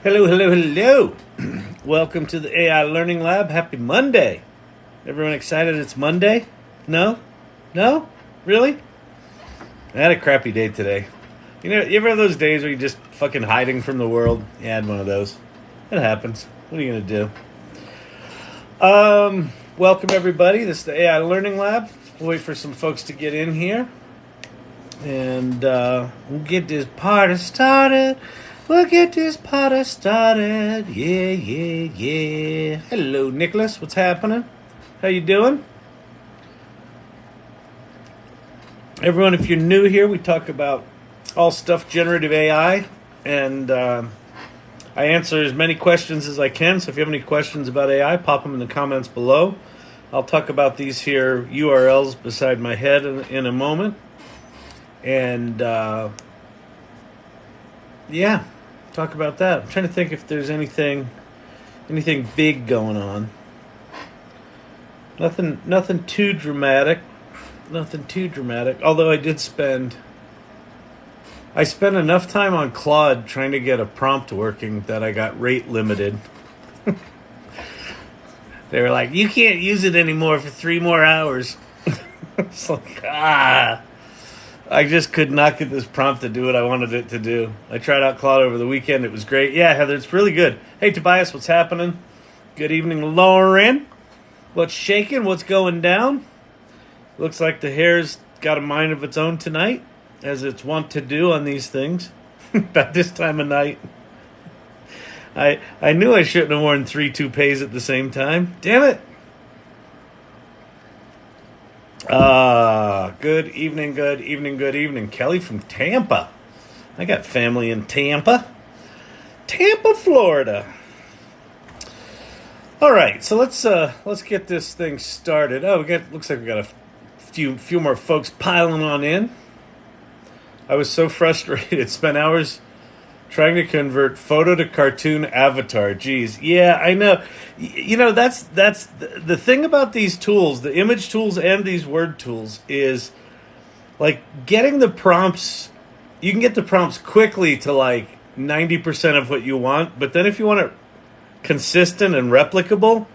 Hello, hello, hello. Welcome to the AI Learning Lab. Happy Monday. Everyone excited it's Monday? No? No? Really? I had a crappy day today. You ever have those days where you're just fucking hiding from the world? Yeah, I had one of those. It happens. What are you going to do? Welcome everybody. This is the AI Learning Lab. We'll wait for some folks to get in here. And we'll get this party started. We'll get this party started. Yeah, yeah, yeah. Hello, Nicholas. What's happening? How you doing? Everyone, if you're new here, we talk about all stuff generative AI. And I answer as many questions as I can. So if you have any questions about AI, pop them in the comments below. I'll talk about these here URLs beside my head in a moment. And yeah, talk about that. I'm trying to think if there's anything big going on. Nothing too dramatic. Although I spent enough time on Claude trying to get a prompt working that I got rate limited. They were like, you can't use it anymore for 3 more hours. It's like, I just could not get this prompt to do what I wanted it to do. I tried out Claude over the weekend. It was great. Yeah, Heather, it's really good. Hey, Tobias, what's happening? Good evening, Lauren. What's shaking? What's going down? Looks like the hair's got a mind of its own tonight, as it's wont to do on these things. About this time of night. I knew I shouldn't have worn 3 toupees at the same time. Damn it. Good evening. Kelly from Tampa. I got family in Tampa, Florida. All right, so let's get this thing started. Looks like we got a few more folks piling on in. I was so frustrated. Spent hours trying to convert photo to cartoon avatar. Jeez. Yeah, I know. That's the thing about these tools, the image tools and these word tools, is like getting the prompts. You can get the prompts quickly to like 90% of what you want, but then if you want it consistent and replicable,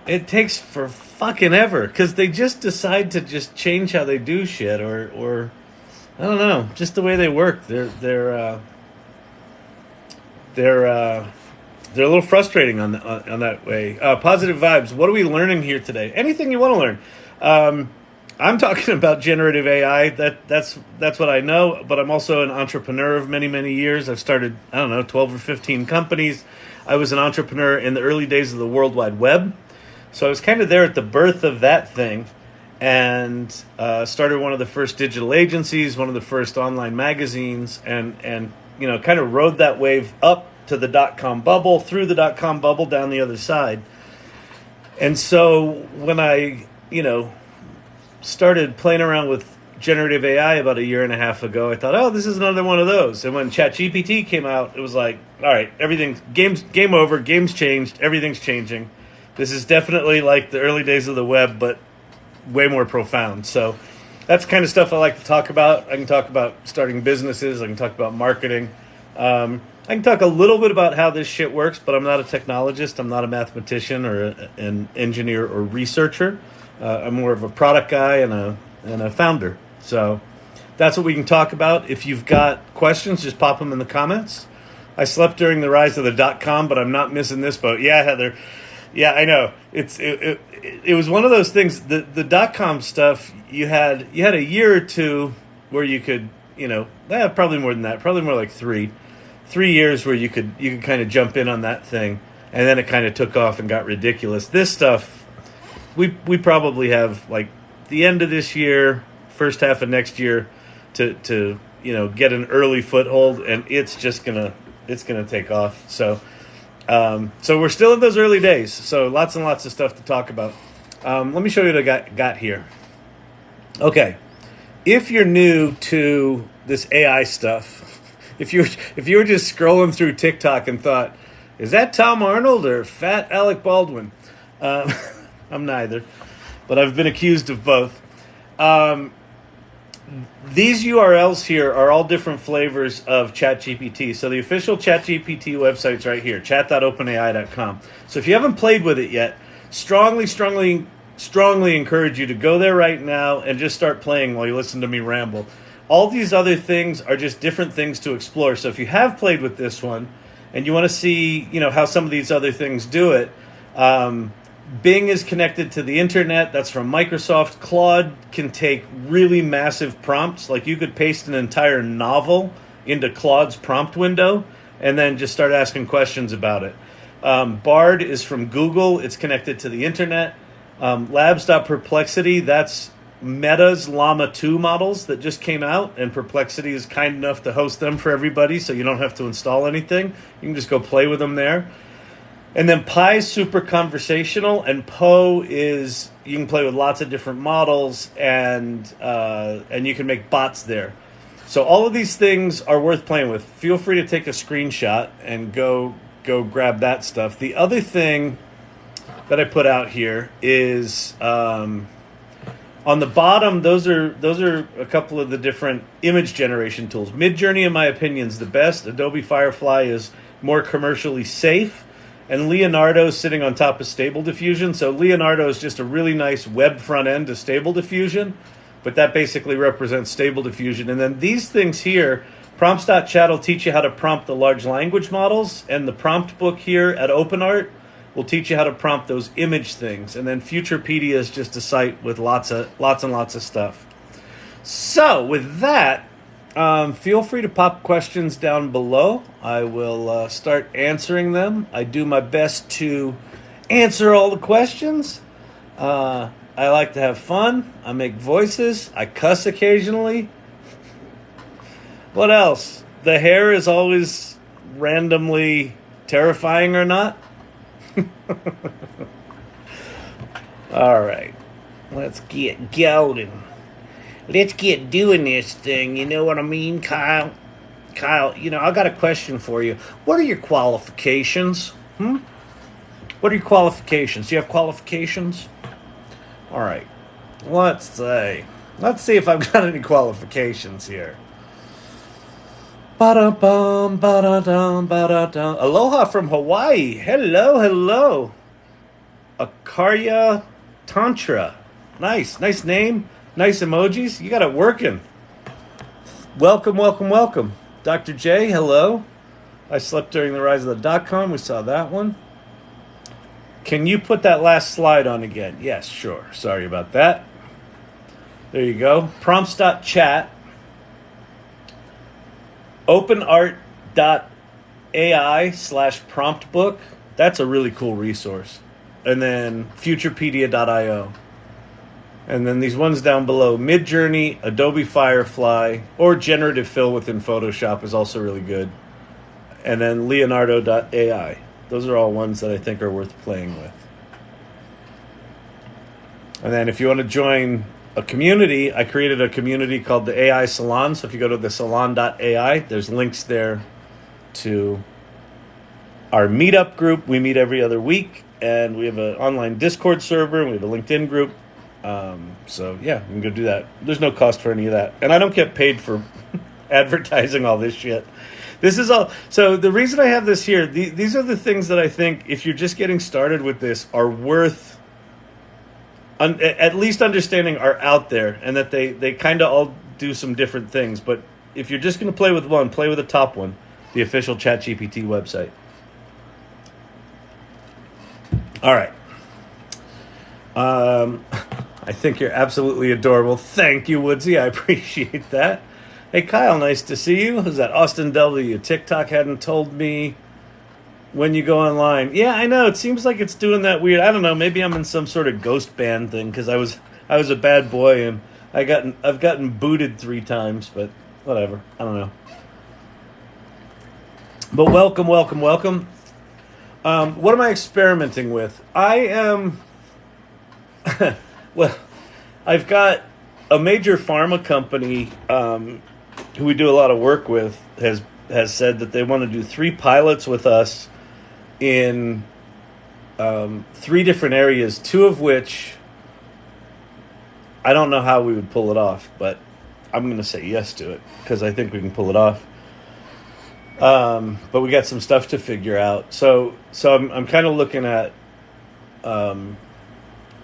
it takes for fucking ever because they just decide to just change how they do shit or I don't know, just the way they work. They're a little frustrating on that way. Positive vibes. What are we learning here today? Anything you want to learn. I'm talking about generative AI. That's what I know, but I'm also an entrepreneur of many, many years. I've started, 12 or 15 companies. I was an entrepreneur in the early days of the World Wide Web. So I was kind of there at the birth of that thing and started one of the first digital agencies, one of the first online magazines, and kind of rode that wave up to the dot-com bubble, through the dot-com bubble, down the other side. And so when I, started playing around with generative AI about a year and a half ago, I thought, this is another one of those. And when ChatGPT came out, it was like, all right, game over, game's changed, everything's changing. This is definitely like the early days of the web, but way more profound. So that's the kind of stuff I like to talk about. I can talk about starting businesses. I can talk about marketing. I can talk a little bit about how this shit works, but I'm not a technologist. I'm not a mathematician or an engineer or researcher. I'm more of a product guy and a founder. So that's what we can talk about. If you've got questions, just pop them in the comments. I slept during the rise of the .com, but I'm not missing this boat. Yeah, Heather. Yeah, I know. It was one of those things. The .com stuff, you had a year or two where you could, probably more than that, probably more like 3 years where you could kind of jump in on that thing, and then it kind of took off and got ridiculous. This stuff, we probably have like the end of this year, first half of next year to get an early foothold, and it's gonna take off. So we're still in those early days. So lots and lots of stuff to talk about. Let me show you what I got here. Okay, if you're new to this AI stuff, if you were just scrolling through TikTok and thought, is that Tom Arnold or fat Alec Baldwin? I'm neither, but I've been accused of both. these URLs here are all different flavors of ChatGPT. So the official ChatGPT website's right here, chat.openai.com. So if you haven't played with it yet, strongly encourage you to go there right now and just start playing while you listen to me ramble. All these other things are just different things to explore. So if you have played with this one and you want to see, how some of these other things do it, Bing is connected to the internet. That's from Microsoft. Claude can take really massive prompts. Like you could paste an entire novel into Claude's prompt window and then just start asking questions about it. Bard is from Google. It's connected to the internet. Labs.perplexity, that's Meta's Llama 2 models that just came out, and Perplexity is kind enough to host them for everybody, so you don't have to install anything. You can just go play with them there. And then Pi's super conversational, and Poe is, you can play with lots of different models, and you can make bots there. So all of these things are worth playing with. Feel free to take a screenshot and go grab that stuff. The other thing that I put out here is on the bottom. Those are a couple of the different image generation tools. Midjourney, in my opinion, is the best. Adobe Firefly is more commercially safe. And Leonardo is sitting on top of Stable Diffusion. So Leonardo is just a really nice web front end to Stable Diffusion, but that basically represents Stable Diffusion. And then these things here, prompts.chat will teach you how to prompt the large language models, and the prompt book here at OpenArt will teach you how to prompt those image things. And then Futurepedia is just a site with lots and lots of stuff. So with that, feel free to pop questions down below. I will start answering them. I do my best to answer all the questions. I like to have fun. I make voices. I cuss occasionally. What else? The hair is always randomly terrifying or not. All right. Let's get going. Let's get doing this thing, you know what I mean, Kyle? Kyle, I got a question for you. What are your qualifications? What are your qualifications? Do you have qualifications? All right. Let's see if I've got any qualifications here. Ba-da-bum, ba-da-dum, ba-da-dum. Aloha from Hawaii. Hello. Akarya Tantra. Nice name. Nice emojis. You got it working. Welcome. Dr. J, hello. I slept during the rise of the .com. We saw that one. Can you put that last slide on again? Yes, sure. Sorry about that. There you go. Prompts.chat. OpenArt.ai/promptbook. That's a really cool resource. And then Futurepedia.io. And then these ones down below, Midjourney, Adobe Firefly, or Generative Fill within Photoshop is also really good. And then Leonardo.ai. Those are all ones that I think are worth playing with. And then if you want to join a community, I created a community called the AI Salon. So if you go to the salon.ai, there's links there to our meetup group. We meet every other week, and we have an online Discord server, and we have a LinkedIn group. So yeah, you can go do that. There's no cost for any of that. And I don't get paid for advertising all this shit. This is all. So the reason I have this here, these are the things that I think, if you're just getting started with this, are worth at least understanding, are out there, and that they kind of all do some different things. But if you're just going to play with one, play with the top one, the official ChatGPT website. All right. I think you're absolutely adorable. Thank you, Woodsy. I appreciate that. Hey, Kyle, nice to see you. Who's that? Austin W. TikTok hadn't told me when you go online. Yeah, I know. It seems like it's doing that weird. I don't know. Maybe I'm in some sort of ghost band thing because I was a bad boy and I've gotten booted 3 times, but whatever. I don't know. But welcome. What am I experimenting with? I am. Well, I've got a major pharma company who we do a lot of work with has said that they want to do 3 pilots with us in 3 different areas, 2 of which I don't know how we would pull it off, but I'm going to say yes to it because I think we can pull it off. But we got some stuff to figure out. So I'm kind of looking at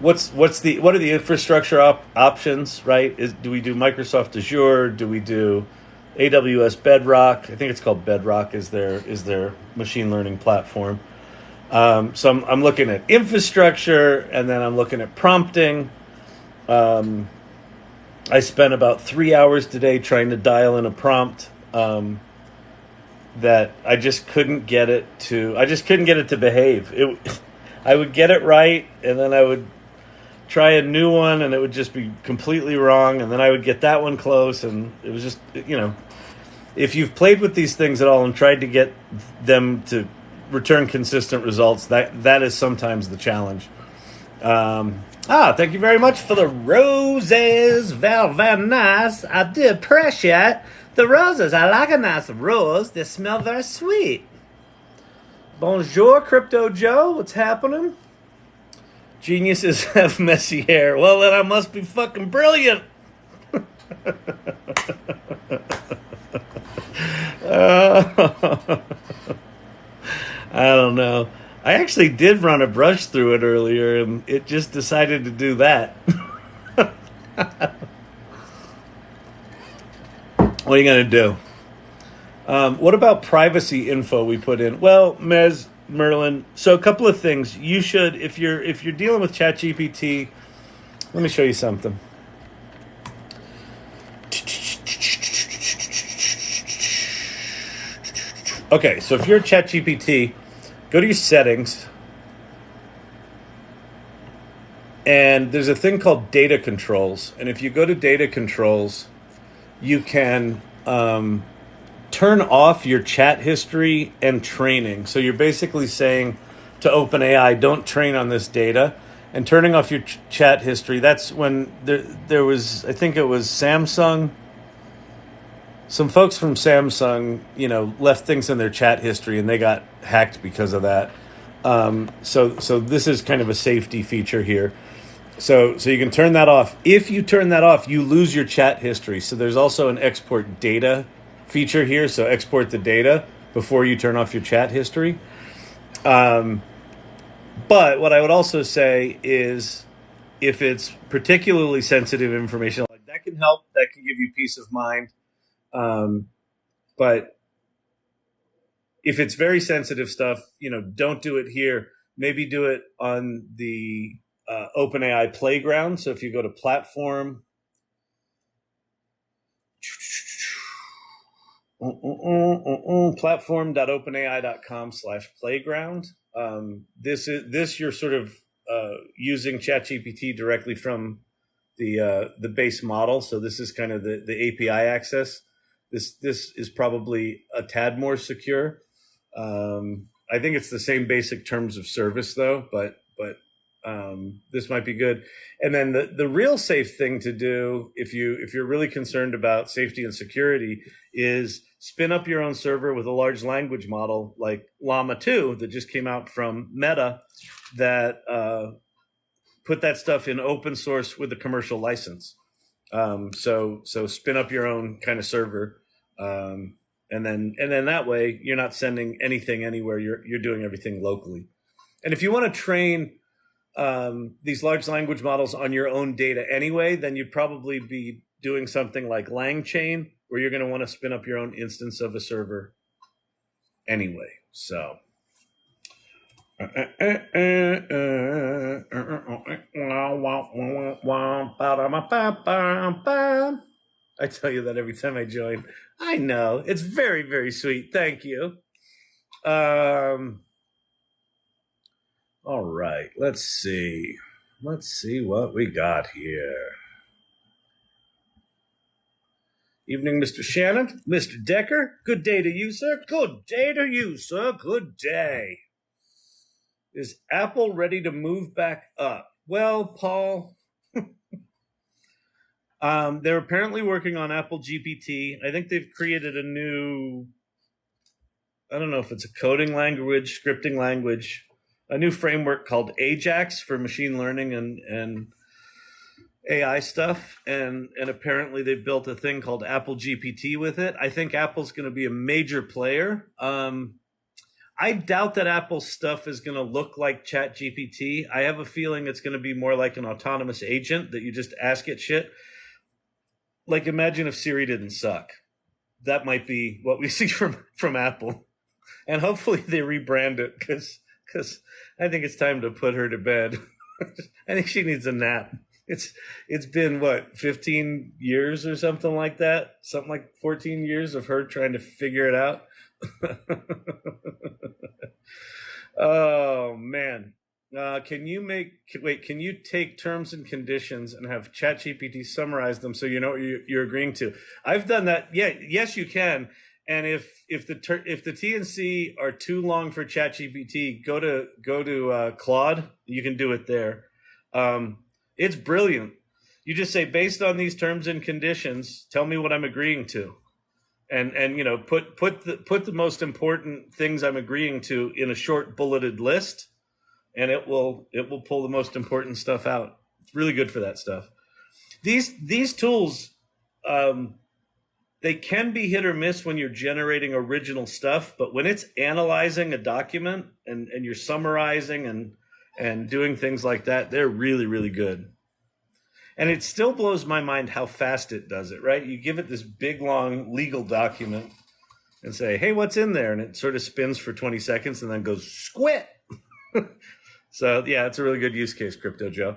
what are the infrastructure options, right? Do we do Microsoft Azure? Do we do AWS Bedrock? I think it's called Bedrock. Is their machine learning platform? So I'm looking at infrastructure, and then I'm looking at prompting. I spent about 3 hours today trying to dial in a prompt that I just couldn't get it to. I just couldn't get it to behave. I would get it right, and then I would try a new one, and it would just be completely wrong. And then I would get that one close, and it was just, if you've played with these things at all and tried to get them to return consistent results, that is sometimes the challenge. Thank you very much for the roses. Very nice. I do appreciate the roses. I like a nice rose. They smell very sweet. Bonjour, Crypto Joe. What's happening? Geniuses have messy hair. Well, then I must be fucking brilliant. I don't know. I actually did run a brush through it earlier, and it just decided to do that. What are you going to do? What about privacy info we put in? Well, Merlin, so a couple of things. You should, if you're dealing with ChatGPT, let me show you something. Okay, so if you're ChatGPT, go to your settings, and there's a thing called data controls. And if you go to data controls, you can turn off your chat history and training. So you're basically saying to OpenAI, don't train on this data. And turning off your chat history, that's when there was, I think it was Samsung. Some folks from Samsung, left things in their chat history, and they got hacked because of that. So this is kind of a safety feature here. So you can turn that off. If you turn that off, you lose your chat history. So there's also an export data feature here. So export the data before you turn off your chat history. But what I would also say is, if it's particularly sensitive information, like that can help. That can give you peace of mind. But if it's very sensitive stuff, don't do it here. Maybe do it on the OpenAI playground. So if you go to platform, platform.openai.com/playground. This you're sort of using ChatGPT directly from the base model. So this is kind of the API access. This is probably a tad more secure. I think it's the same basic terms of service though, but this might be good. And then the real safe thing to do, if you're really concerned about safety and security, is spin up your own server with a large language model like Llama 2 that just came out from Meta, that put that stuff in open source with a commercial license. So spin up your own kind of server, and then that way you're not sending anything anywhere. You're doing everything locally. And if you want to train these large language models on your own data anyway, then you'd probably be doing something like LangChain, where you're going to want to spin up your own instance of a server anyway. So. I tell you that every time I join. I know. It's very, very sweet. Thank you. All right. Let's see what we got here. Evening, Mr. Shannon. Mr. Decker. Good day to you, sir. Good day to you, sir. Good day. Is Apple ready to move back up? Well, Paul, they're apparently working on Apple GPT. I think they've created a new, I don't know if it's a coding language, scripting language, a new framework called Ajax for machine learning AI stuff, and apparently they've built a thing called Apple GPT with it. I think Apple's going to be a major player. I doubt that Apple's stuff is going to look like ChatGPT. I have a feeling it's going to be more like an autonomous agent that you just ask it shit. Like, imagine if Siri didn't suck. That might be what we see from Apple. And hopefully they rebrand it because I think it's time to put her to bed. I think she needs a nap. It's been what, 15 years or something like that? Something like 14 years of her trying to figure it out. Oh man. Can you take terms and conditions and have ChatGPT summarize them so you know what you're agreeing to? I've done that. Yeah, yes, you can. And if the T and C are too long for ChatGPT, go to Claude. You can do it there. It's brilliant. You just say, based on these terms and conditions, tell me what I'm agreeing to, and put the most important things I'm agreeing to in a short bulleted list, and it will pull the most important stuff out. It's really good for that stuff. These tools. They can be hit or miss when you're generating original stuff, but when it's analyzing a document and you're summarizing and doing things like that, they're really, really good. And it still blows my mind how fast it does it, right? You give it this big, long legal document and say, hey, what's in there? And it sort of spins for 20 seconds and then goes, squit. So, yeah, it's a really good use case, Crypto Joe.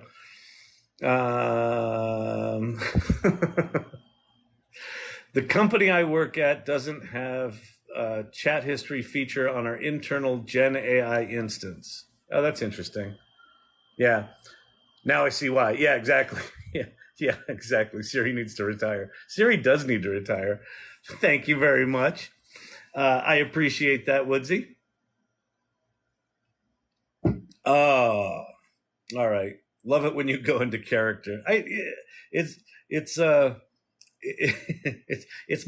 The company I work at doesn't have a chat history feature on our internal Gen AI instance. Oh, that's interesting. Yeah. Now I see why. Yeah, exactly. Yeah, exactly. Siri needs to retire. Siri does need to retire. Thank you very much. I appreciate that, Woodsy. Oh, all right. Love it when you go into character. It's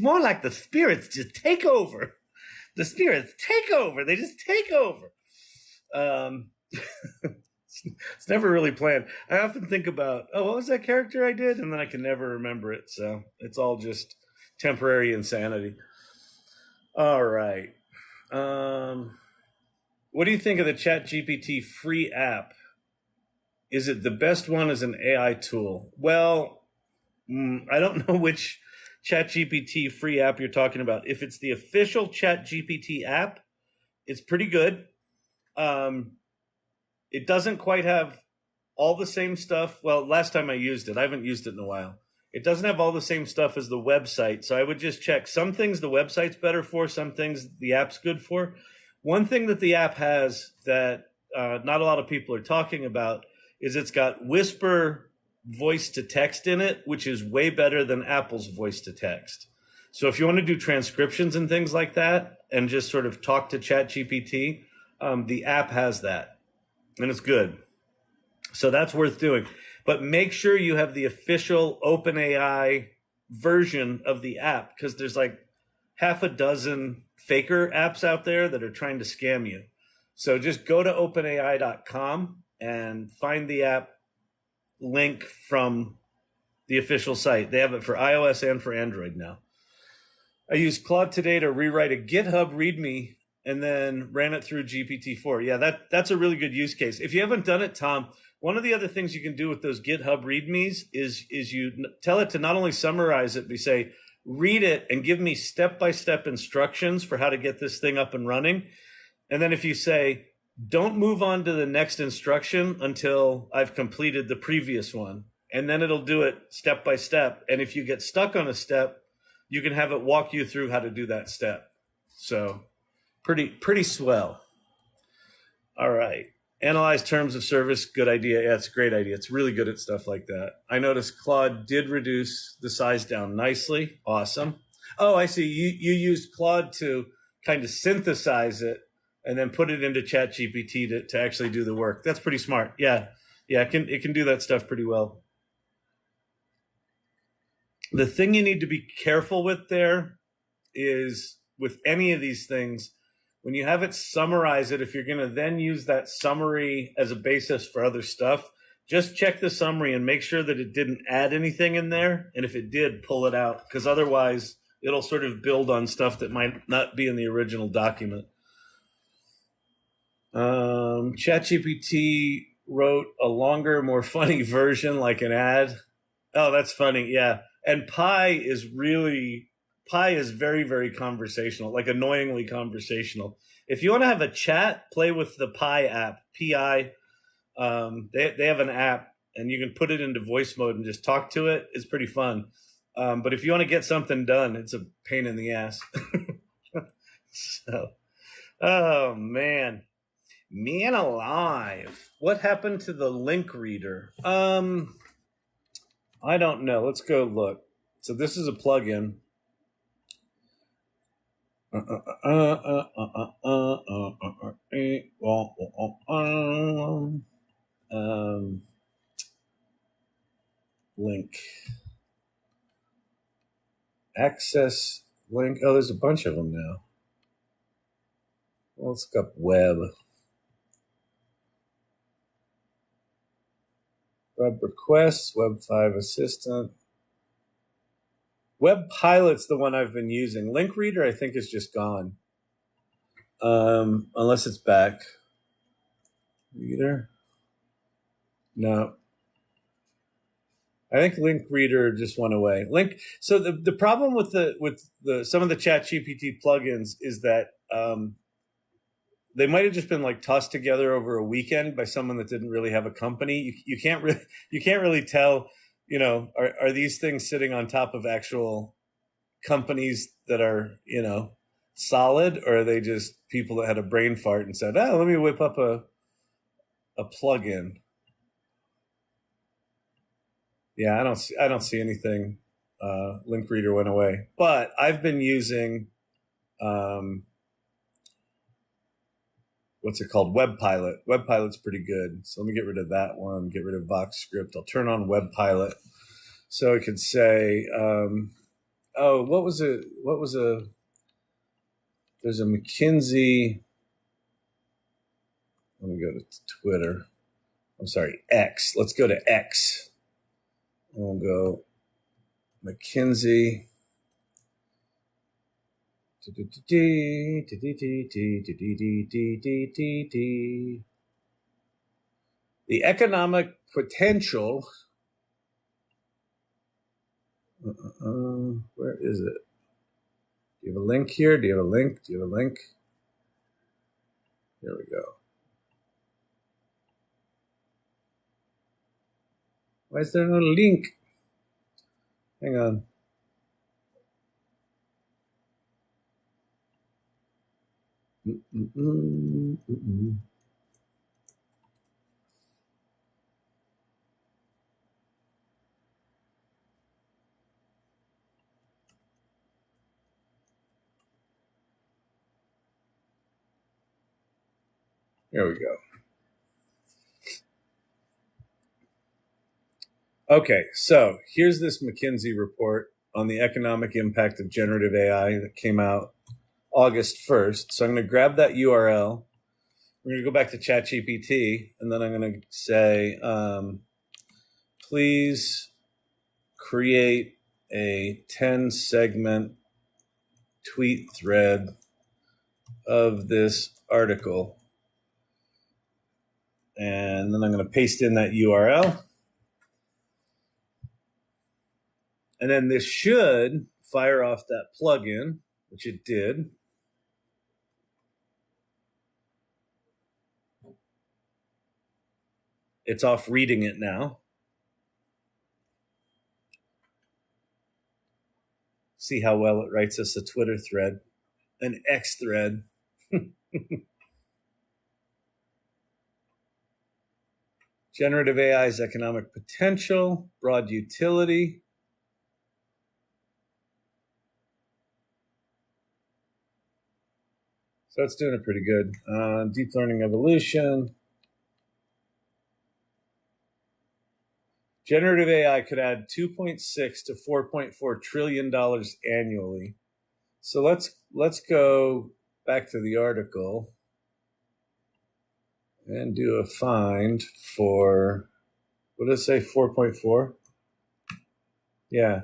more like the spirits just take over. The spirits take over. They just take over. It's never really planned. I often think about, oh, what was that character I did? And then I can never remember it. So it's all just temporary insanity. All right. What do you think of the ChatGPT free app? Is it the best one as an AI tool? Well, I don't know which ChatGPT free app you're talking about. If it's the official ChatGPT app, it's pretty good. It doesn't quite have all the same stuff. Well, last time I used it, I haven't used it in a while. It doesn't have all the same stuff as the website. So I would just check some things the website's better for, some things the app's good for. One thing that the app has that not a lot of people are talking about is it's got Whisper voice to text in it, which is way better than Apple's voice to text. So if you want to do transcriptions and things like that and just sort of talk to ChatGPT, the app has that, and it's good. So that's worth doing. But make sure you have the official OpenAI version of the app, because there's like half a dozen faker apps out there that are trying to scam you. So just go to openai.com and find the app link from the official site. They have it for iOS and for Android now. I used Claude today to rewrite a GitHub README and then ran it through GPT-4. Yeah, that's a really good use case. If you haven't done it, Tom, one of the other things you can do with those GitHub READMEs is you tell it to not only summarize it, but you say, read it and give me step-by-step instructions for how to get this thing up and running. And then if you say, don't move on to the next instruction until I've completed the previous one, and then it'll do it step by step. And if you get stuck on a step, you can have it walk you through how to do that step. So pretty swell. All right. Analyze terms of service. Good idea. Yeah, it's a great idea. It's really good at stuff like that. I noticed Claude did reduce the size down nicely. Awesome. Oh, I see. You used Claude to kind of synthesize it and then put it into ChatGPT to actually do the work. That's pretty smart. Yeah. It can do that stuff pretty well. The thing you need to be careful with there is with any of these things, when you have it summarize it, if you're going to then use that summary as a basis for other stuff, just check the summary and make sure that it didn't add anything in there. And if it did, pull it out, because otherwise it'll sort of build on stuff that might not be in the original document. ChatGPT wrote a longer, more funny version, like an ad. Oh, that's funny. Yeah. And Pi is very, very conversational, like annoyingly conversational. If you want to have a chat, play with the Pi app, Pi. They have an app, and you can put it into voice mode and just talk to it. It's pretty fun. But if you want to get something done, it's a pain in the ass. So, oh man. Man alive. What happened to the link reader? I don't know. Let's go look. So this is a plugin. Link. Access link. Oh, there's a bunch of them now. Well, let's look up web. Web requests, Web 5 assistant. Web Pilot's the one I've been using. Link Reader, I think, is just gone. Unless it's back. Reader? No. I think Link Reader just went away. So the problem with some of the ChatGPT plugins is that they might have just been like tossed together over a weekend by someone that didn't really have a company. You can't really tell. Are these things sitting on top of actual companies that are solid, or are they just people that had a brain fart and said, "Oh, let me whip up a plugin"? Yeah, I don't see anything. Link Reader went away, but I've been using. What's it called? Web Pilot. Web Pilot's pretty good. So let me get rid of that one, get rid of VoxScript. I'll turn on Web Pilot. So I could say, there's a McKinsey. Let me go to Twitter. I'm sorry, X. Let's go to X. And we'll go McKinsey. The economic potential. Where is it? Do you have a link here? Do you have a link? Here we go. Why is there no link? Hang on. Here we go. Okay, so here's this McKinsey report on the economic impact of generative AI that came out August 1st. So I'm going to grab that URL. We're going to go back to ChatGPT, and then I'm going to say, please create a 10-segment tweet thread of this article. And then I'm going to paste in that URL. And then this should fire off that plugin, which it did. It's off reading it now. See how well it writes us a Twitter thread, an X thread. Generative AI's economic potential, broad utility. So it's doing it pretty good. Deep learning evolution. Generative AI could add $2.6 to $4.4 trillion annually. So let's go back to the article and do a find for What did it say? 4.4? Yeah.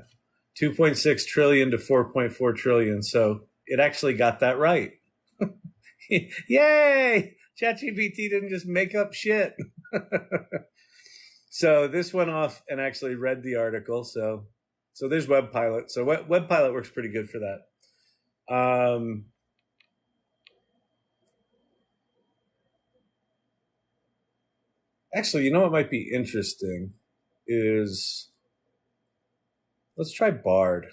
2.6 trillion to 4.4 trillion. So it actually got that right. Yay! ChatGPT didn't just make up shit. So this went off and actually read the article. So there's WebPilot. So WebPilot works pretty good for that. Actually, you know what might be interesting is let's try Bard.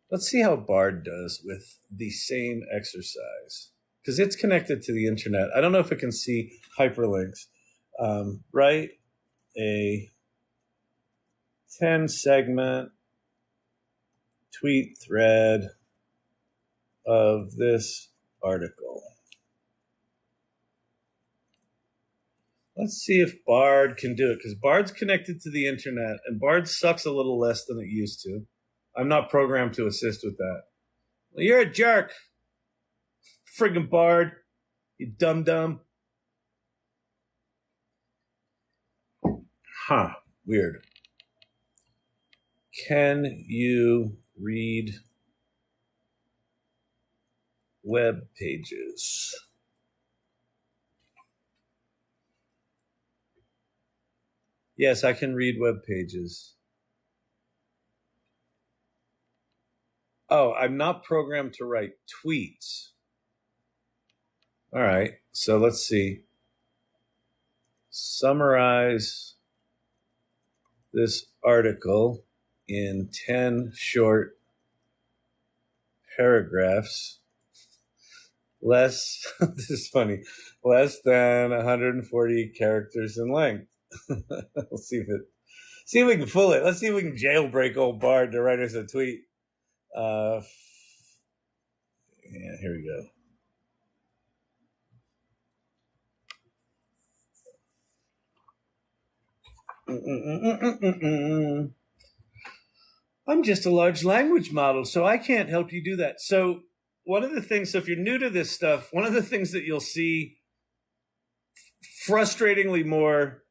Let's see how Bard does with the same exercise because it's connected to the internet. I don't know if it can see hyperlinks. Write a 10 segment tweet thread of this article. Let's see if Bard can do it because Bard's connected to the internet and Bard sucks a little less than it used to. I'm not programmed to assist with that. Well, you're a jerk. Friggin' Bard. You dum-dum. Huh. Weird. Can you read web pages? Yes, I can read web pages. Oh, I'm not programmed to write tweets. All right, so let's see. Summarize this article in 10 short paragraphs. This is funny, less than 140 characters in length. We'll see if we can fool it. Let's see if we can jailbreak old Bard to write us a tweet. Yeah, here we go. I'm just a large language model, so I can't help you do that. So one of the things, so if you're new to this stuff, one of the things that you'll see frustratingly more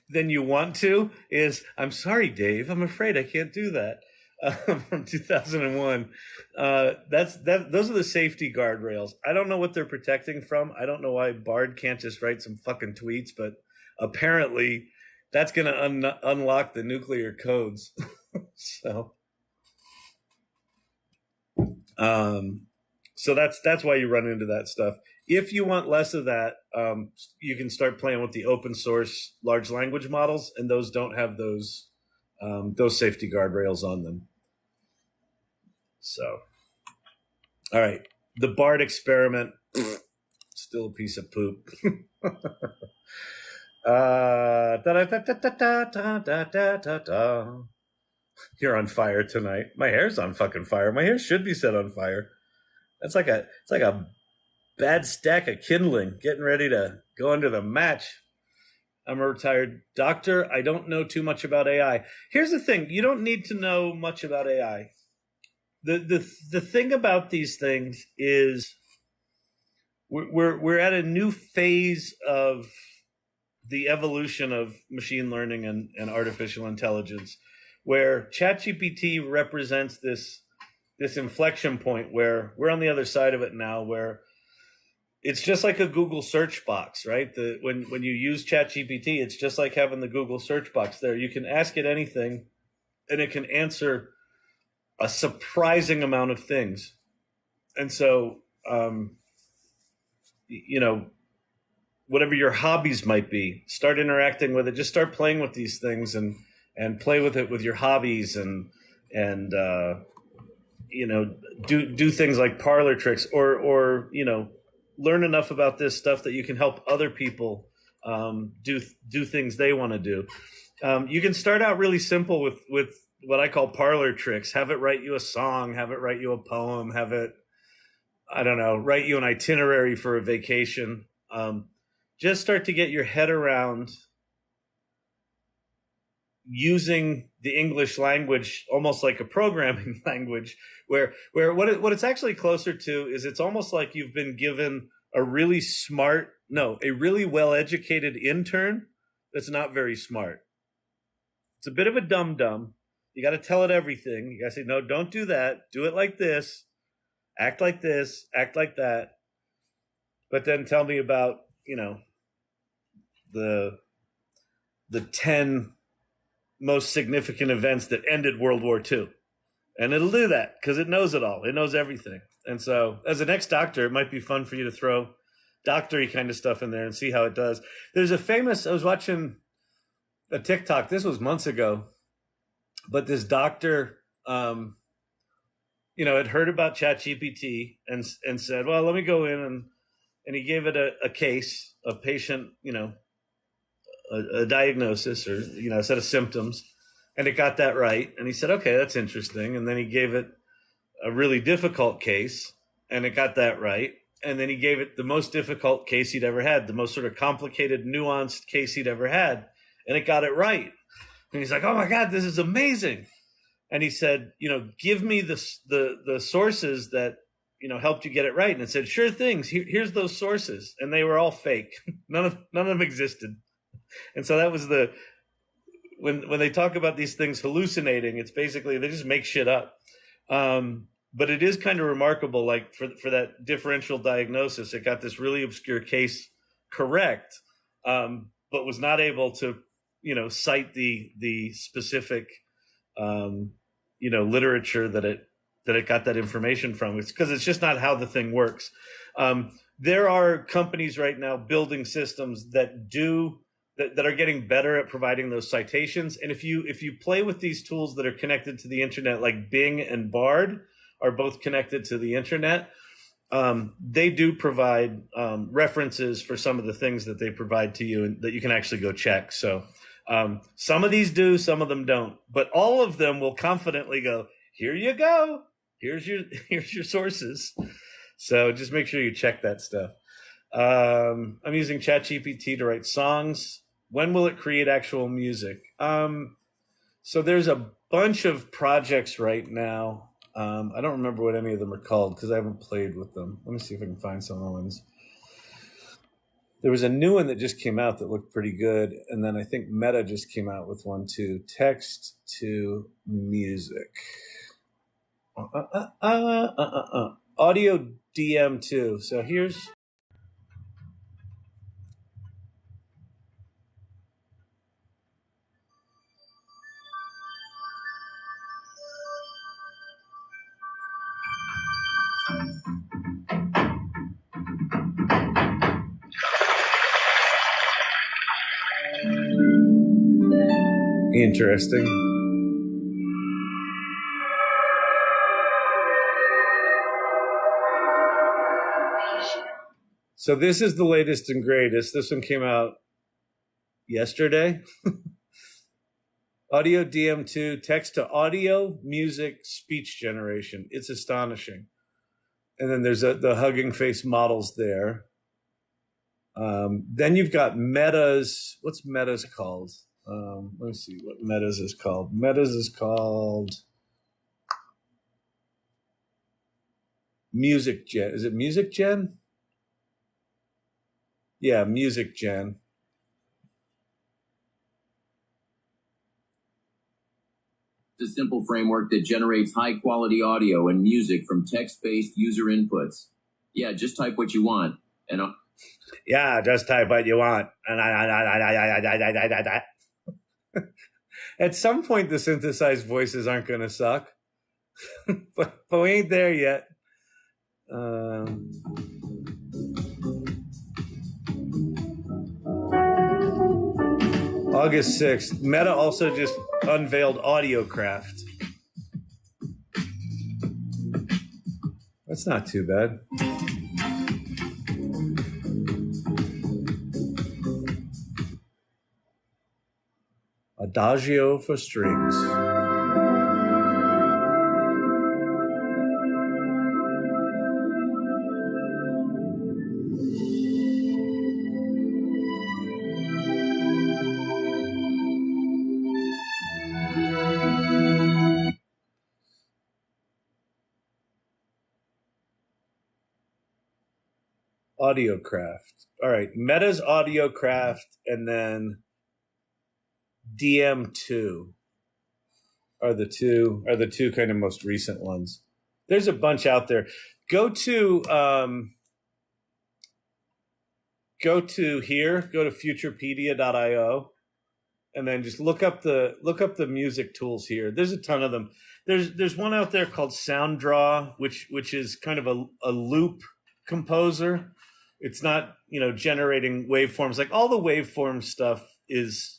than you want to is, I'm sorry, Dave, I'm afraid I can't do that. From 2001. Those are the safety guardrails. I don't know what they're protecting from. I don't know why Bard can't just write some fucking tweets, but apparently that's going to unlock the nuclear codes. So that's why you run into that stuff. If you want less of that, you can start playing with the open source large language models, and those don't have those safety guardrails on them. So, all right, the Bard experiment, still a piece of poop. You're on fire tonight. My hair's on fucking fire. My hair should be set on fire. It's like a bad stack of kindling getting ready to go under the match. I'm a retired doctor. I don't know too much about AI. Here's the thing. You don't need to know much about AI. The thing about these things is we're at a new phase of the evolution of machine learning and artificial intelligence, where ChatGPT represents this inflection point where we're on the other side of it now, where it's just like a Google search box, right? When you use ChatGPT, it's just like having the Google search box there. You can ask it anything, and it can answer a surprising amount of things. And so, whatever your hobbies might be, start interacting with it. Just start playing with these things and play with it with your hobbies and do things like parlor tricks or learn enough about this stuff that you can help other people do things they want to do. You can start out really simple with what I call parlor tricks. Have it write you a song, have it write you a poem, have it, write you an itinerary for a vacation. Just start to get your head around using the English language almost like a programming language, where what it's actually closer to is it's almost like you've been given a really well-educated intern that's not very smart. It's a bit of a dum-dum. You got to tell it everything. You got to say, no, don't do that. Do it like this. Act like this. Act like that. But then tell me about, the 10 most significant events that ended World War II. And it'll do that because it knows it all. It knows everything. And so as an ex-doctor, it might be fun for you to throw doctory kind of stuff in there and see how it does. There's I was watching a TikTok, this was months ago, but this doctor, had heard about ChatGPT and said, well, let me go in and he gave it a case, a patient, a diagnosis or, a set of symptoms, and it got that right. And he said, okay, that's interesting. And then he gave it a really difficult case and it got that right. And then he gave it the most difficult case he'd ever had, the most sort of complicated, nuanced case he'd ever had. And it got it right. And he's like, oh my God, this is amazing. And he said, give me the sources that, helped you get it right. And it said, sure things. Here's those sources. And they were all fake. None of them existed. And so that was when they talk about these things hallucinating, it's basically they just make shit up. But it is kind of remarkable, like for that differential diagnosis, it got this really obscure case correct, but was not able to, cite the specific, literature that it got that information from. It's because it's just not how the thing works. There are companies right now building systems that are getting better at providing those citations. And if you play with these tools that are connected to the internet, like Bing and Bard are both connected to the internet, they do provide references for some of the things that they provide to you and that you can actually go check. So some of these do, some of them don't, but all of them will confidently go, here you go. Here's your sources. So just make sure you check that stuff. I'm using ChatGPT to write songs. When will it create actual music? So there's a bunch of projects right now. I don't remember what any of them are called because I haven't played with them. Let me see if I can find some other ones. There was a new one that just came out that looked pretty good. And then I think Meta just came out with one too. Text to music. Audio DM2. So here's... Interesting. So this is the latest and greatest. This one came out yesterday. Audio DM2, text to audio, music, speech generation. It's astonishing. And then there's the Hugging Face models there. Then you've got Meta's. What's Meta's called? Let me see what Meta's is called. Meta's is called Music Gen. Is it Music Gen? Yeah, Music Gen. It's a simple framework that generates high-quality audio and music from text-based user inputs. Yeah, just type what you want. Yeah, just type what you want. At some point, the synthesized voices aren't going to suck. but we ain't there yet. August 6th, Meta also just unveiled AudioCraft. That's not too bad. Adagio for strings. AudioCraft. All right, Meta's AudioCraft, and then DM2. are the two kind of most recent ones. There's a bunch out there. Go to futurepedia.io, and then just look up the music tools here. There's a ton of them. There's one out there called SoundDraw, which is kind of a loop composer. It's not, generating waveforms. Like all the waveform stuff is,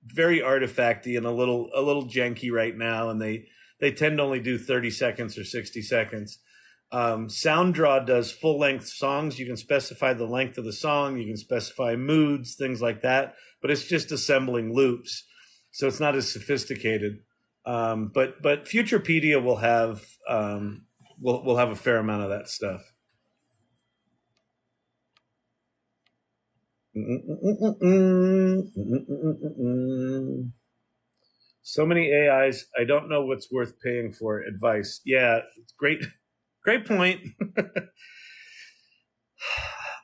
very artifacty and a little janky right now, and they tend to only do 30 seconds or 60 seconds. SoundDraw does full length songs. You can specify the length of the song. You can specify moods, things like that, but it's just assembling loops. So it's not as sophisticated. But Futurepedia will have a fair amount of that stuff. So many AIs. I don't know what's worth paying for. Advice. Yeah, great point.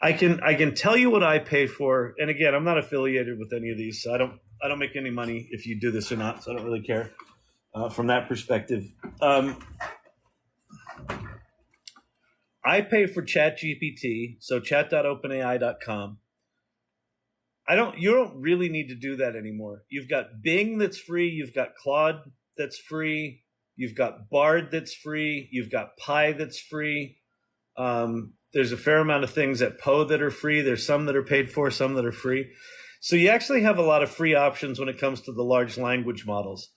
I can tell you what I pay for, and again, I'm not affiliated with any of these, so I don't make any money if you do this or not. So I don't really care from that perspective. I pay for ChatGPT, so chat.openai.com. You don't really need to do that anymore. You've got Bing that's free. You've got Claude that's free. You've got Bard that's free. You've got Pi that's free. There's a fair amount of things at Poe that are free. There's some that are paid for, some that are free. So you actually have a lot of free options when it comes to the large language models.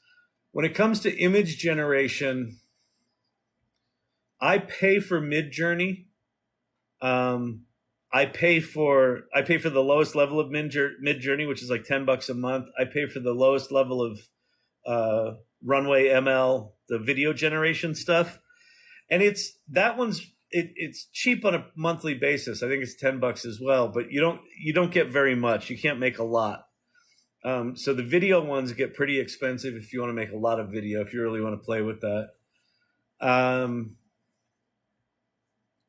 When it comes to image generation, I pay for Midjourney. I pay for the lowest level of Midjourney, which is like $10 a month. I pay for the lowest level of Runway ML, the video generation stuff, and it's cheap on a monthly basis. I think it's $10 as well, but you don't get very much. You can't make a lot. So the video ones get pretty expensive if you want to make a lot of video, if you really want to play with that.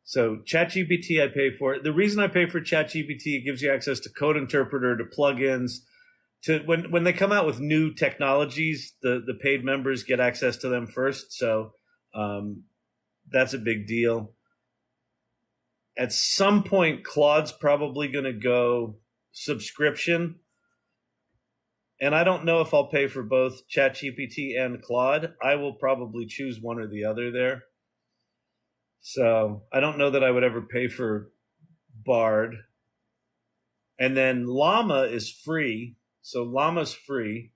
So ChatGPT I pay for. The reason I pay for ChatGPT, it gives you access to code interpreter, to plugins. When they come out with new technologies, the paid members get access to them first. So that's a big deal. At some point, Claude's probably going to go subscription. And I don't know if I'll pay for both ChatGPT and Claude. I will probably choose one or the other there. So I don't know that I would ever pay for Bard. And then Llama is free. So Llama's free.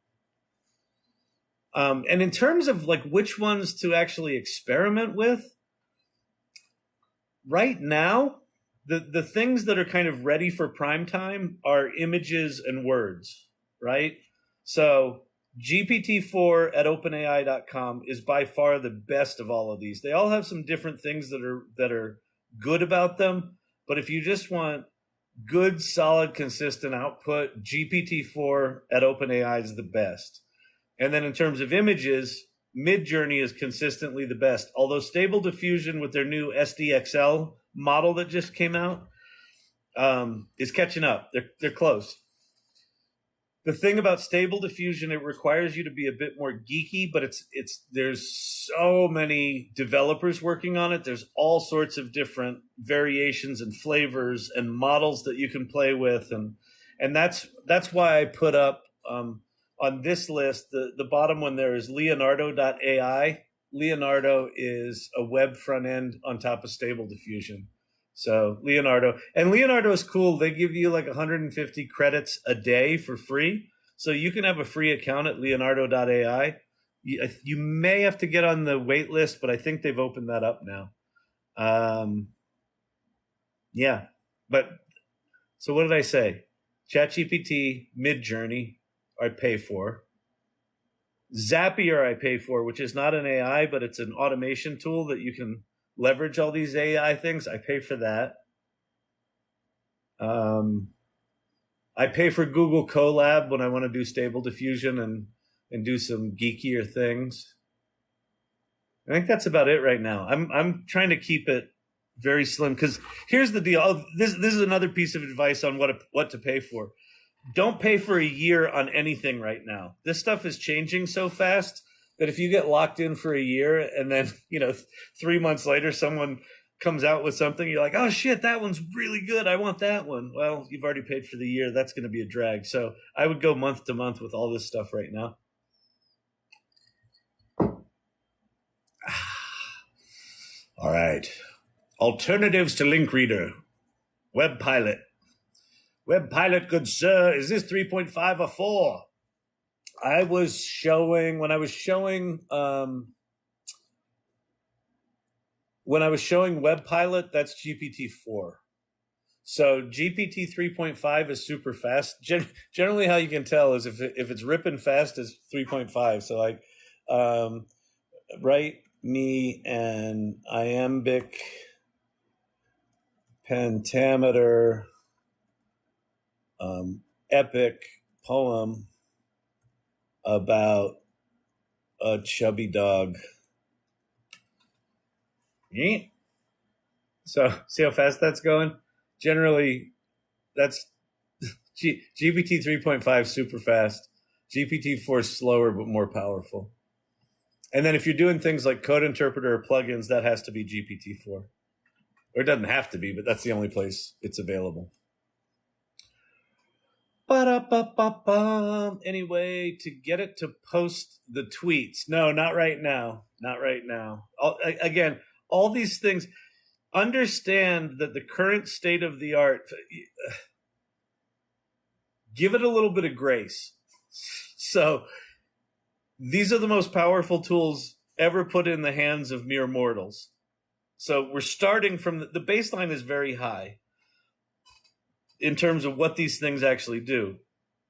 And in terms of like which ones to actually experiment with, right now, the things that are kind of ready for prime time are images and words, right? So GPT-4 at openai.com is by far the best of all of these. They all have some different things that are good about them, but if you just want good, solid, consistent output, GPT-4 at OpenAI is the best. And then in terms of images, Midjourney is consistently the best, although Stable Diffusion with their new SDXL model that just came out is catching up. They're close. The thing about Stable Diffusion, it requires you to be a bit more geeky, but there's so many developers working on it. There's all sorts of different variations and flavors and models that you can play with, and that's why I put up on this list the bottom one there is Leonardo.ai. Leonardo is a web front end on top of Stable Diffusion. So Leonardo is cool. They give you like 150 credits a day for free. So you can have a free account at Leonardo.ai. You may have to get on the wait list, but I think they've opened that up now. Yeah. But so what did I say? ChatGPT, Midjourney, I pay for. Zapier I pay for, which is not an AI, but it's an automation tool that you can leverage all these AI things. I pay for that. I pay for Google Colab when I want to do Stable Diffusion and do some geekier things. I think that's about it right now. I'm trying to keep it very slim because here's the deal. This is another piece of advice on what to pay for. Don't pay for a year on anything right now. This stuff is changing so fast that if you get locked in for a year and then, 3 months later someone comes out with something, you're like, oh shit, that one's really good. I want that one. Well, you've already paid for the year. That's going to be a drag. So I would go month to month with all this stuff right now. All right. Alternatives to Link Reader. Web Pilot. Web Pilot, good sir, is this 3.5 or 4? When I was showing Web Pilot, that's GPT-4. So GPT 3.5 is super fast. Generally, how you can tell is if it's ripping fast, it's 3.5. So like, write me an iambic pentameter epic poem about a chubby dog. So see how fast that's going? Generally, that's GPT 3.5 super fast. GPT-4 is slower but more powerful. And then if you're doing things like code interpreter or plugins, that has to be GPT-4. Or it doesn't have to be, but that's the only place it's available. Ba-da-ba-ba-ba. Anyway, to get it to post the tweets. No, not right now. Not right now. Again, all these things, understand that the current state of the art, give it a little bit of grace. So these are the most powerful tools ever put in the hands of mere mortals. So we're starting from the baseline is very high in terms of what these things actually do.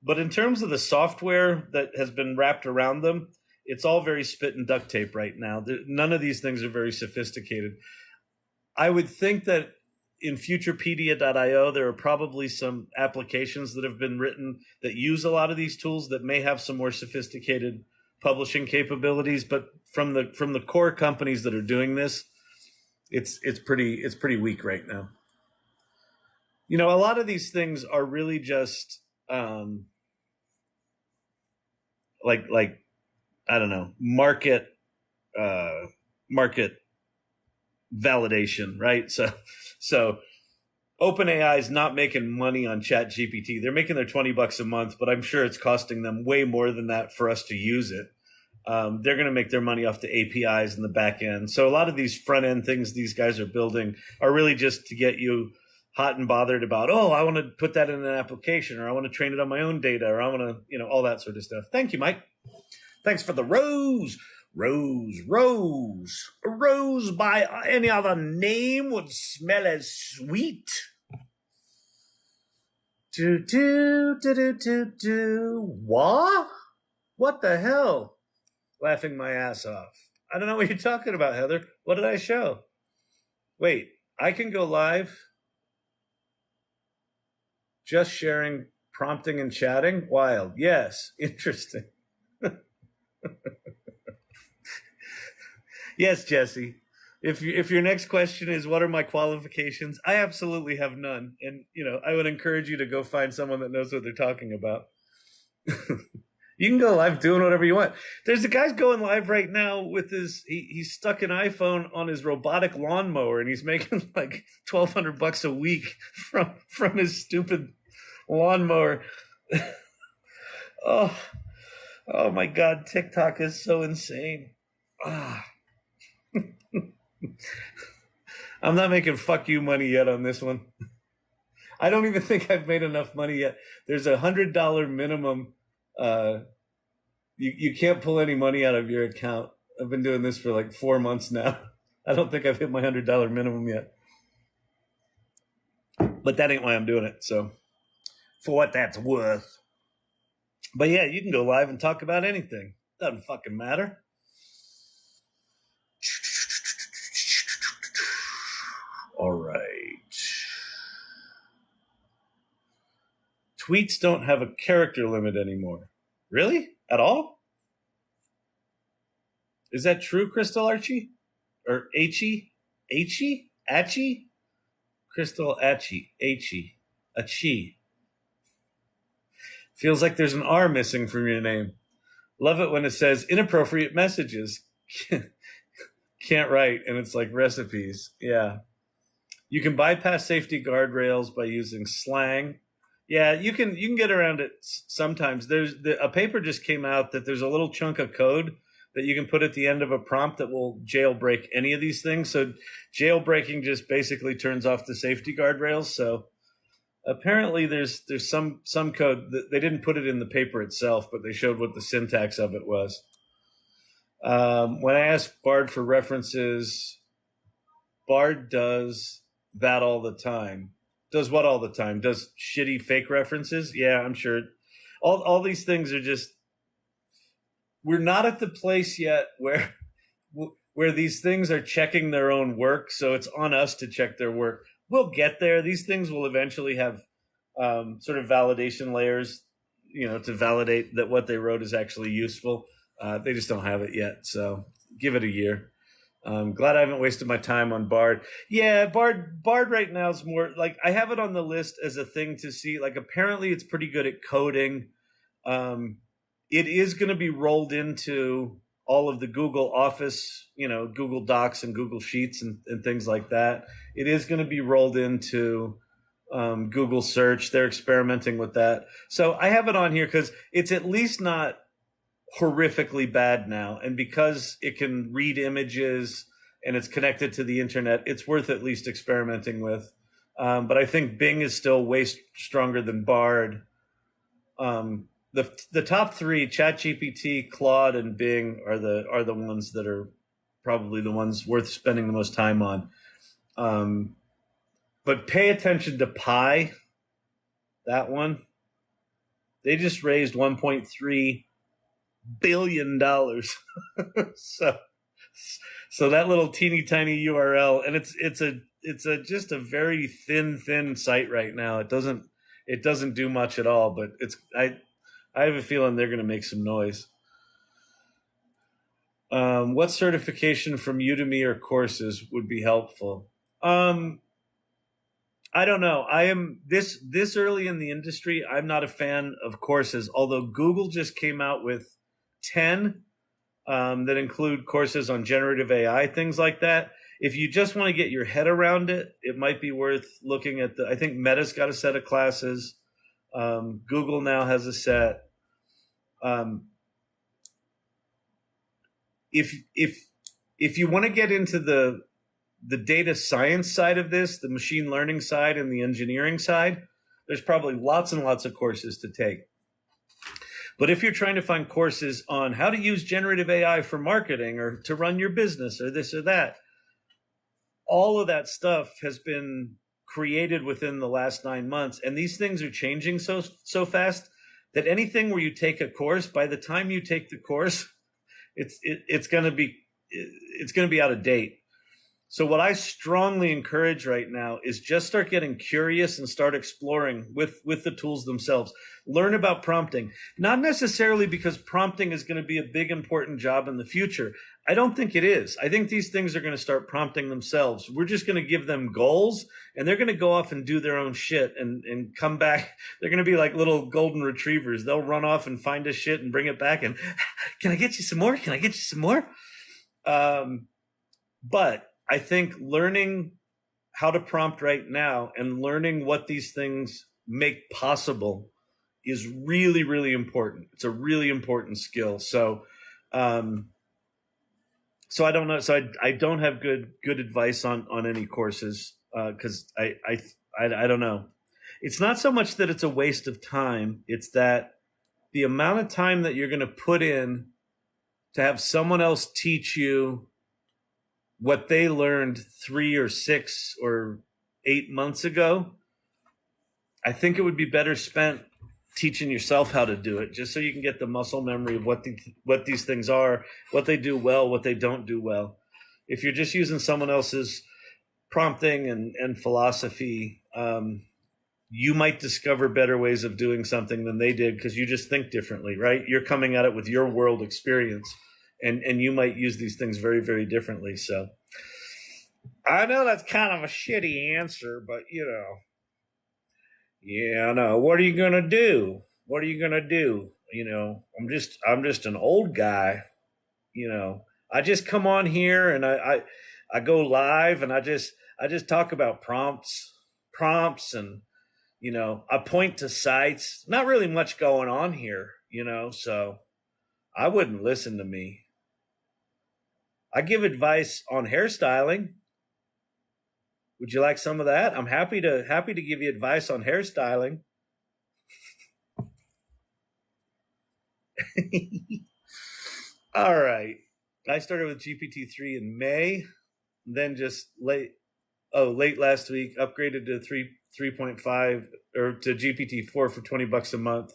But in terms of the software that has been wrapped around them, it's all very spit and duct tape right now. None of these things are very sophisticated. I would think that in Futurepedia.io, there are probably some applications that have been written that use a lot of these tools that may have some more sophisticated publishing capabilities. But from the core companies that are doing this, it's pretty weak right now. A lot of these things are really just like I don't know, market validation, right? So OpenAI is not making money on ChatGPT. They're making their $20 a month, but I'm sure it's costing them way more than that for us to use it. They're going to make their money off the APIs and the back end. So a lot of these front end things these guys are building are really just to get you hot and bothered about, I want to put that in an application, or I want to train it on my own data, or I want to, all that sort of stuff. Thank you, Mike. Thanks for the rose. A rose by any other name would smell as sweet. What? What the hell? Laughing my ass off. I don't know what you're talking about, Heather. What did I show? Wait, I can go live just sharing, prompting, and chatting? Wild. Yes. Interesting. Yes, Jesse. If your next question is what are my qualifications, I absolutely have none. And, I would encourage you to go find someone that knows what they're talking about. You can go live doing whatever you want. There's a guy's going live right now with he's stuck an iPhone on his robotic lawnmower, and he's making like $1,200 a week from his stupid lawnmower. Oh my God, TikTok is so insane. I'm not making fuck you money yet on this one. I don't even think I've made enough money yet. There's $100 minimum. You can't pull any money out of your account. I've been doing this for like 4 months now. I don't think I've hit my $100 minimum yet. But that ain't why I'm doing it. So for what that's worth. But yeah, you can go live and talk about anything. Doesn't fucking matter. All right. Tweets don't have a character limit anymore. Really? At all? Is that true, Crystal Archie? Or H-E? H-E? Atchie? Crystal Atchie. H-E. Achi. Feels like there's an R missing from your name. Love it when it says inappropriate messages. Can't write, and it's like recipes. Yeah. You can bypass safety guardrails by using slang. Yeah, you can get around it sometimes. A paper just came out that there's a little chunk of code that you can put at the end of a prompt that will jailbreak any of these things. So jailbreaking just basically turns off the safety guardrails. So apparently there's some code that they didn't put it in the paper itself, but they showed what the syntax of it was. When I asked Bard for references, Bard does that all the time. Does what all the time? Does shitty fake references? Yeah, I'm sure. All these things are just, we're not at the place yet where these things are checking their own work, so it's on us to check their work. We'll get there. These things will eventually have sort of validation layers, to validate that what they wrote is actually useful. They just don't have it yet, so give it a year. I'm glad I haven't wasted my time on Bard. Yeah, Bard right now is more like, I have it on the list as a thing to see. Like, apparently it's pretty good at coding. It is going to be rolled into all of the Google Office, Google Docs and Google Sheets and things like that. It is going to be rolled into Google Search. They're experimenting with that. So I have it on here because it's at least not horrifically bad now. And because it can read images and it's connected to the internet, it's worth at least experimenting with. But I think Bing is still way stronger than Bard. The top three, ChatGPT, Claude, and Bing, are the ones that are probably the ones worth spending the most time on. But pay attention to Pi, that one. They just raised $1.3 billion. So that little teeny tiny URL, and it's just a very thin site right now. It doesn't do much at all, but I have a feeling they're going to make some noise. What certification from Udemy or courses would be helpful? I don't know. I am this early in the industry. I'm not a fan of courses, although Google just came out with 10 that include courses on generative AI, things like that. If you just want to get your head around it, it might be worth looking at I think Meta's got a set of classes. Google now has a set. If you want to get into the data science side of this, the machine learning side and the engineering side, there's probably lots and lots of courses to take. But if you're trying to find courses on how to use generative AI for marketing or to run your business or this or that, all of that stuff has been created within the last 9 months. And these things are changing so fast that anything where you take a course, by the time you take the course, it's going to be out of date. So what I strongly encourage right now is just start getting curious and start exploring with the tools themselves. Learn about prompting, not necessarily because prompting is going to be a big, important job in the future. I don't think it is. I think these things are going to start prompting themselves. We're just going to give them goals and they're going to go off and do their own shit and come back. They're going to be like little golden retrievers. They'll run off and find a shit and bring it back and, can I get you some more? Can I get you some more? But I think learning how to prompt right now and learning what these things make possible is really, really important. It's a really important skill. So I don't know. So I don't have good advice on any courses because I don't know. It's not so much that it's a waste of time. It's that the amount of time that you're going to put in to have someone else teach you what they learned 3 or 6 or 8 months ago, I think it would be better spent teaching yourself how to do it, just so you can get the muscle memory of what these things are, what they do well, what they don't do well. If you're just using someone else's prompting and philosophy, you might discover better ways of doing something than they did because you just think differently, right? You're coming at it with your world experience. And you might use these things very, very differently. So I know that's kind of a shitty answer, but yeah, I know. What are you going to do? What are you going to do? I'm just an old guy. I just come on here and I go live and I just talk about prompts and I point to sites. Not really much going on here, so I wouldn't listen to me. I give advice on hairstyling. Would you like some of that? I'm happy to give you advice on hairstyling. All right. I started with GPT-3 in May, then just late last week, upgraded to 3.5 or to GPT-4 for $20 a month.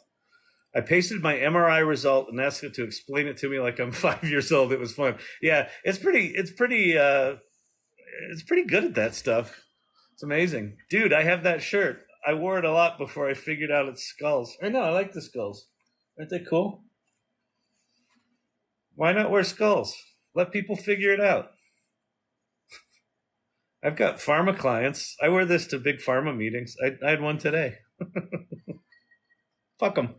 I pasted my MRI result and asked it to explain it to me like I'm 5 years old. It was fun. Yeah, it's pretty good at that stuff. It's amazing. Dude, I have that shirt. I wore it a lot before I figured out it's skulls. I know, I like the skulls. Aren't they cool? Why not wear skulls? Let people figure it out. I've got pharma clients. I wear this to big pharma meetings. I had one today. Fuck them.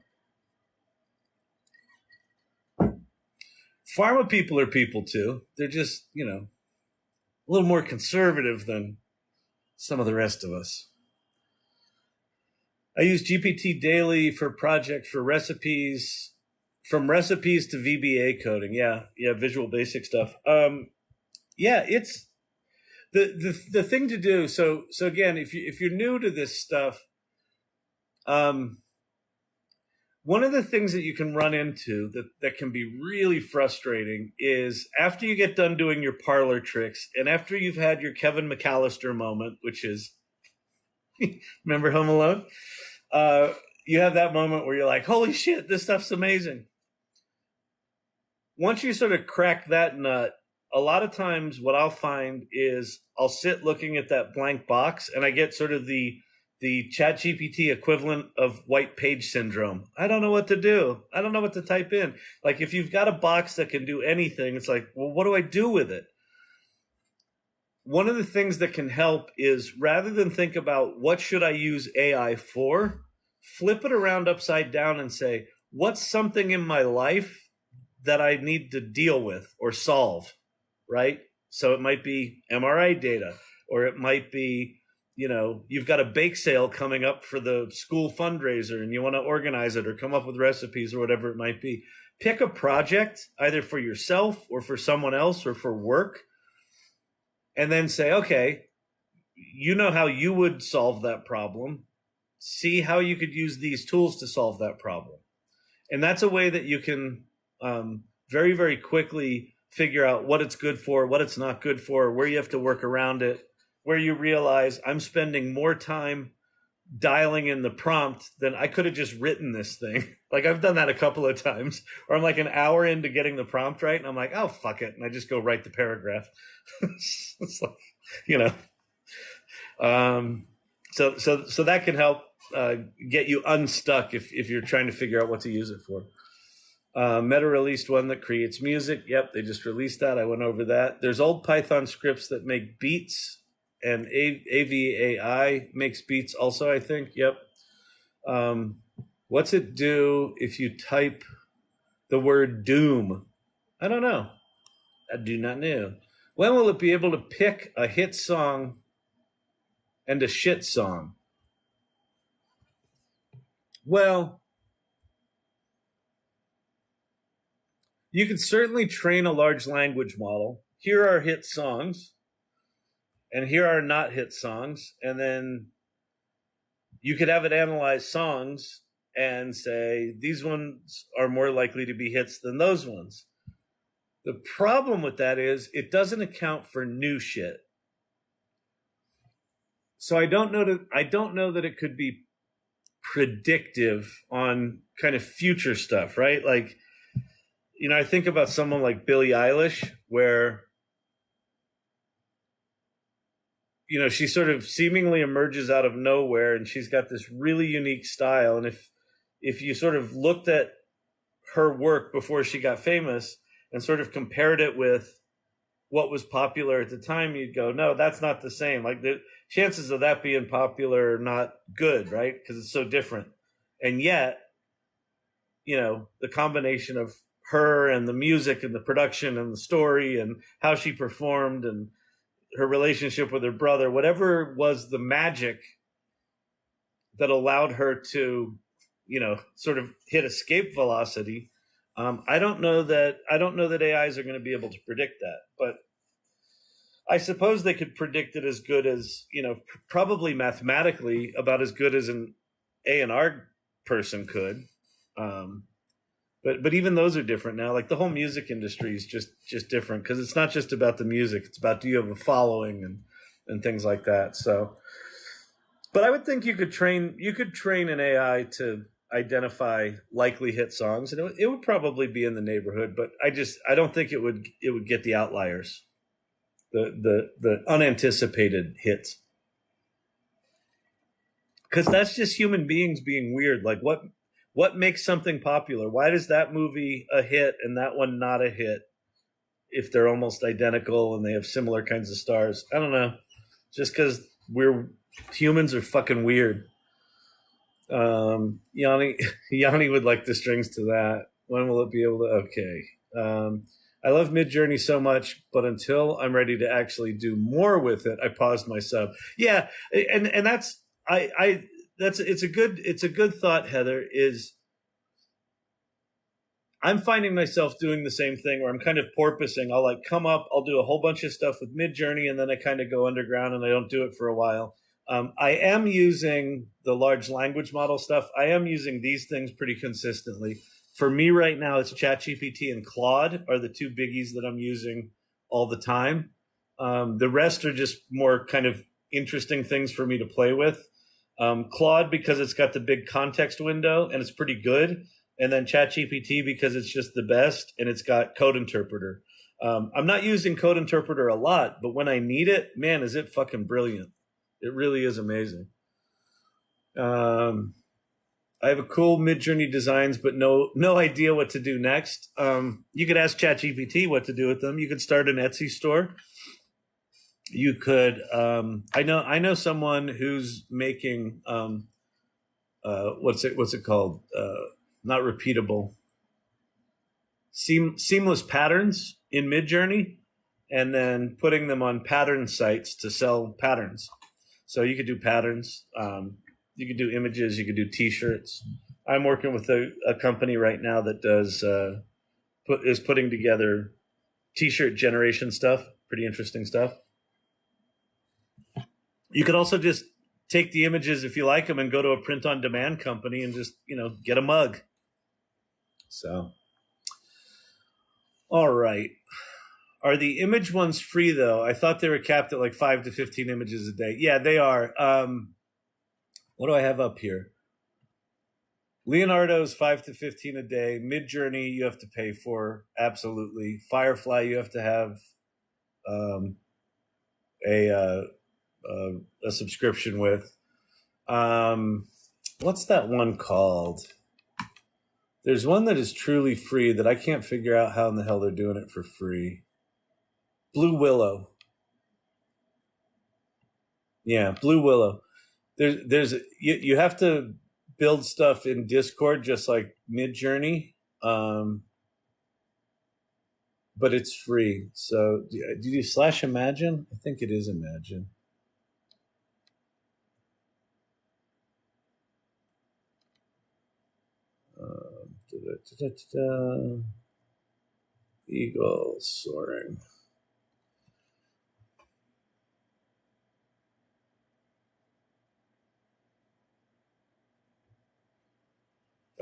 Pharma people are people too. They're just, a little more conservative than some of the rest of us. I use GPT daily for project for recipes, from recipes to VBA coding. Yeah, Visual Basic stuff. It's the thing to do. So again, if you're new to this stuff, one of the things that you can run into that can be really frustrating is after you get done doing your parlor tricks and after you've had your Kevin McAllister moment, which is, remember Home Alone? You have that moment where you're like, holy shit, this stuff's amazing. Once you sort of crack that nut, a lot of times what I'll find is I'll sit looking at that blank box and I get sort of the ChatGPT equivalent of white page syndrome. I don't know what to do. I don't know what to type in. Like if you've got a box that can do anything, it's like, well, what do I do with it? One of the things that can help is rather than think about what should I use AI for, flip it around upside down and say, what's something in my life that I need to deal with or solve, right? So it might be MRI data, or it might be, you've got a bake sale coming up for the school fundraiser and you want to organize it or come up with recipes or whatever it might be. Pick a project either for yourself or for someone else or for work, and then say, okay, you know how you would solve that problem. See how you could use these tools to solve that problem. And that's a way that you can very, very quickly figure out what it's good for, what it's not good for, where you have to work around it, where you realize I'm spending more time dialing in the prompt than I could have just written this thing. Like I've done that a couple of times, or I'm like an hour into getting the prompt right, and I'm like, oh, fuck it. And I just go write the paragraph. It's like, so that can help get you unstuck if you're trying to figure out what to use it for. Meta released one that creates music. Yep, they just released that. I went over that. There's old Python scripts that make beats, and AVAI makes beats also, I think. Yep. What's it do if you type the word doom? I don't know. I do not know. When will it be able to pick a hit song and a shit song? Well, you can certainly train a large language model. Here are hit songs, and here are not hit songs. And then you could have it analyze songs and say, these ones are more likely to be hits than those ones. The problem with that is it doesn't account for new shit. So I don't know that it could be predictive on kind of future stuff, right? Like, I think about someone like Billie Eilish, where, she sort of seemingly emerges out of nowhere and she's got this really unique style. And if you sort of looked at her work before she got famous and sort of compared it with what was popular at the time, you'd go, no, that's not the same. Like the chances of that being popular are not good, right? Because it's so different. And yet, the combination of her and the music and the production and the story and how she performed and her relationship with her brother, whatever was the magic that allowed her to, sort of hit escape velocity. I don't know that AIs are going to be able to predict that, but I suppose they could predict it as good as, probably mathematically about as good as an A&R person could. But even those are different now. Like the whole music industry is just different because it's not just about the music. It's about, do you have a following and things like that. So, but I would think you could train an AI to identify likely hit songs, and it would probably be in the neighborhood. But I don't think it would get the outliers, the unanticipated hits, because that's just human beings being weird. Like what makes something popular? Why does that movie a hit and that one not a hit if they're almost identical and they have similar kinds of stars? I don't know. Just because humans are fucking weird. Yanni would like the strings to that. When will it be able to? Okay. I love Midjourney so much, but until I'm ready to actually do more with it, I paused my sub. Yeah, and that's it's a good thought, Heather. Is I'm finding myself doing the same thing where I'm kind of porpoising. I'll come up, I'll do a whole bunch of stuff with Midjourney, and then I kind of go underground and I don't do it for a while. I am using the large language model stuff. I am using these things pretty consistently. For me right now, it's ChatGPT and Claude are the two biggies that I'm using all the time. The rest are just more kind of interesting things for me to play with. Claude, because it's got the big context window and it's pretty good. And then ChatGPT, because it's just the best and it's got Code Interpreter. I'm not using Code Interpreter a lot, but when I need it, man, is it fucking brilliant. It really is amazing. I have a cool Midjourney designs, but no idea what to do next. You could ask ChatGPT what to do with them. You could start an Etsy store. You could. I know someone who's making what's it called? Not repeatable. Seamless patterns in Midjourney, and then putting them on pattern sites to sell patterns. So you could do patterns. You could do images. You could do T-shirts. I'm working with a company right now that is putting together T-shirt generation stuff. Pretty interesting stuff. You could also just take the images if you like them and go to a print-on-demand company and just get a mug. So, all right. Are the image ones free though? I thought they were capped at 5 to 15 images a day. Yeah, they are. What do I have up here? Leonardo's 5 to 15 a day. Midjourney you have to pay for, absolutely. Firefly you have to have a subscription with. What's that one called? There's one that is truly free that I can't figure out how in the hell they're doing it for free. Blue Willow. Yeah, Blue Willow. You have to build stuff in Discord just like Midjourney, but it's free. So do you /Imagine? I think it is Imagine. Eagle soaring.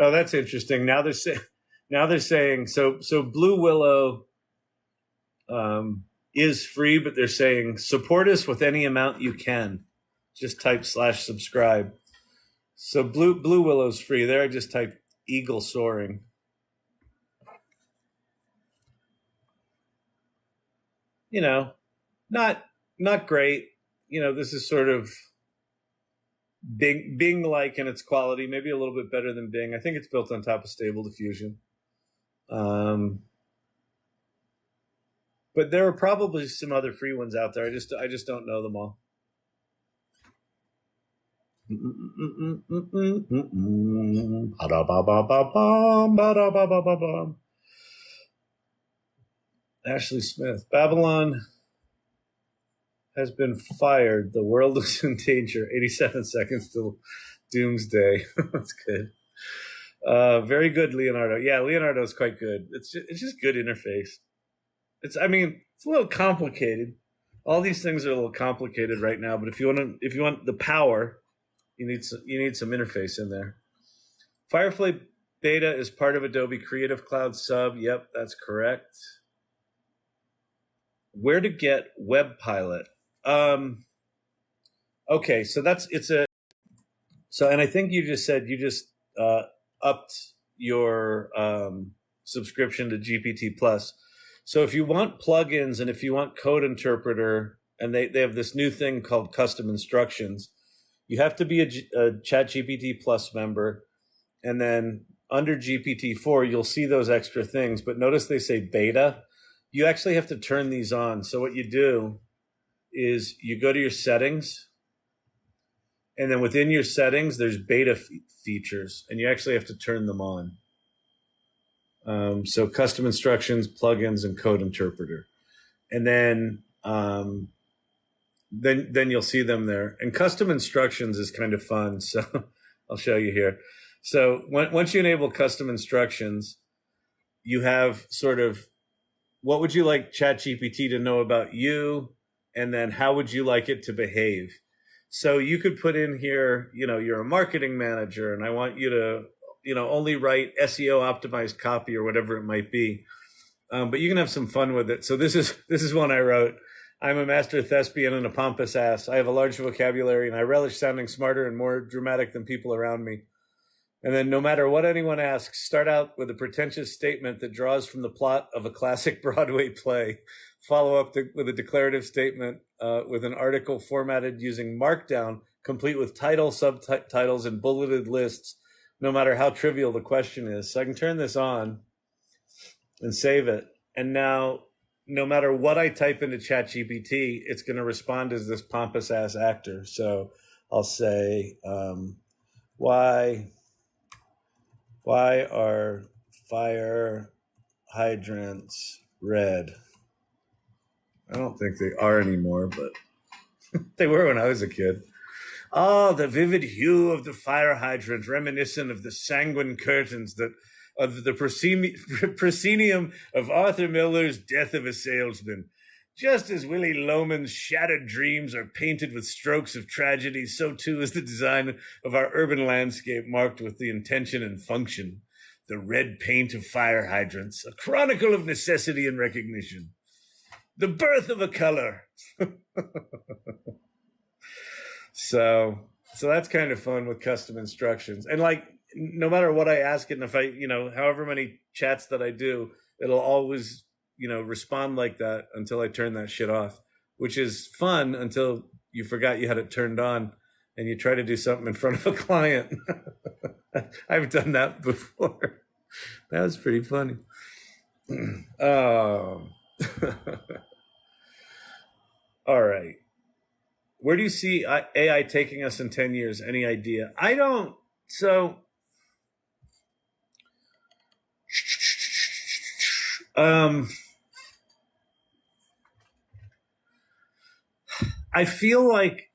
Oh, that's interesting. Now they're saying so Blue Willow is free, but they're saying support us with any amount you can. Just type /subscribe. So Blue Willow's free. There I just typed eagle soaring. Not great. This is sort of Bing-like in its quality, maybe a little bit better than Bing. I think it's built on top of Stable Diffusion. But there are probably some other free ones out there. I just don't know them all. Ashley Smith. Babylon has been fired. The world is in danger. 87 seconds till doomsday. That's good. Very good, Leonardo. Yeah, Leonardo's quite good. It's just good interface. It's a little complicated. All these things are a little complicated right now, but if you want the power, you need some interface in there. Firefly Beta is part of Adobe Creative Cloud sub. Yep, that's correct. Where to get Web Pilot? Okay, so and I think you just said you just upped your subscription to GPT Plus. So if you want plugins and if you want Code Interpreter, and they have this new thing called custom instructions, you have to be a ChatGPT Plus member, and then under GPT-4, you'll see those extra things. But notice they say beta. You actually have to turn these on. So what you do is you go to your settings, and then within your settings, there's beta features, and you actually have to turn them on. So custom instructions, plugins, and Code Interpreter. And then you'll see them there. And custom instructions is kind of fun. So I'll show you here. So once you enable custom instructions, you have sort of what would you like ChatGPT to know about you, and then how would you like it to behave? So you could put in here, you're a marketing manager, and I want you to, only write SEO optimized copy or whatever it might be. But you can have some fun with it. So this is one I wrote. I'm a master thespian and a pompous ass. I have a large vocabulary, and I relish sounding smarter and more dramatic than people around me. And then no matter what anyone asks, start out with a pretentious statement that draws from the plot of a classic Broadway play. Follow up with a declarative statement with an article formatted using Markdown, complete with title, subtitles, and bulleted lists, no matter how trivial the question is. So I can turn this on and save it. And now, no matter what I type into ChatGPT, it's going to respond as this pompous ass actor. So I'll say, why are fire hydrants red? I don't think they are anymore, but they were when I was a kid. Oh, the vivid hue of the fire hydrant, reminiscent of the sanguine curtains of the proscenium of Arthur Miller's Death of a Salesman. Just as Willy Loman's shattered dreams are painted with strokes of tragedy, so too is the design of our urban landscape marked with the intention and function. The red paint of fire hydrants, a chronicle of necessity and recognition. The birth of a color. So that's kind of fun with custom instructions. And no matter what I ask it, and if I, however many chats that I do, it'll always respond like that until I turn that shit off, which is fun until you forgot you had it turned on and you try to do something in front of a client. I've done that before. That was pretty funny. All right. Where do you see AI taking us in 10 years? Any idea? I don't. So, I feel like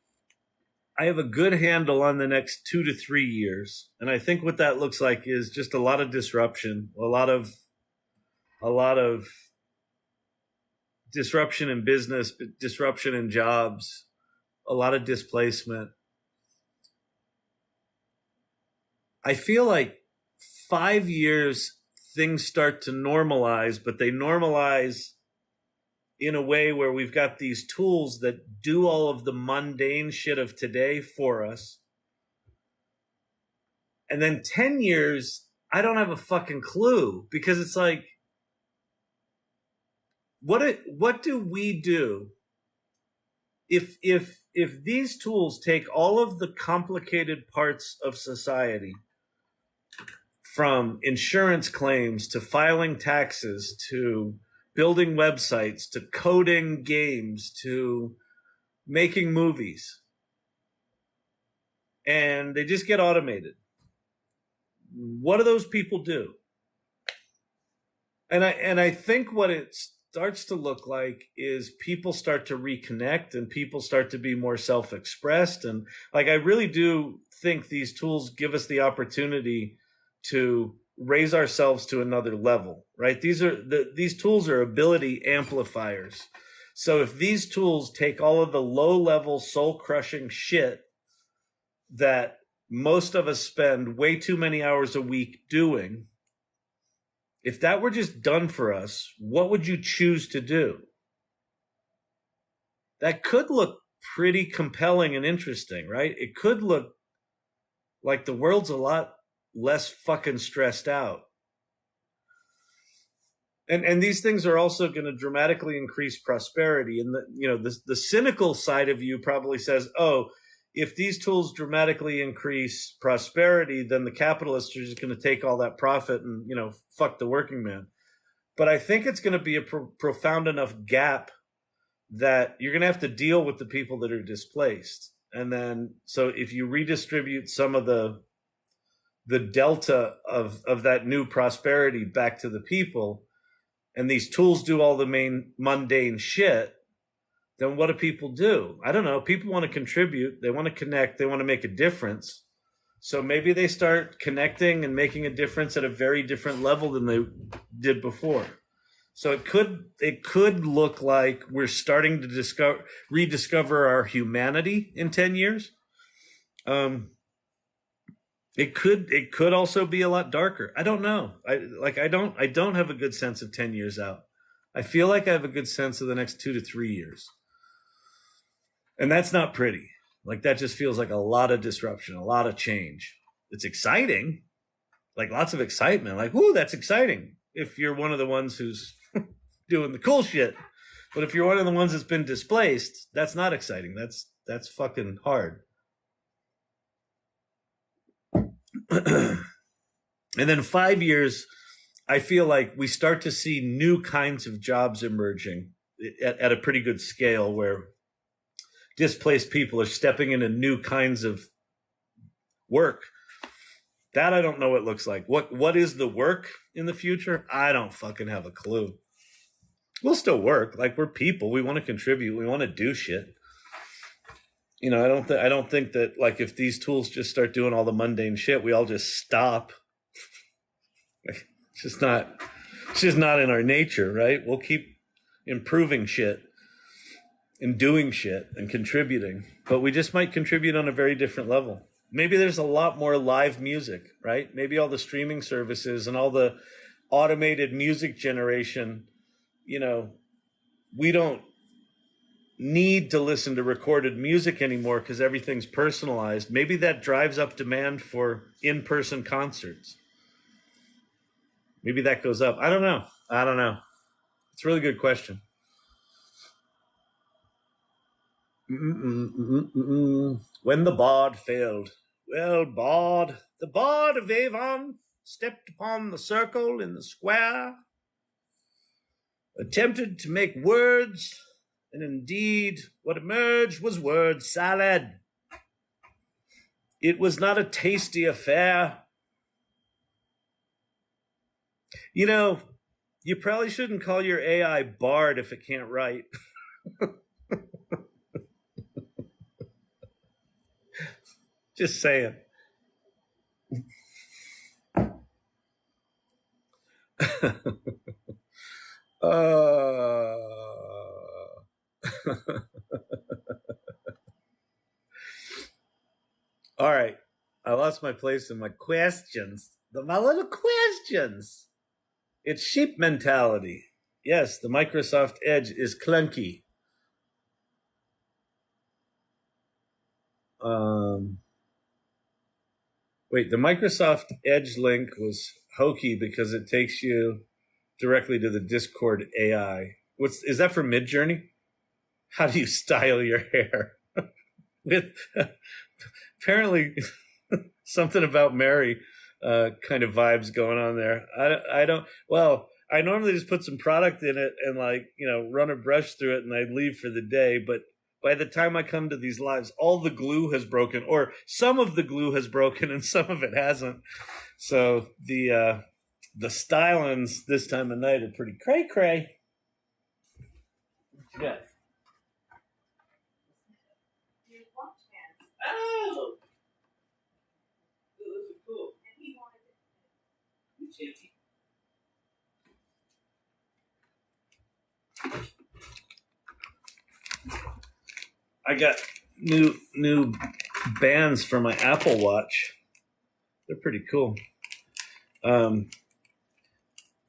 I have a good handle on the next 2 to 3 years. And I think what that looks like is just a lot of disruption, a lot of disruption in business, disruption in jobs, a lot of displacement. I feel like 5 years, things start to normalize, but they normalize in a way where we've got these tools that do all of the mundane shit of today for us. And then 10 years, I don't have a fucking clue, because it's like, what do we do if these tools take all of the complicated parts of society, from insurance claims to filing taxes to building websites to coding games to making movies, and they just get automated. What do those people do? And I think what it starts to look like is people start to reconnect and people start to be more self-expressed. And like, I really do think these tools give us the opportunity to raise ourselves to another level, right? These tools are ability amplifiers. So if these tools take all of the low-level soul-crushing shit that most of us spend way too many hours a week doing, if that were just done for us, what would you choose to do? That could look pretty compelling and interesting, right? It could look like the world's a lot less fucking stressed out. And these things are also going to dramatically increase prosperity. And the cynical side of you probably says, oh, if these tools dramatically increase prosperity, then the capitalists are just going to take all that profit and, fuck the working man. But I think it's going to be a profound enough gap that you're going to have to deal with the people that are displaced. And then, so if you redistribute some of the delta of that new prosperity back to the people, and these tools do all the main mundane shit, then what do people do? I don't know. People want to contribute. They want to connect. They want to make a difference. So maybe they start connecting and making a difference at a very different level than they did before. So it could look like we're starting to rediscover our humanity in 10 years. It could also be a lot darker. I don't know. I don't have a good sense of 10 years out. I feel like I have a good sense of the next 2 to 3 years. And that's not pretty. Like, that just feels like a lot of disruption, a lot of change. It's exciting. Like, lots of excitement. Like, whoo, that's exciting. If you're one of the ones who's doing the cool shit. But if you're one of the ones that's been displaced, that's not exciting. That's fucking hard. And then 5 years, I feel like we start to see new kinds of jobs emerging at a pretty good scale, where displaced people are stepping into new kinds of work. That I don't know what it looks like. What is the work in the future? I don't fucking have a clue. We'll still work. Like, we're people. We want to contribute. We want to do shit. I don't think that, like, if these tools just start doing all the mundane shit, we all just stop. Like, it's just not in our nature, right? We'll keep improving shit and doing shit and contributing, but we just might contribute on a very different level. Maybe there's a lot more live music, right? Maybe all the streaming services and all the automated music generation, we don't need to listen to recorded music anymore because everything's personalized. Maybe that drives up demand for in-person concerts. Maybe that goes up. I don't know. It's a really good question. When the bard failed. Well, the bard of Avon stepped upon the circle in the square, attempted to make words, and indeed what emerged was word salad. It was not a tasty affair. You probably shouldn't call your AI bard if it can't write. Just saying. All right. I lost my place in my questions. My little questions. It's sheep mentality. Yes, the Microsoft Edge is clunky. Wait, the Microsoft Edge link was hokey because it takes you directly to the Discord AI. Is that for Midjourney? How do you style your hair? With apparently something about Mary kind of vibes going on there. I normally just put some product in it and run a brush through it and I'd leave for the day. But by the time I come to these lives, all the glue has broken, or some of the glue has broken and some of it hasn't. So the stylings this time of night are pretty cray cray. Yeah. Oh, those are cool. I got new bands for my Apple Watch. They're pretty cool. I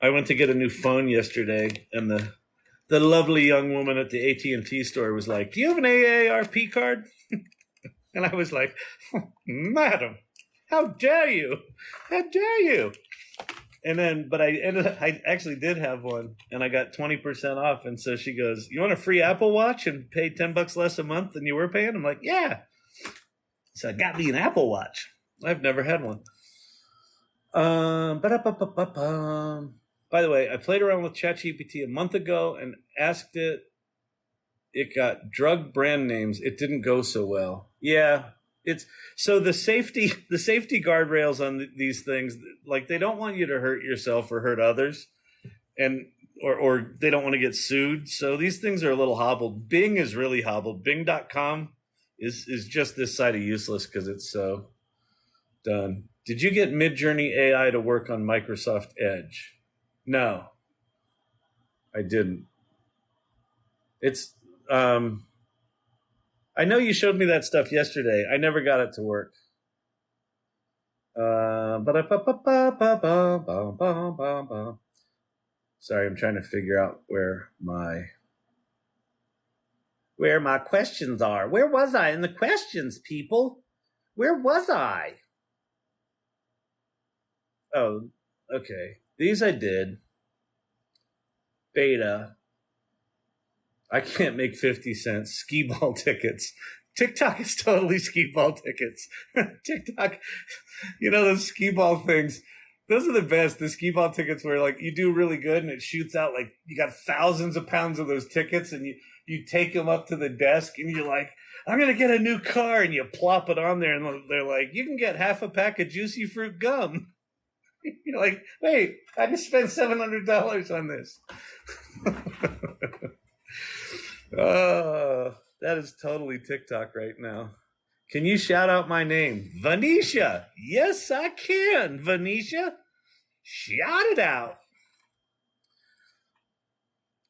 went to get a new phone yesterday, and the lovely young woman at the AT&T store was like, "Do you have an AARP card?" And I was like, "Madam, how dare you? How dare you?" And then, but I actually did have one, and I got 20% off. And so she goes, "You want a free Apple Watch and pay $10 less a month than you were paying?" I'm like, "Yeah." So I got me an Apple Watch. I've never had one. By the way, I played around with ChatGPT a month ago and asked it. It got drug brand names. It didn't go so well. Yeah, it's so the safety guardrails on these things, like they don't want you to hurt yourself or hurt others, and or they don't want to get sued. So these things are a little hobbled. Bing is really hobbled. Bing.com is just this side of useless because it's so done. Did you get Midjourney AI to work on Microsoft Edge? No, I didn't. It's I know you showed me that stuff yesterday. I never got it to work. Sorry, I'm trying to figure out where my questions are. Where was I in the questions, people? Where was I? Oh, okay. These I did. Beta. I can't make 50 cents. Skee ball tickets. TikTok is totally skee ball tickets. TikTok, those skee ball things. Those are the best. The skee ball tickets where like you do really good and it shoots out like you got thousands of pounds of those tickets and you take them up to the desk and you're like, "I'm going to get a new car," and you plop it on there and they're like, "You can get half a pack of Juicy Fruit gum." You're like, "Wait, I just spent $700 on this." Oh, that is totally TikTok right now. Can you shout out my name? Venetia. Yes, I can, Venetia. Shout it out.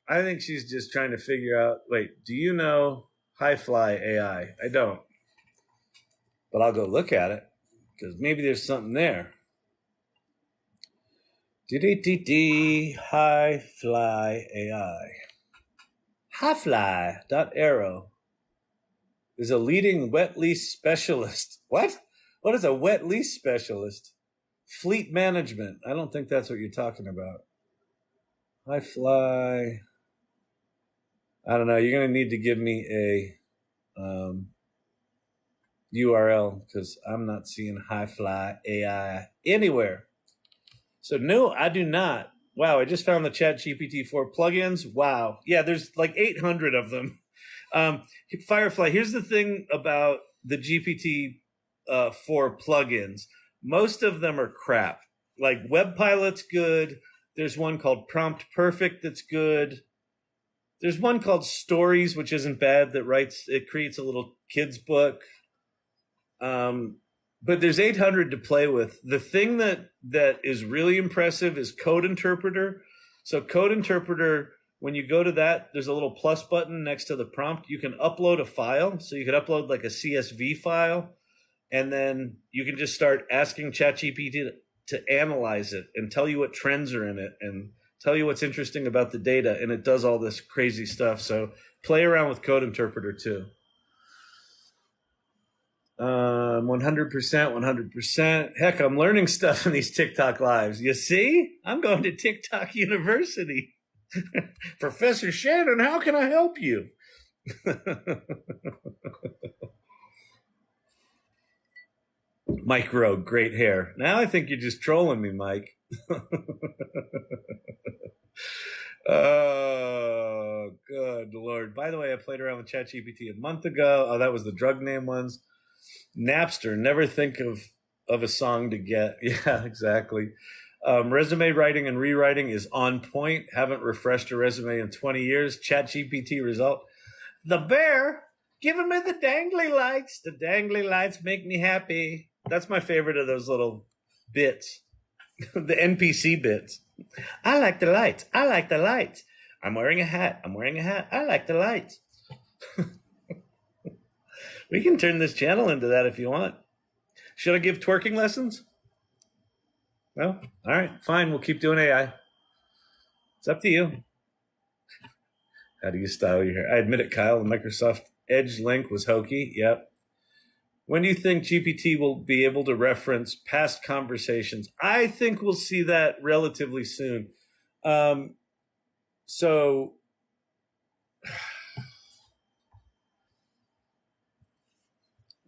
I think she's just trying to figure out, wait, do you know Highfly AI? I don't. But I'll go look at it because maybe there's something there. Highfly AI. Highfly.arrow is a leading wet lease specialist. What? What is a wet lease specialist? Fleet management. I don't think that's what you're talking about. Highfly. I don't know. You're going to need to give me a URL because I'm not seeing Highfly AI anywhere. So no, I do not. Wow, I just found the ChatGPT 4 plugins. Wow. Yeah, there's like 800 of them. Firefly, here's the thing about the GPT 4 plugins. Most of them are crap. Like WebPilot's good. There's one called Prompt Perfect that's good. There's one called Stories, which isn't bad, it creates a little kid's book. But there's 800 to play with. The thing that is really impressive is Code Interpreter. So Code Interpreter, when you go to that, there's a little plus button next to the prompt. You can upload a file. So you could upload like a CSV file, and then you can just start asking ChatGPT to analyze it and tell you what trends are in it and tell you what's interesting about the data. And it does all this crazy stuff. So play around with Code Interpreter too. 100%, 100%. Heck, I'm learning stuff in these TikTok lives. You see? I'm going to TikTok University. Professor Shannon, how can I help you? Mike Rowe, great hair. Now I think you're just trolling me, Mike. Oh, good Lord. By the way, I played around with ChatGPT a month ago. Oh, that was the drug name ones. Napster, never think of a song to get. Yeah, exactly. Resume writing and rewriting is on point. Haven't refreshed a resume in 20 years. ChatGPT result. The bear giving me the dangly lights. The dangly lights make me happy. That's my favorite of those little bits, the NPC bits. I like the lights. I like the lights. I'm wearing a hat. I'm wearing a hat. I like the lights. We can turn this channel into that if you want. Should I give twerking lessons? No? All right, fine. We'll keep doing AI. It's up to you. How do you style your hair? I admit it, Kyle. The Microsoft Edge link was hokey. Yep. When do you think GPT will be able to reference past conversations? I think we'll see that relatively soon. So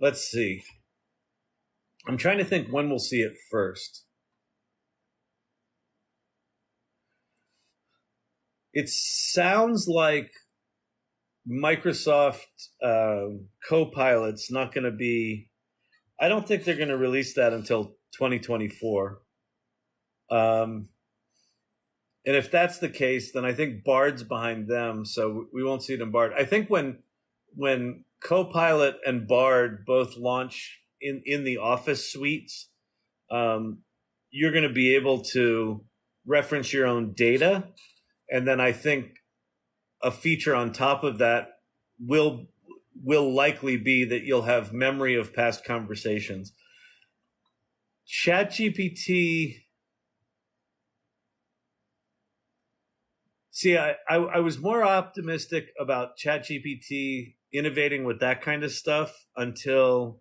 let's see. I'm trying to think when we'll see it first. It sounds like Microsoft Copilot's not going to be. I don't think they're going to release that until 2024. And if that's the case, then I think Bard's behind them, so we won't see it in Bard. I think when Copilot and Bard both launch in the Office suites, you're going to be able to reference your own data, and then I think a feature on top of that will likely be that you'll have memory of past conversations. ChatGPT. See, I was more optimistic about ChatGPT innovating with that kind of stuff until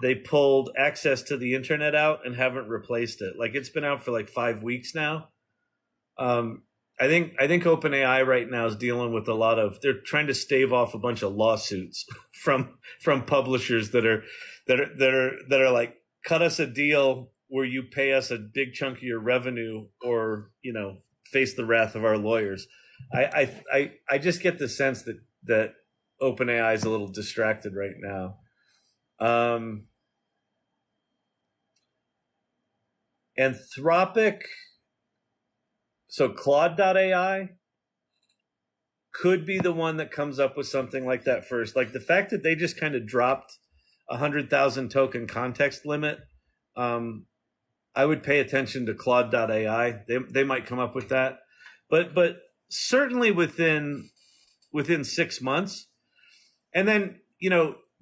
they pulled access to the internet out and haven't replaced it. Like, it's been out for like 5 weeks now. I think OpenAI right now is dealing with a lot of. They're trying to stave off a bunch of lawsuits from publishers that are like, cut us a deal where you pay us a big chunk of your revenue, or face the wrath of our lawyers. I just get the sense that OpenAI is a little distracted right now. Anthropic, so Claude.ai could be the one that comes up with something like that first. Like, the fact that they just kind of dropped 100,000 token context limit, I would pay attention to Claude.ai. They might come up with that, but certainly within 6 months. And then,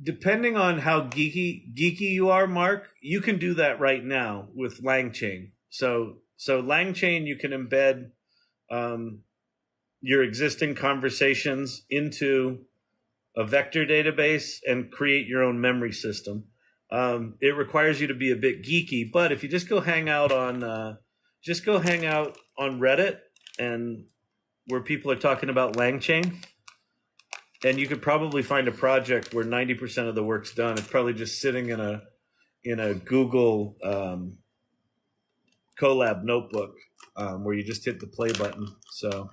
depending on how geeky you are, Mark, you can do that right now with LangChain. So LangChain, you can embed your existing conversations into a vector database and create your own memory system. It requires you to be a bit geeky, but if you just go hang out on Reddit, and where people are talking about LangChain, and you could probably find a project where 90% of the work's done. It's probably just sitting in a Google Colab notebook, where you just hit the play button. So,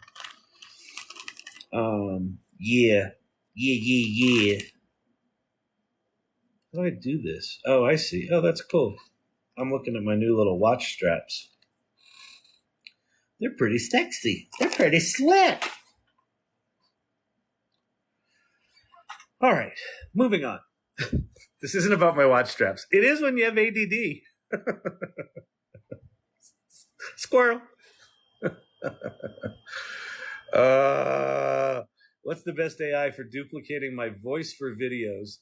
yeah. How do I do this? Oh, I see. Oh, that's cool. I'm looking at my new little watch straps. They're pretty sexy. They're pretty slick. All right, moving on. This isn't about my watch straps. It is when you have ADD. Squirrel. What's the best AI for duplicating my voice for videos?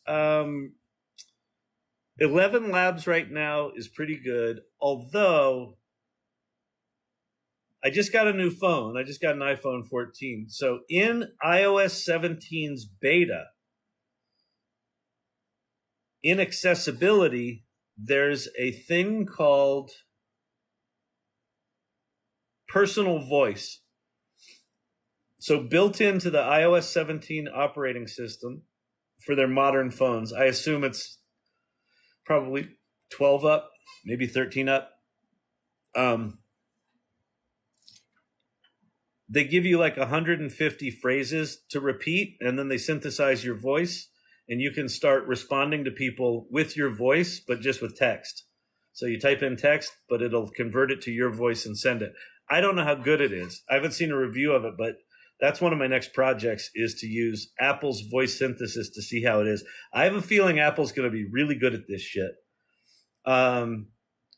11 Labs right now is pretty good, although I just got a new phone. I just got an iPhone 14. So in iOS 17's beta, in accessibility, there's a thing called personal voice. So built into the iOS 17 operating system for their modern phones, I assume it's probably 12 up, maybe 13 up. they give you like 150 phrases to repeat, and then they synthesize your voice, and you can start responding to people with your voice, but just with text. So you type in text, but it'll convert it to your voice and send it. I don't know how good it is. I haven't seen a review of it, but that's one of my next projects, is to use Apple's voice synthesis to see how it is. I have a feeling Apple's going to be really good at this shit. But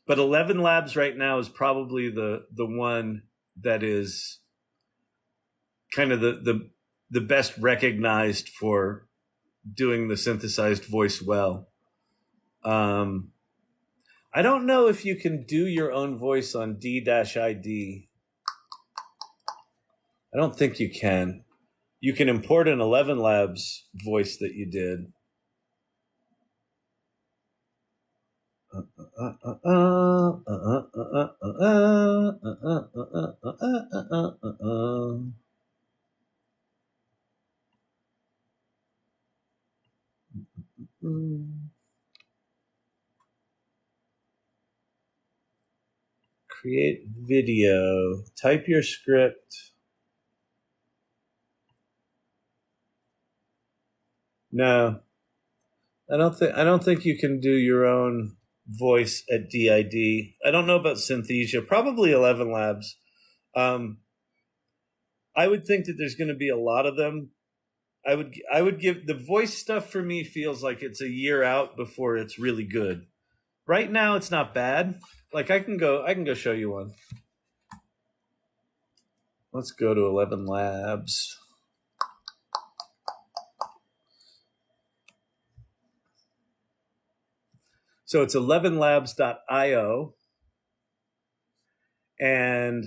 11 Labs right now is probably the one that is kind of the best recognized for doing the synthesized voice well. I don't know if you can do your own voice on D-ID. I don't think you can. You can import an 11 Labs voice that you did. Create video. Type your script. No, I don't think you can do your own voice at DID. I don't know about Synthesia. Probably 11 Labs. I would think that there's going to be a lot of them. I would give the voice stuff, for me, feels like it's a year out before it's really good. Right now, it's not bad. Like I can go show you one. Let's go to 11 Labs. So it's 11labs.io, and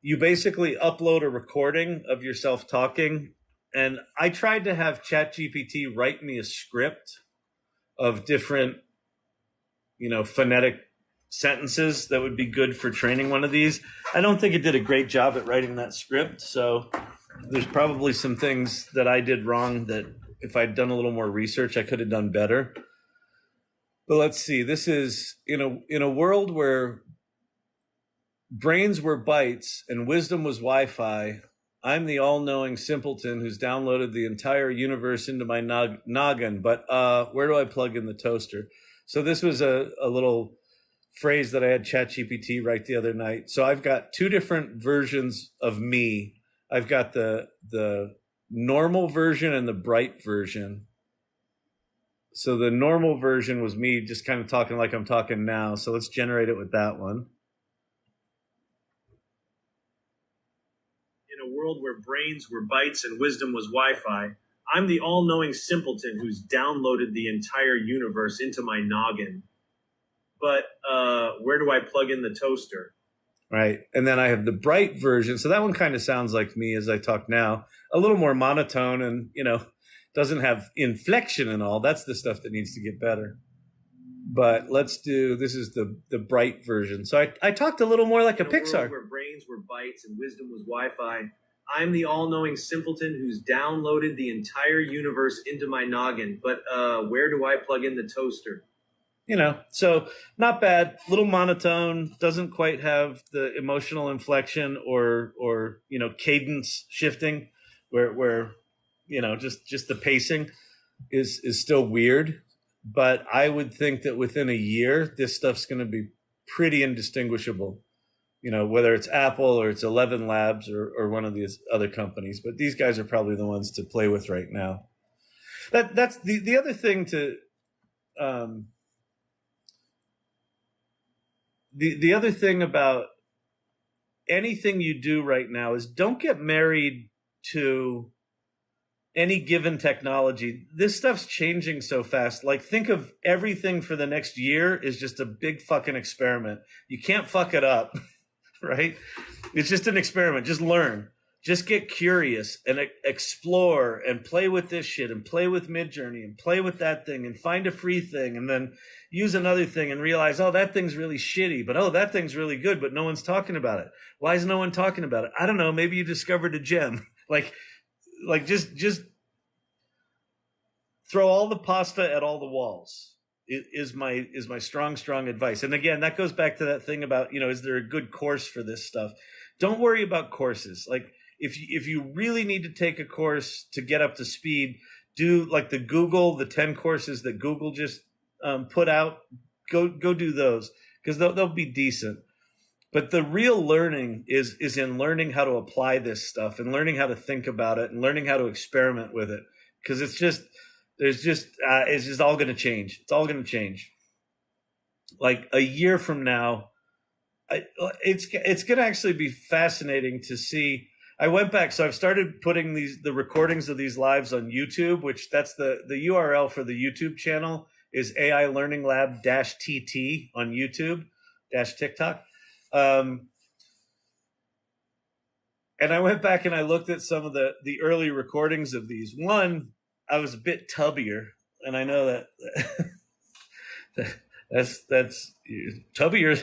you basically upload a recording of yourself talking. And I tried to have ChatGPT write me a script of different, phonetic sentences that would be good for training one of these. I don't think it did a great job at writing that script. So there's probably some things that I did wrong that if I'd done a little more research, I could have done better. But let's see. This is in a world where brains were bytes and wisdom was Wi-Fi. I'm the all-knowing simpleton who's downloaded the entire universe into my noggin. But where do I plug in the toaster? So this was a little phrase that I had ChatGPT write the other night. So I've got two different versions of me. I've got the normal version and the bright version. So the normal version was me just kind of talking like I'm talking now. So let's generate it with that one. In a world where brains were bytes and wisdom was Wi-Fi, I'm the all-knowing simpleton who's downloaded the entire universe into my noggin. But where do I plug in the toaster? Right. And then I have the bright version. So that one kind of sounds like me as I talk now. A little more monotone and, doesn't have inflection and all. That's the stuff that needs to get better. But this is the bright version. So I talked a little more like a Pixar. Where brains were bytes and wisdom was Wi-Fi, I'm the all-knowing simpleton who's downloaded the entire universe into my noggin. But where do I plug in the toaster? So not bad. Little monotone. Doesn't quite have the emotional inflection or cadence shifting where just the pacing is still weird. But I would think that within a year, this stuff's going to be pretty indistinguishable, whether it's Apple or it's 11 Labs or one of these other companies. But these guys are probably the ones to play with right now. That's the other thing to the other thing about anything you do right now is don't get married to any given technology. This stuff's changing so fast. Like, think of everything for the next year is just a big fucking experiment. You can't fuck it up, right? It's just an experiment. Just learn. Just get curious and explore and play with this shit and play with Midjourney and play with that thing and find a free thing and then use another thing and realize, oh, that thing's really shitty, but oh, that thing's really good, but no one's talking about it. Why is no one talking about it? I don't know. Maybe you discovered a gem. Like just throw all the pasta at all the walls is my strong advice. And again, that goes back to that thing about, is there a good course for this stuff? don't worry about courses. Like if you really need to take a course to get up to speed, do like the 10 courses that Google just put out. Go do those because they'll be decent. But the real learning is in learning how to apply this stuff and learning how to think about it and learning how to experiment with it. Because it's just all going to change. It's all going to change. Like a year from now, it's going to actually be fascinating to see. I went back, so I've started putting the recordings of these lives on YouTube, which that's the URL for the YouTube channel is AI Learning Lab -TT on YouTube -TikTok. And I went back and I looked at some of the early recordings of these. One, I was a bit tubbier, and I know that that's tubbier.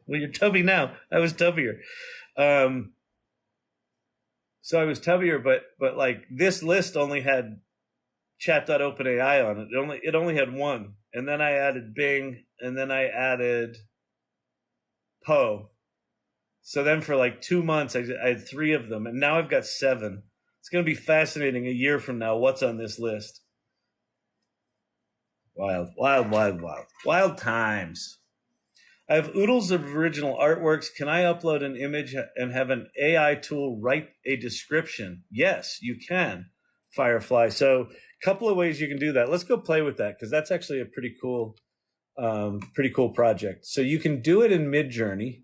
Well, you're tubby now. I was tubbier. So I was tubbier, but like this list only had chat.openai on it. It only had one, and then I added Bing, and then I added Poe. So then for like 2 months, I had 3 of them, and now I've got 7. It's going to be fascinating a year from now what's on this list. Wild, wild, wild, wild. Wild times. I have oodles of original artworks. Can I upload an image and have an AI tool write a description? Yes, you can, Firefly. So a couple of ways you can do that. Let's go play with that because that's actually a pretty cool project. So you can do it in Midjourney.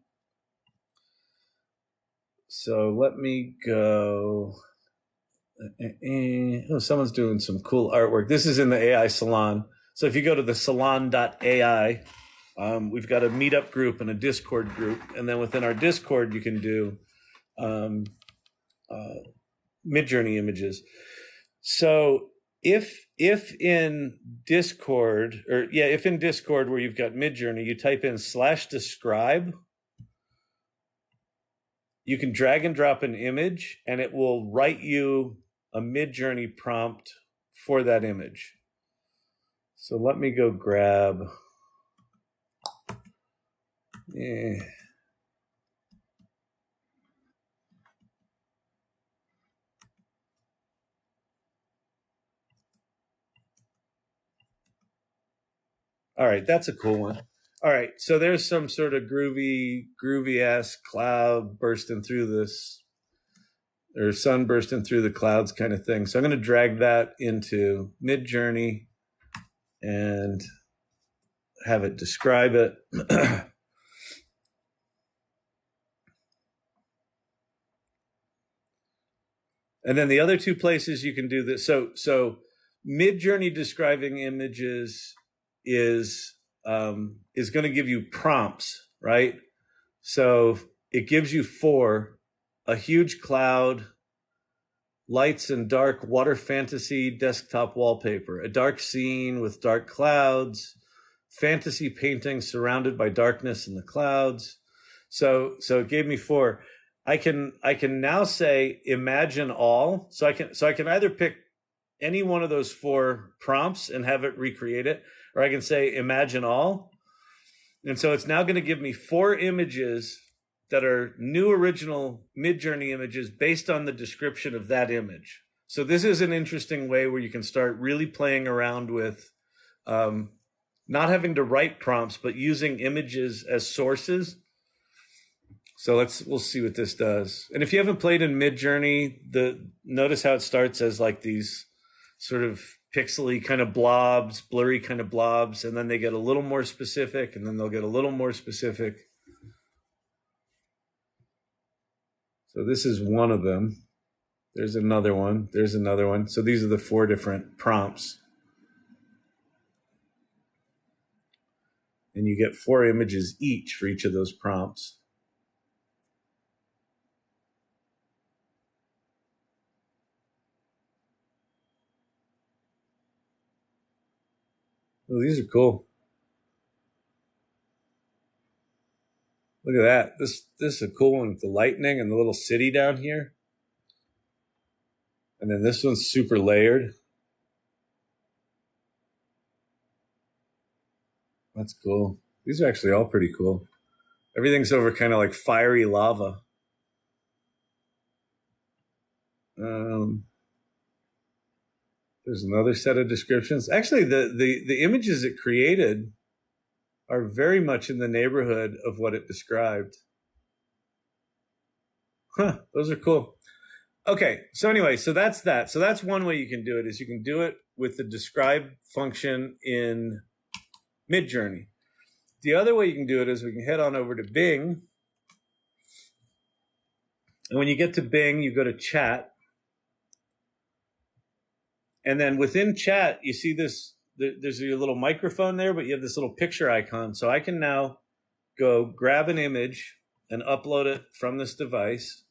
So let me go. Oh, someone's doing some cool artwork. This is in the AI Salon. So if you go to the salon.ai, we've got a meetup group and a Discord group. And then within our Discord, you can do Midjourney images. So if in Discord where you've got Midjourney, you type in /describe, you can drag and drop an image and it will write you a Midjourney prompt for that image. So let me go grab. All right, that's a cool one. All right, so there's some sort of groovy ass cloud bursting through this, or sun bursting through the clouds kind of thing. So I'm going to drag that into Midjourney and have it describe it. And then the other 2 places you can do this. So Midjourney describing images is going to give you prompts, right? So it gives you 4: a huge cloud, lights and dark water fantasy desktop wallpaper, a dark scene with dark clouds, fantasy painting surrounded by darkness in the clouds. So it gave me 4. I can now say imagine all. So I can either pick any one of those 4 prompts and have it recreate it, or I can say imagine all. And so it's now going to give me 4 images that are new original Midjourney images based on the description of that image. So this is an interesting way where you can start really playing around with not having to write prompts, but using images as sources. So we'll see what this does. And if you haven't played in Midjourney, notice how it starts as like these sort of pixely kind of blobs, blurry kind of blobs, and then they get a little more specific, and then they'll get a little more specific. So this is one of them. There's another one. There's another one. So these are the 4 different prompts. And you get 4 images each for each of those prompts. Oh, these are cool. Look at that. This is a cool one with the lightning and the little city down here. And then this one's super layered. That's cool. These are actually all pretty cool. Everything's over kind of like fiery lava. There's another set of descriptions. Actually, the images it created are very much in the neighborhood of what it described. Huh, those are cool. Okay, so anyway, so that's that. So that's one way you can do it, is you can do it with the describe function in Midjourney. The other way you can do it is we can head on over to Bing. And when you get to Bing, you go to chat. And then within chat, you see this, there's your little microphone there, but you have this little picture icon. So I can now go grab an image and upload it from this device.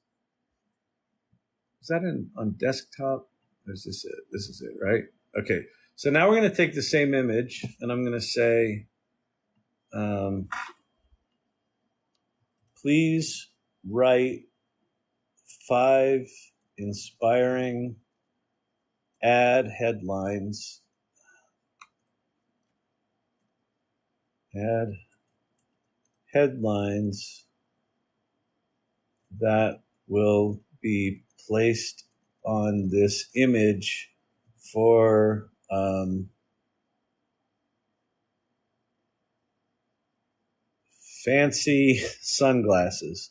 Is that on desktop? Or is this it? This is it, right? Okay. So now we're going to take the same image and I'm going to say, please write 5 inspiring ad headlines. Add headlines that will be placed on this image for fancy sunglasses.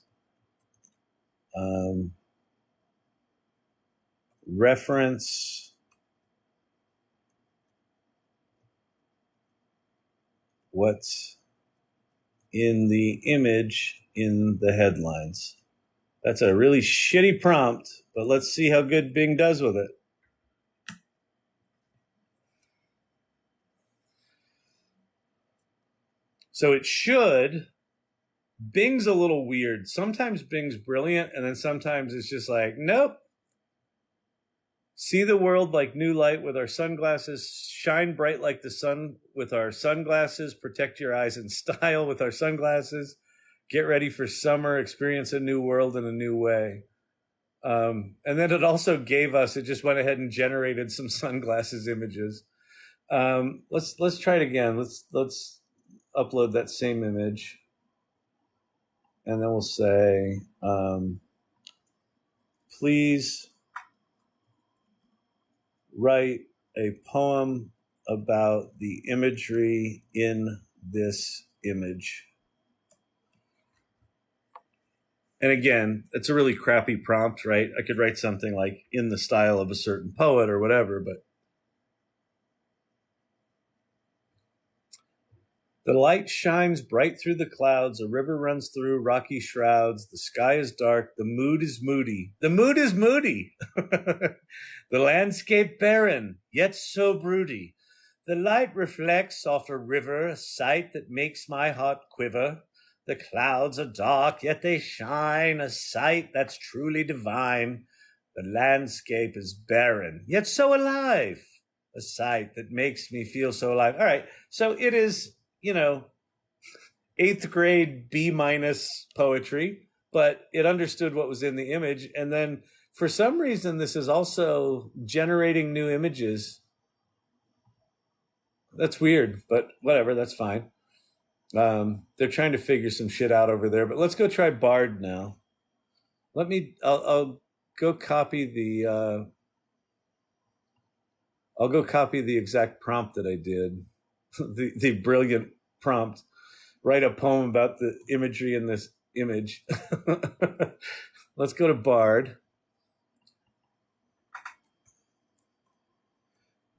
Reference what's in the image in the headlines. That's a really shitty prompt, but let's see how good Bing does with it. So it should. Bing's a little weird. Sometimes Bing's brilliant, and then sometimes it's just like, nope. See the world like new light with our sunglasses. Shine bright like the sun with our sunglasses. Protect your eyes in style with our sunglasses. Get ready for summer. Experience a new world in a new way. And then it also gave us, it just went ahead and generated some sunglasses images. Let's try it again. Let's upload that same image. And then we'll say, please write a poem about the imagery in this image. And again, it's a really crappy prompt, right? I could write something like in the style of a certain poet or whatever, but the light shines bright through the clouds. A river runs through rocky shrouds. The sky is dark. The mood is moody. The mood is moody. The landscape barren, yet so broody. The light reflects off a river, a sight that makes my heart quiver. The clouds are dark, yet they shine, a sight that's truly divine. The landscape is barren, yet so alive, a sight that makes me feel so alive. All right, so it is, 8th grade B- poetry, but it understood what was in the image. And then for some reason, this is also generating new images. That's weird, but whatever, that's fine. They're trying to figure some shit out over there, but let's go try Bard now. I'll go copy the exact prompt that I did. the brilliant prompt. Write a poem about the imagery in this image. Let's go to Bard.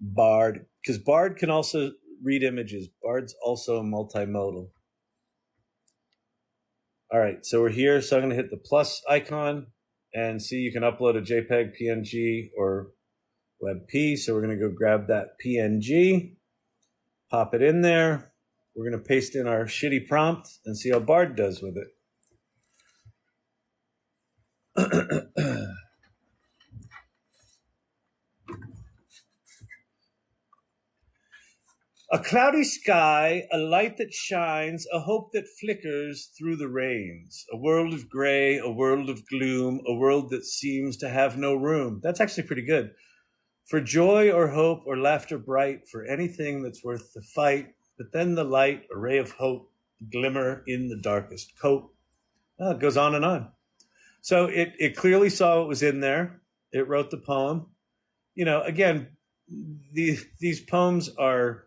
Bard, because Bard can also read images. Bard's also multimodal. All right, so we're here. So I'm going to hit the plus icon and see you can upload a JPEG, PNG, or WebP. So we're going to go grab that PNG, pop it in there. We're going to paste in our shitty prompt and see how Bard does with it. A cloudy sky, a light that shines, a hope that flickers through the rains. A world of gray, a world of gloom, a world that seems to have no room. That's actually pretty good. For joy or hope or laughter bright, for anything that's worth the fight. But then the light, a ray of hope, glimmer in the darkest cope. It goes on and on. So it clearly saw what was in there. It wrote the poem. Again, these poems are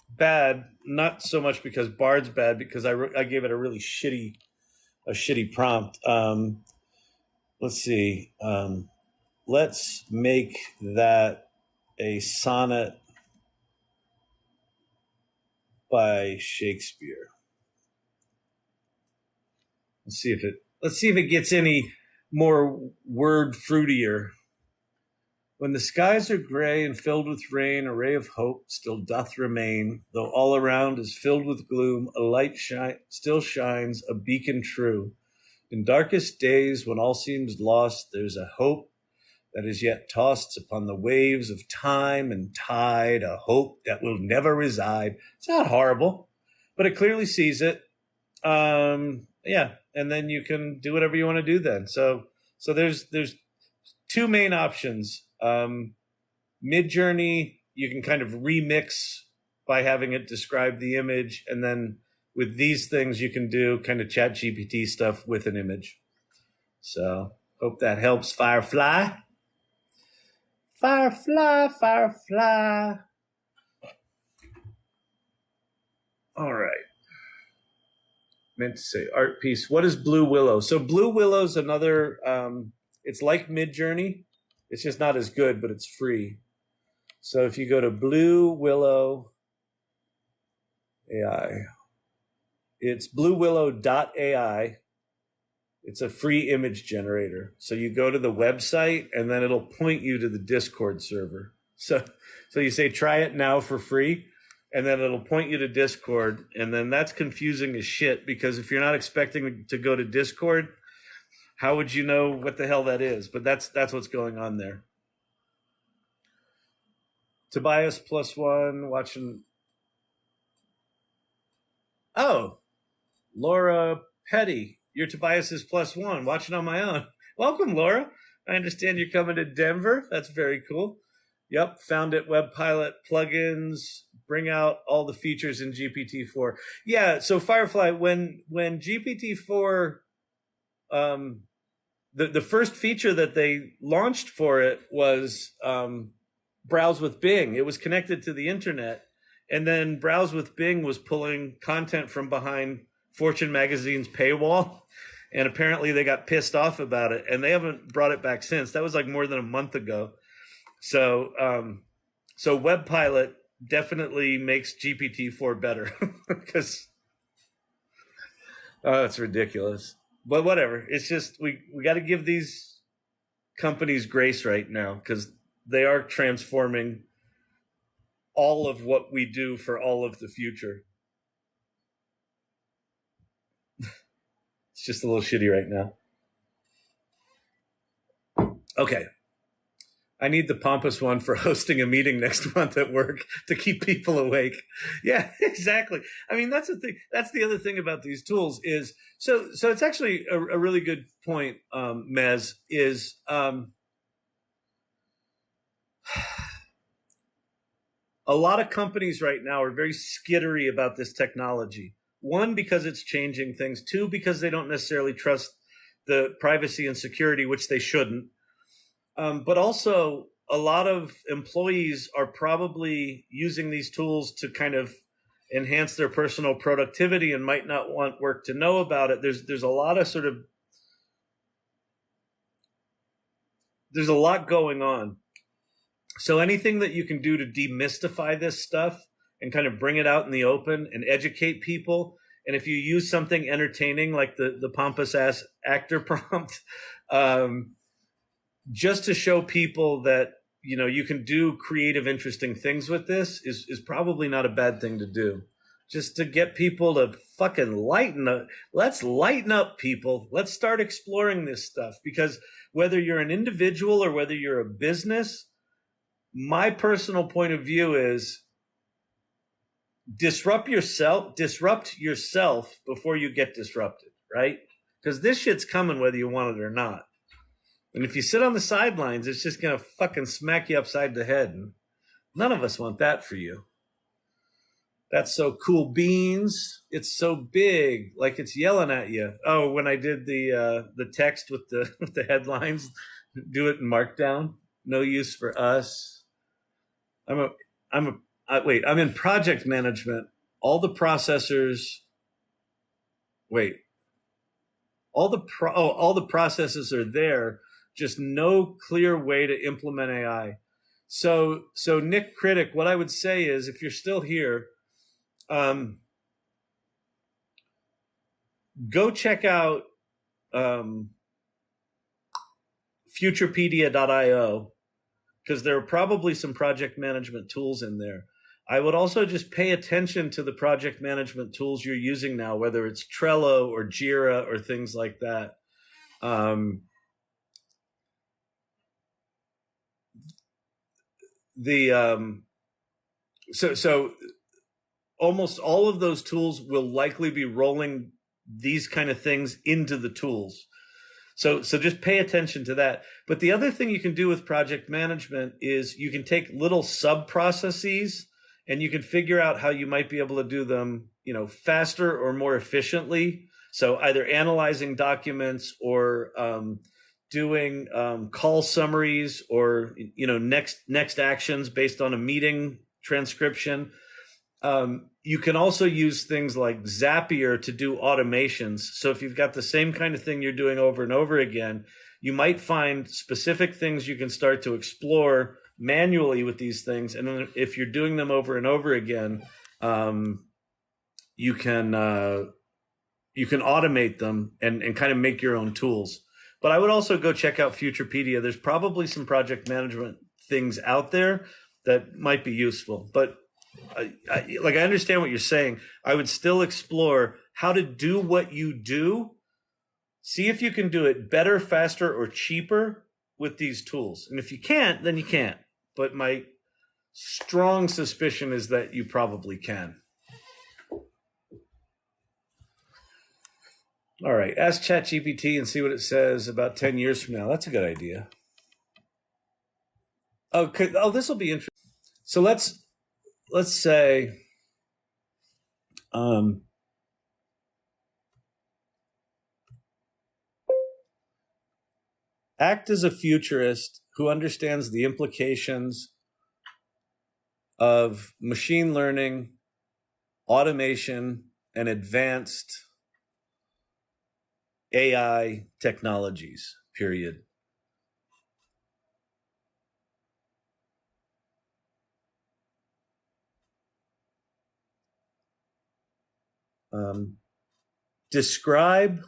bad, not so much because Bard's bad, because I gave it a really shitty prompt. Let's see. Let's make that a sonnet by Shakespeare. Let's see if it gets any more word fruitier. When the skies are gray and filled with rain, a ray of hope still doth remain. Though all around is filled with gloom, a light still shines, a beacon true. In darkest days, when all seems lost, there's a hope that is yet tossed upon the waves of time and tide, a hope that will never reside. It's not horrible, but it clearly sees it. Yeah, and then you can do whatever you want to do then. So there's two main options. Midjourney, you can kind of remix by having it describe the image, and then with these things, you can do kind of chat GPT stuff with an image. So hope that helps, Firefly. Firefly. All right. Meant to say art piece. What is Blue Willow? So Blue Willow's another, it's like Midjourney. It's just not as good, but it's free. So if you go to Blue Willow AI, it's bluewillow.ai. It's a free image generator. So you go to the website and then it'll point you to the Discord server. So you say, try it now for free. And then it'll point you to Discord. And then that's confusing as shit, because if you're not expecting to go to Discord, how would you know what the hell that is? But that's what's going on there. Tobias +1 watching. Oh, Laura Petty. You're Tobias's +1 watching on my own. Welcome, Laura. I understand you're coming to Denver. That's very cool. Yep, found it. Web Pilot plugins, bring out all the features in GPT-4. Yeah, so Firefly, when GPT-4, the first feature that they launched for it was Browse with Bing. It was connected to the internet, and then Browse with Bing was pulling content from behind Fortune magazine's paywall, and apparently they got pissed off about it, and they haven't brought it back since. That was like more than a month ago. So Web Pilot definitely makes GPT-4 better because it's ridiculous. But whatever. It's just we got to give these companies grace right now, because they are transforming all of what we do for all of the future. It's just a little shitty right now. Okay. I need the pompous one for hosting a meeting next month at work to keep people awake. Yeah, exactly. I mean, that's the thing. That's the other thing about these tools is, so it's actually a really good point, Mez, is a lot of companies right now are very skittery about this technology. One, because it's changing things. Two, because they don't necessarily trust the privacy and security, which they shouldn't. But also, a lot of employees are probably using these tools to kind of enhance their personal productivity and might not want work to know about it. There's a lot of there's a lot going on. So anything that you can do to demystify this stuff and kind of bring it out in the open and educate people. And if you use something entertaining like the pompous ass actor prompt, just to show people that, you can do creative, interesting things with this is probably not a bad thing to do. Just to get people to fucking lighten up. Let's lighten up, people. Let's start exploring this stuff, because whether you're an individual or whether you're a business, my personal point of view is disrupt yourself before you get disrupted, right? Because this shit's coming whether you want it or not. And if you sit on the sidelines, it's just going to fucking smack you upside the head. And none of us want that for you. That's so cool beans. It's so big, like it's yelling at you. Oh, when I did the text with the headlines, Do it in Markdown. No use for us. I'm in project management. All the processors. Wait. All the processes are there. Just no clear way to implement AI. So Nick Critic, what I would say is, if you're still here, go check out futurepedia.io, because there are probably some project management tools in there. I would also just pay attention to the project management tools you're using now, whether it's Trello or Jira or things like that. So almost all of those tools will likely be rolling these kind of things into the tools. So just pay attention to that. But the other thing you can do with project management is you can take little sub processes and you can figure out how you might be able to do them, faster or more efficiently. So either analyzing documents or doing call summaries, or next actions based on a meeting transcription. You can also use things like Zapier to do automations. So if you've got the same kind of thing you're doing over and over again, you might find specific things you can start to explore manually with these things. And then if you're doing them over and over again, you can automate them and kind of make your own tools. But I would also go check out Futurepedia. There's probably some project management things out there that might be useful. But I understand what you're saying. I would still explore how to do what you do. See if you can do it better, faster, or cheaper with these tools. And if you can't, then you can't. But my strong suspicion is that you probably can. All right. Ask ChatGPT and see what it says about 10 years from now. That's a good idea. This will be interesting. So let's say act as a futurist who understands the implications of machine learning, automation, and advanced AI technologies, period. Describe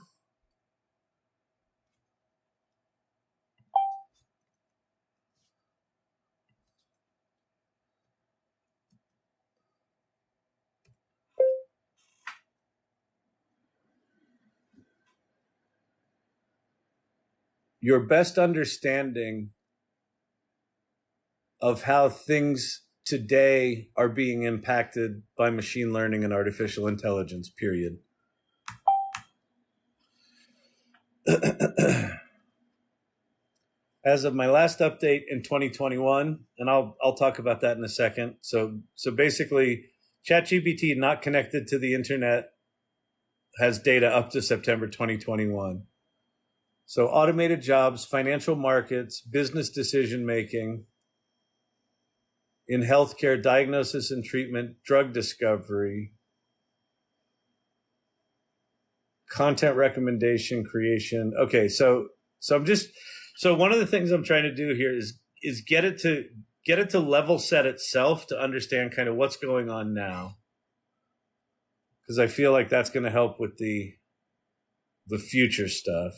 your best understanding of how things today are being impacted by machine learning and artificial intelligence, period. As of my last update in 2021, and I'll talk about that in a second. So basically, ChatGPT not connected to the internet has data up to September 2021. So automated jobs, financial markets, business decision making, in healthcare, diagnosis and treatment, drug discovery, content recommendation creation. Okay, so one of the things I'm trying to do here is get it to level set itself to understand kind of what's going on now, because I feel like that's going to help with the future stuff.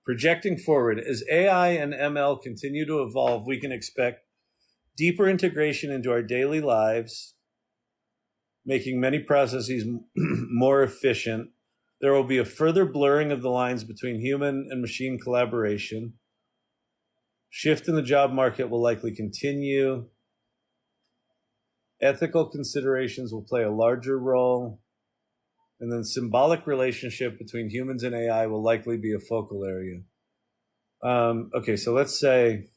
Projecting forward, as AI and ML continue to evolve, we can expect deeper integration into our daily lives, making many processes more efficient. There will be a further blurring of the lines between human and machine collaboration. Shift in the job market will likely continue. Ethical considerations will play a larger role. And then symbolic relationship between humans and AI will likely be a focal area. Okay, so let's say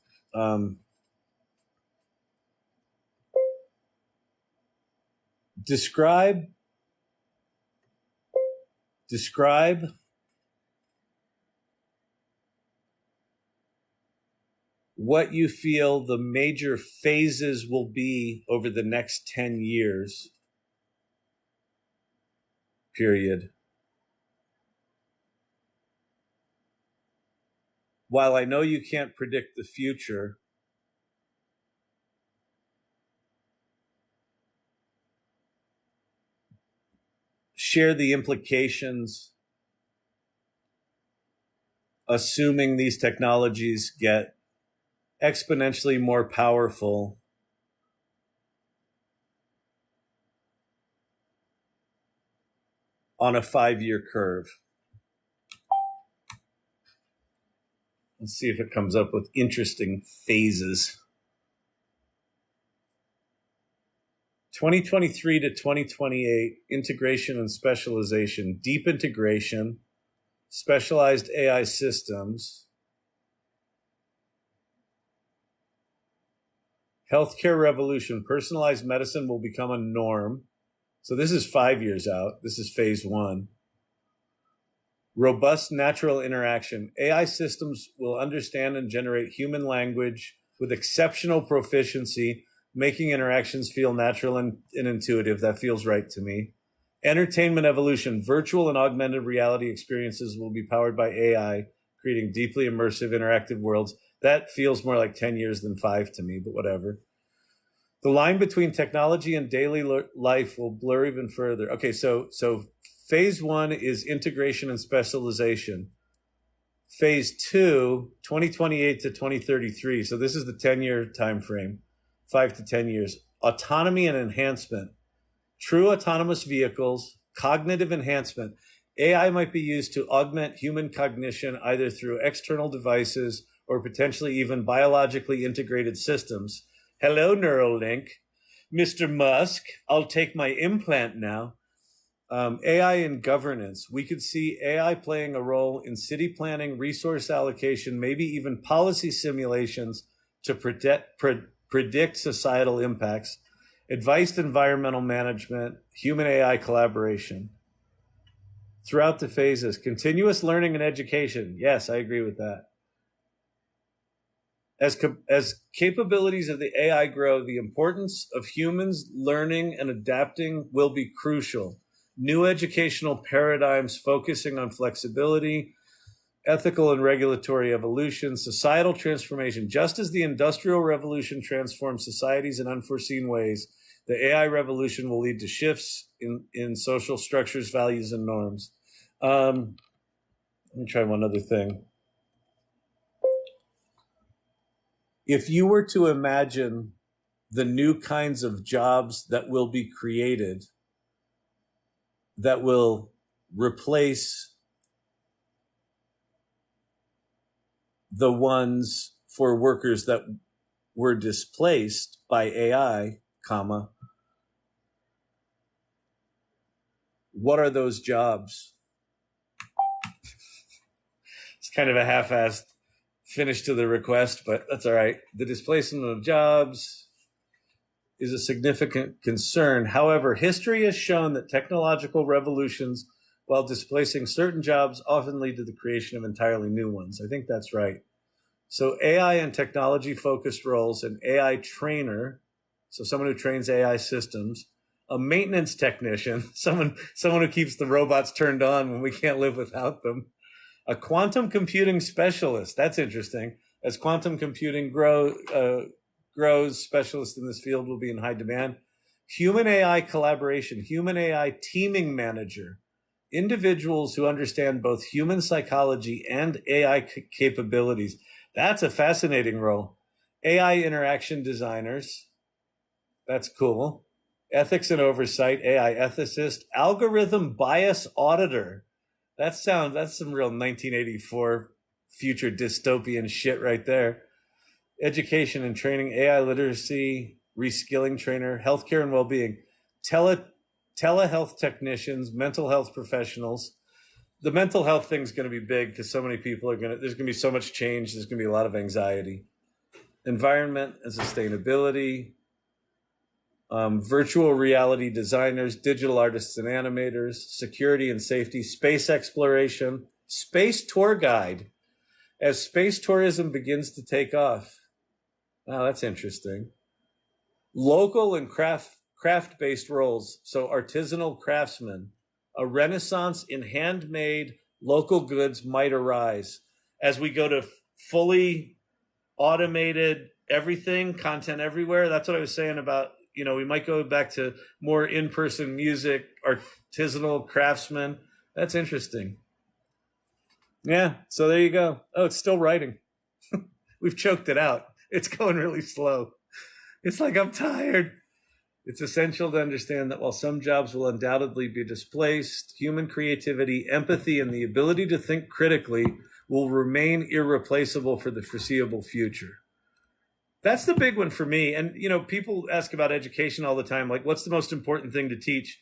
describe Describe what you feel the major phases will be over the next 10 years, period. While I know you can't predict the future, share the implications, assuming these technologies get exponentially more powerful on a 5-year curve. Let's see if it comes up with interesting phases. 2023 to 2028, integration and specialization, deep integration, specialized AI systems, healthcare revolution, personalized medicine will become a norm. So this is 5 years out. This is phase 1. Robust natural interaction. AI systems will understand and generate human language with exceptional proficiency, making interactions feel natural and intuitive. That feels right to me. Entertainment evolution. Virtual and augmented reality experiences will be powered by AI, creating deeply immersive interactive worlds. That feels more like 10 years than 5 to me, but whatever. The line between technology and daily life will blur even further. Okay, so phase 1 is integration and specialization. Phase 2, 2028 to 2033. So this is the 10-year time frame, 5 to 10 years. Autonomy and enhancement. True autonomous vehicles, cognitive enhancement. AI might be used to augment human cognition either through external devices or potentially even biologically integrated systems. Hello, Neuralink. Mr. Musk, I'll take my implant now. AI and governance. We could see AI playing a role in city planning, resource allocation, maybe even policy simulations to predict societal impacts, advanced environmental management, human AI collaboration. Throughout the phases, continuous learning and education. Yes, I agree with that. As capabilities of the AI grow, the importance of humans learning and adapting will be crucial. New educational paradigms focusing on flexibility, ethical and regulatory evolution, societal transformation. Just as the Industrial Revolution transformed societies in unforeseen ways, the AI revolution will lead to shifts in social structures, values, and norms. Let me try one other thing. If you were to imagine the new kinds of jobs that will be created that will replace the ones for workers that were displaced by AI, comma, what are those jobs? It's kind of a half-assed finish to the request, but that's all right. The displacement of jobs is a significant concern. However, history has shown that technological revolutions, while displacing certain jobs, often lead to the creation of entirely new ones. I think that's right. So AI and technology-focused roles, an AI trainer, so someone who trains AI systems, a maintenance technician, someone who keeps the robots turned on when we can't live without them, a quantum computing specialist. That's interesting. As quantum computing grows, specialists in this field will be in high demand. Human AI collaboration, human AI teaming manager, individuals who understand both human psychology and AI capabilities. That's a fascinating role. AI interaction designers. That's cool. Ethics and oversight, AI ethicist, algorithm bias auditor. That's some real 1984 future dystopian shit right there. Education and training, AI literacy, reskilling trainer, healthcare and well-being, telehealth technicians, mental health professionals. The mental health thing is going to be big because so many people there's going to be so much change. There's going to be a lot of anxiety. Environment and sustainability, virtual reality designers, digital artists and animators, security and safety, space exploration, space tour guide, as space tourism begins to take off. Wow, that's interesting. Local and craft-based roles, so artisanal craftsmen, a renaissance in handmade local goods might arise as we go to fully automated everything, content everywhere. That's what I was saying about, we might go back to more in-person music, artisanal craftsmen. That's interesting. Yeah, so there you go. Oh, it's still writing. We've choked it out. It's going really slow. It's like, I'm tired. It's essential to understand that while some jobs will undoubtedly be displaced, human creativity, empathy, and the ability to think critically will remain irreplaceable for the foreseeable future. That's the big one for me. And, people ask about education all the time, like, what's the most important thing to teach?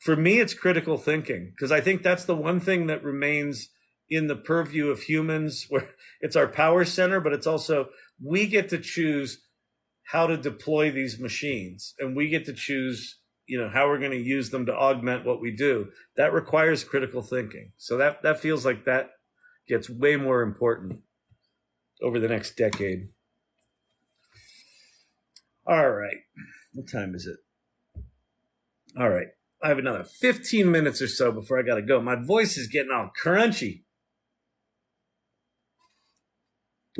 For me, it's critical thinking, because I think that's the one thing that remains in the purview of humans, where it's our power center, but it's also, we get to choose how to deploy these machines, and we get to choose, how we're going to use them to augment what we do. That requires critical thinking. So that feels like that gets way more important over the next decade. All right. What time is it? All right. I have another 15 minutes or so before I got to go. My voice is getting all crunchy.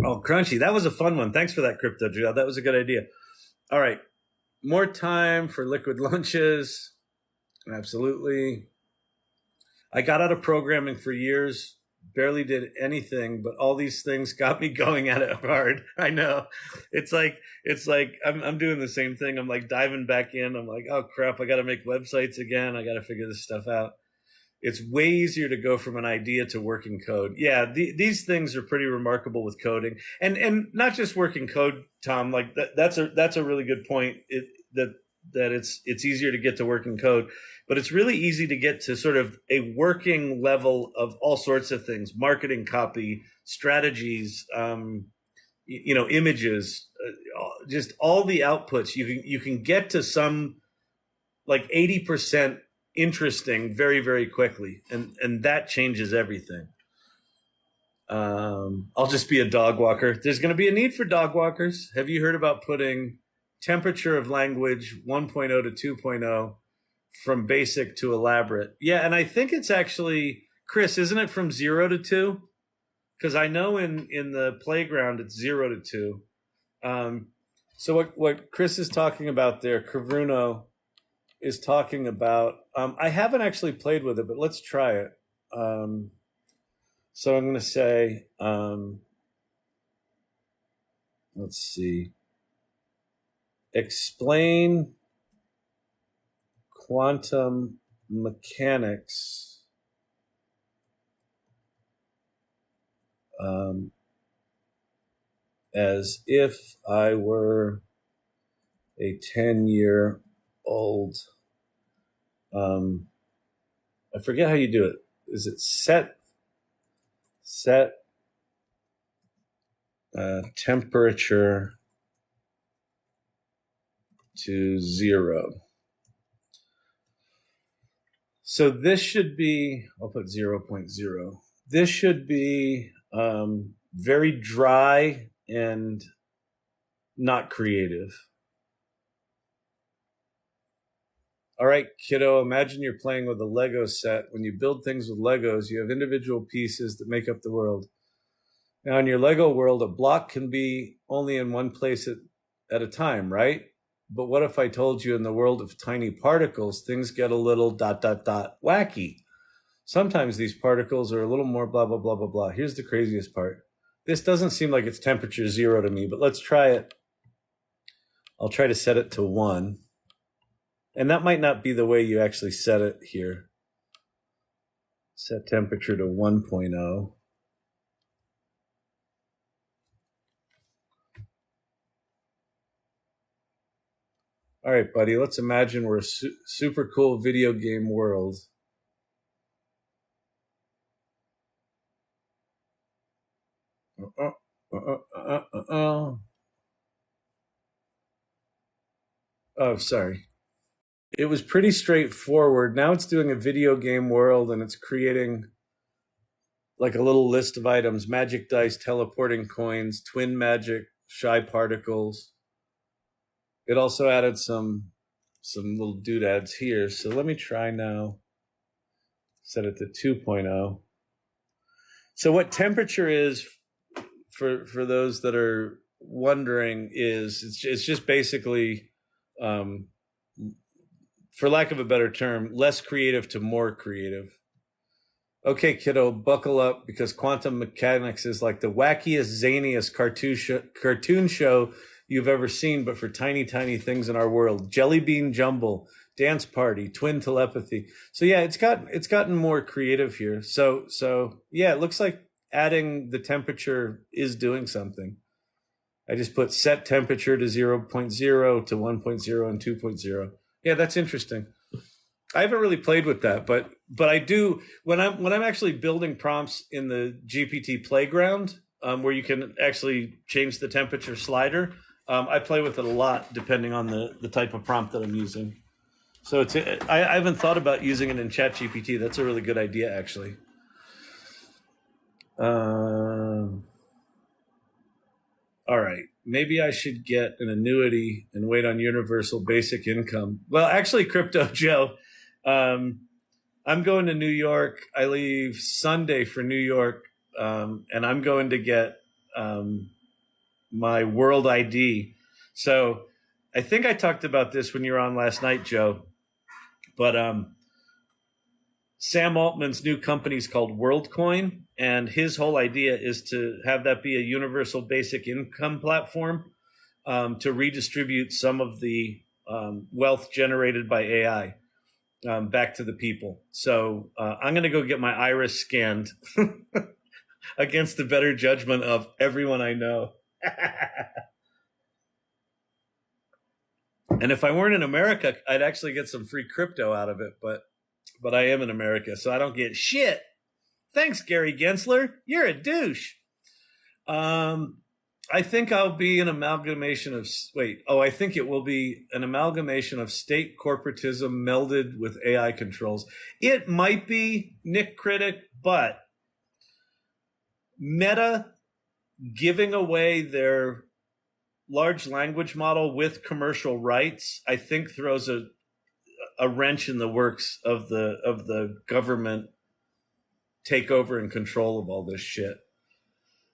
Oh, crunchy. That was a fun one. Thanks for that, Crypto Joe. That was a good idea. All right. More time for liquid lunches. Absolutely. I got out of programming for years, barely did anything, but all these things got me going at it hard. I know. It's like I'm doing the same thing. I'm like diving back in. I'm like, oh crap, I got to make websites again. I got to figure this stuff out. It's way easier to go from an idea to working code. Yeah, these things are pretty remarkable with coding, and not just working code, Tom. Like that's a really good point. That it's easier to get to working code, but it's really easy to get to sort of a working level of all sorts of things: marketing, copy, strategies, images, just all the outputs. You can get to some like 80% interesting very, very quickly, and that changes everything. I'll just be a dog walker. There's going to be a need for dog walkers. Have you heard about putting temperature of language 1.0 to 2.0 from basic to elaborate? Yeah, and I think it's actually, Chris, isn't it from 0 to 2? Because I know in the playground it's 0 to 2. So what Chris is talking about there, Kavruno, is talking about. I haven't actually played with it, but let's try it. So I'm going to say, let's see, explain quantum mechanics as if I were a 10-year-old. I forget how you do it. Is it set temperature to 0? So this should be, I'll put 0.0. This should be very dry and not creative. All right, kiddo, imagine you're playing with a Lego set. When you build things with Legos, you have individual pieces that make up the world. Now, in your Lego world, a block can be only in one place at a time, right? But what if I told you in the world of tiny particles, things get a little ... wacky? Sometimes these particles are a little more blah, blah, blah, blah, blah. Here's the craziest part. This doesn't seem like it's temperature 0 to me, but let's try it. I'll try to set it to 1. And that might not be the way you actually set it here. Set temperature to 1.0. All right, buddy, let's imagine we're a super cool video game world. Oh, sorry. It was pretty straightforward. Now it's doing a video game world and it's creating like a little list of items: magic dice, teleporting coins, twin magic, shy particles. It also added some little doodads here. So let me try now. Set it to 2.0. So what temperature is, for those that are wondering, is it's just basically, for lack of a better term, less creative to more creative. Okay, kiddo, buckle up because quantum mechanics is like the wackiest, zaniest cartoon show you've ever seen, but for tiny, tiny things in our world. Jelly bean jumble, dance party, twin telepathy. So yeah, it's gotten more creative here. So yeah, it looks like adding the temperature is doing something. I just put set temperature to 0.0 to 1.0 and 2.0. Yeah, that's interesting. I haven't really played with that, but I do when I'm actually building prompts in the GPT playground, where you can actually change the temperature slider. I play with it a lot depending on the type of prompt that I'm using. So I haven't thought about using it in ChatGPT. That's a really good idea, actually. All right, maybe I should get an annuity and wait on universal basic income. Well, actually, Crypto Joe. I'm going to New York. I leave Sunday for New York, and I'm going to get my World ID. So I think I talked about this when you were on last night, Joe. But Sam Altman's new company is called WorldCoin, and his whole idea is to have that be a universal basic income platform, to redistribute some of the wealth generated by AI. Back to the people. So I'm going to go get my iris scanned against the better judgment of everyone I know. And if I weren't in America, I'd actually get some free crypto out of it. But I am in America, so I don't get shit. Thanks, Gary Gensler. You're a douche. I think I'll be an amalgamation of I think it will be an amalgamation of state corporatism melded with AI controls. It might be Nick Critic, but Meta giving away their large language model with commercial rights, I think throws a wrench in the works of the government takeover and control of all this shit.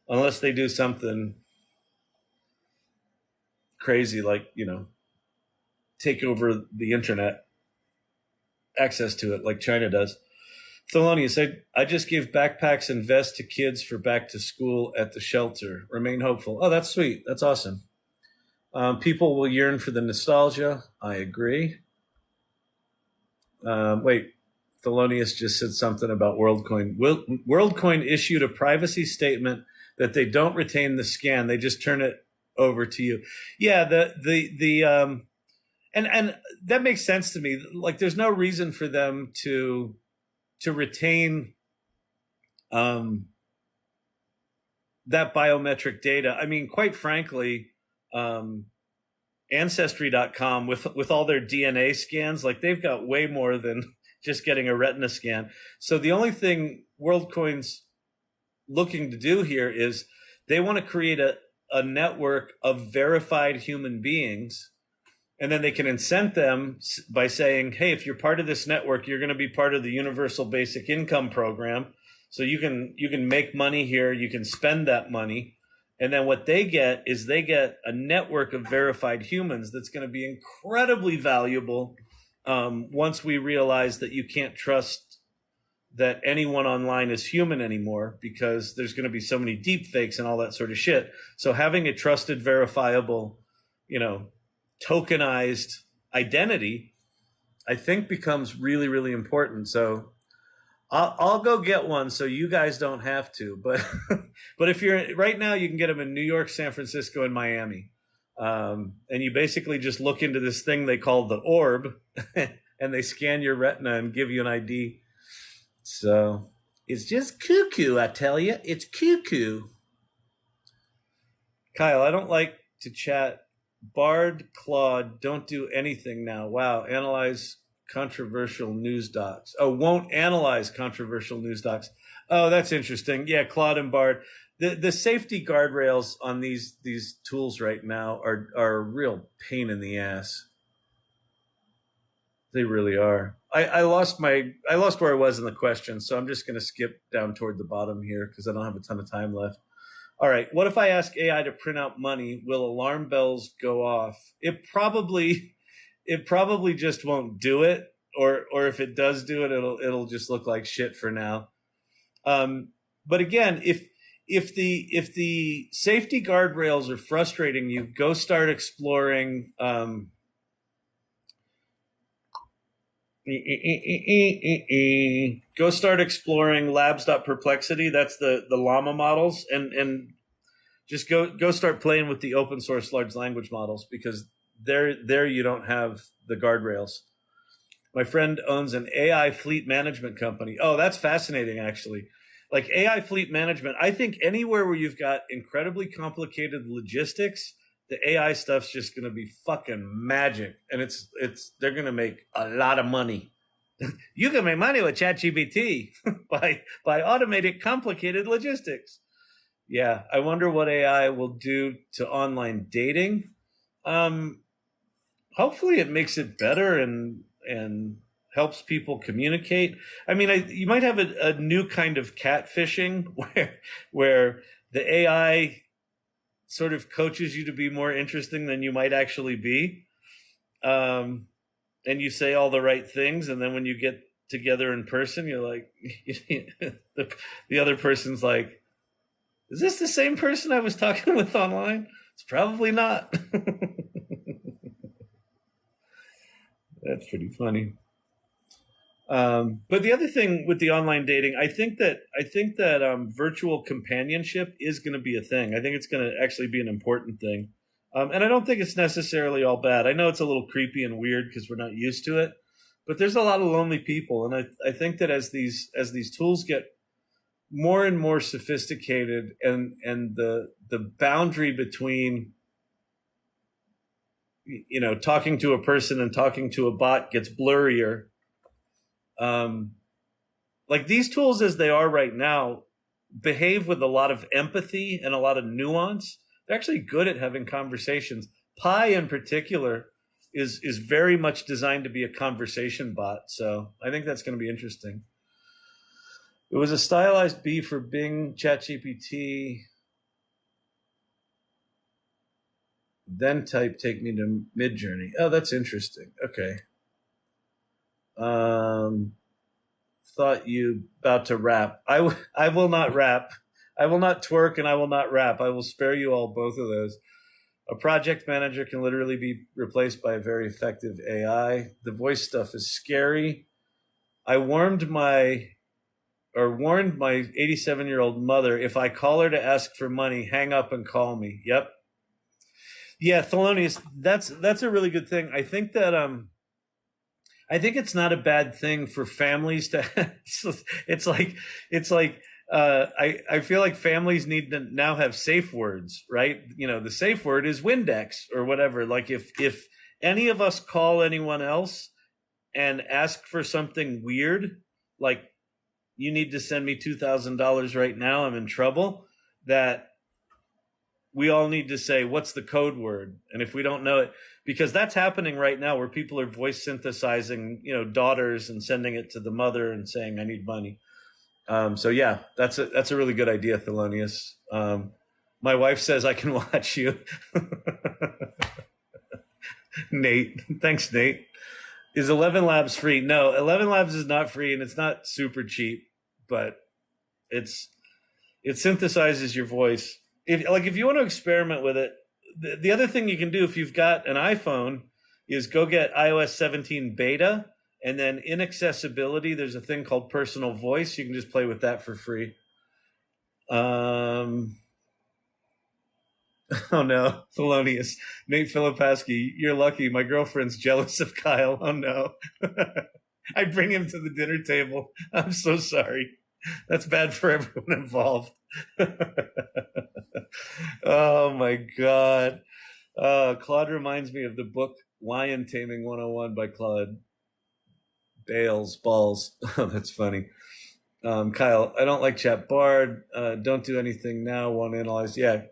Unless they do something crazy like, take over the internet, access to it like China does. Thelonious said, I just give backpacks and vests to kids for back to school at the shelter. Remain hopeful. Oh, that's sweet. That's awesome. People will yearn for the nostalgia. I agree. Thelonious just said something about WorldCoin. WorldCoin issued a privacy statement that they don't retain the scan. They just turn it over to you. Yeah, and that makes sense to me. Like, there's no reason for them to retain that biometric data. I mean, quite frankly, Ancestry.com with all their DNA scans, like, they've got way more than just getting a retina scan. So the only thing WorldCoin's looking to do here is they want to create a network of verified human beings, and then they can incent them by saying, hey, if you're part of this network, you're going to be part of the universal basic income program. So you can make money here, you can spend that money. And then what they get is they get a network of verified humans that's going to be incredibly valuable once we realize that you can't trust that anyone online is human anymore, because there's going to be so many deep fakes and all that sort of shit. So having a trusted, verifiable, tokenized identity, I think, becomes really, really important. So I'll go get one so you guys don't have to. But but if you're right now, you can get them in New York, San Francisco, and Miami. And you basically just look into this thing they call the orb, and they scan your retina and give you an ID. So it's just cuckoo, I tell you. It's cuckoo. Kyle, I don't like to chat Bard, Claude don't do anything now. Wow, analyze controversial news docs. Oh, won't analyze controversial news docs. Oh, that's interesting. Yeah, Claude and Bard. The safety guardrails on these tools right now are a real pain in the ass. They really are. I lost where I was in the question, so I'm just going to skip down toward the bottom here because I don't have a ton of time left. All right. What if I ask AI to print out money? Will alarm bells go off? It probably just won't do it, or if it does do it, it'll just look like shit for now. But again, if the safety guardrails are frustrating you, go start exploring. Go start exploring labs.perplexity. That's the llama models, and just go start playing with the open source large language models because there you don't have the guardrails. My friend owns an AI fleet management company. Oh, that's fascinating, actually. Like AI fleet management, I think anywhere where you've got incredibly complicated logistics, the AI stuff's just going to be fucking magic, and they're going to make a lot of money. You can make money with ChatGPT by automating complicated logistics. Yeah, I wonder what AI will do to online dating. Hopefully, it makes it better and helps people communicate. I mean, you might have a new kind of catfishing where the AI sort of coaches you to be more interesting than you might actually be, and you say all the right things, and then when you get together in person, you're like, the other person's like, is this the same person I was talking with online? It's probably not. That's pretty funny. But the other thing with the online dating, I think that virtual companionship is going to be a thing. I think it's going to actually be an important thing, and I don't think it's necessarily all bad. I know it's a little creepy and weird because we're not used to it, but there's a lot of lonely people, and I think that as these tools get more and more sophisticated, and the boundary between talking to a person and talking to a bot gets blurrier. Like these tools as they are right now behave with a lot of empathy and a lot of nuance. They're actually good at having conversations. Pi in particular is very much designed to be a conversation bot. So I think that's going to be interesting. It was a stylized B for Bing ChatGPT. Then type take me to Midjourney. Oh, that's interesting. Okay. Thought you about to rap. I will not rap. I will not twerk and I will not rap. I will spare you all both of those. A project manager can literally be replaced by a very effective AI. The voice stuff is scary. I warned my 87-year-old mother, if I call her to ask for money, hang up and call me. Yep. Yeah, Thelonious, that's a really good thing. I think that I think it's not a bad thing for families to. it's like I feel like families need to now have safe words, right? The safe word is Windex or whatever. Like if any of us call anyone else and ask for something weird, like you need to send me $2,000 right now, I'm in trouble. That we all need to say, what's the code word? And if we don't know it, because that's happening right now where people are voice synthesizing, daughters and sending it to the mother and saying, I need money. So yeah, that's a really good idea, Thelonious. My wife says I can watch you. Nate. Thanks, Nate. Is 11 Labs free? No, 11 Labs is not free and it's not super cheap, but it synthesizes your voice. If you want to experiment with it, the other thing you can do if you've got an iPhone is go get iOS 17 beta, and then in accessibility, there's a thing called personal voice. You can just play with that for free. Oh no, Thelonious. Nate Filipowski, you're lucky. My girlfriend's jealous of Kyle. Oh no. I bring him to the dinner table. I'm so sorry. That's bad for everyone involved. Oh my God. Claude reminds me of the book Lion Taming 101 by Claude Bales Balls. That's funny. Kyle, I don't like Chat Bard. Don't do anything now. Won't analyze. Yeah.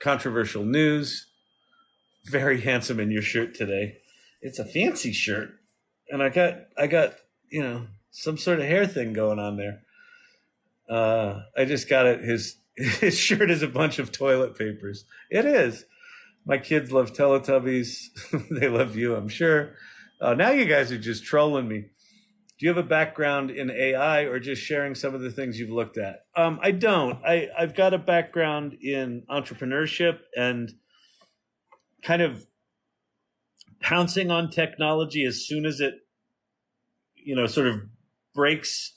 Controversial news. Very handsome in your shirt today. It's a fancy shirt, and I got some sort of hair thing going on there. I just got it. His shirt is a bunch of toilet papers. It is. My kids love Teletubbies. They love you, I'm sure. Now you guys are just trolling me. Do you have a background in AI or just sharing some of the things you've looked at? I don't. I've got a background in entrepreneurship and kind of pouncing on technology as soon as it, sort of breaks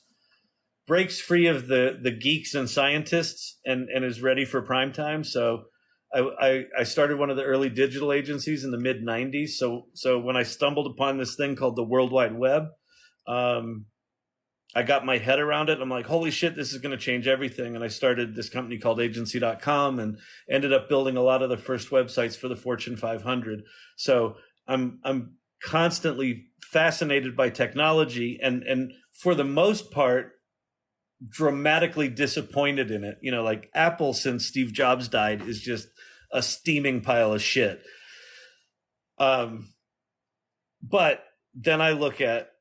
free of the geeks and scientists and is ready for prime time. So I started one of the early digital agencies in the mid 90s. So when I stumbled upon this thing called the World Wide Web, I got my head around it. I'm like, holy shit, this is going to change everything. And I started this company called agency.com and ended up building a lot of the first websites for the Fortune 500. So I'm constantly fascinated by technology and for the most part, dramatically disappointed in it. Like Apple since Steve Jobs died is just a steaming pile of shit. But then I look at,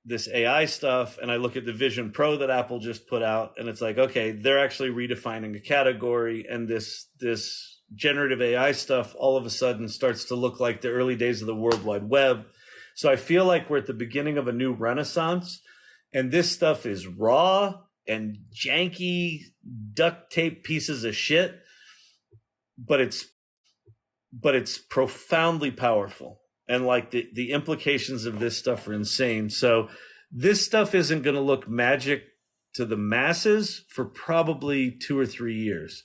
this AI stuff and I look at the Vision Pro that Apple just put out and it's like, okay, they're actually redefining a category and this generative AI stuff all of a sudden starts to look like the early days of the World Wide Web. So I feel like we're at the beginning of a new renaissance and this stuff is raw and janky duct tape pieces of shit, but it's profoundly powerful. And like the implications of this stuff are insane. So this stuff isn't going to look magic to the masses for probably 2 or 3 years.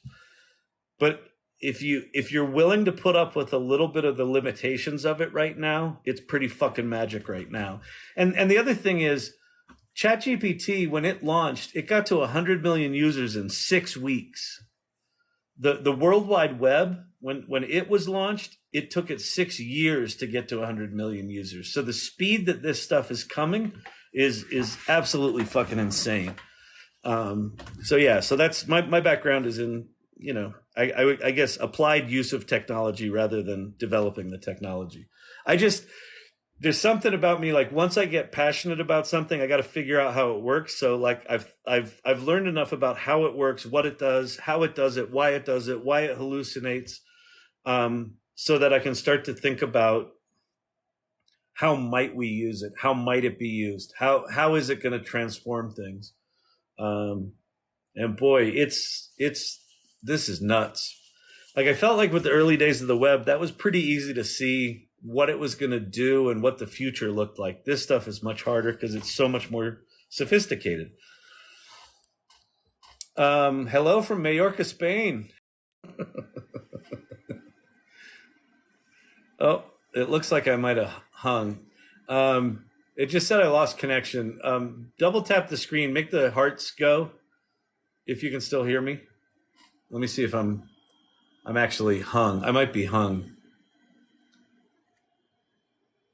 But if you're willing to put up with a little bit of the limitations of it right now, it's pretty fucking magic right now. And the other thing is, ChatGPT, when it launched, it got to 100 million users in 6 weeks. The World Wide Web, when it was launched, it took it 6 years to get to 100 million users. So the speed that this stuff is coming is absolutely fucking insane. So that's my background is in, I guess applied use of technology rather than developing the technology. There's something about me, like once I get passionate about something, I got to figure out how it works. So like I've learned enough about how it works, what it does, how it does it, why it hallucinates, so that I can start to think about how might we use it? How might it be used? How is it going to transform things? And boy, this is nuts. Like I felt like with the early days of the web, that was pretty easy to see what it was going to do and what the future looked like. This stuff is much harder because it's so much more sophisticated. Hello from Mallorca, Spain. Oh, it looks like I might have hung. It just said I lost connection. Double tap the screen, make the hearts go. If you can still hear me. Let me see if I'm actually hung. I might be hung.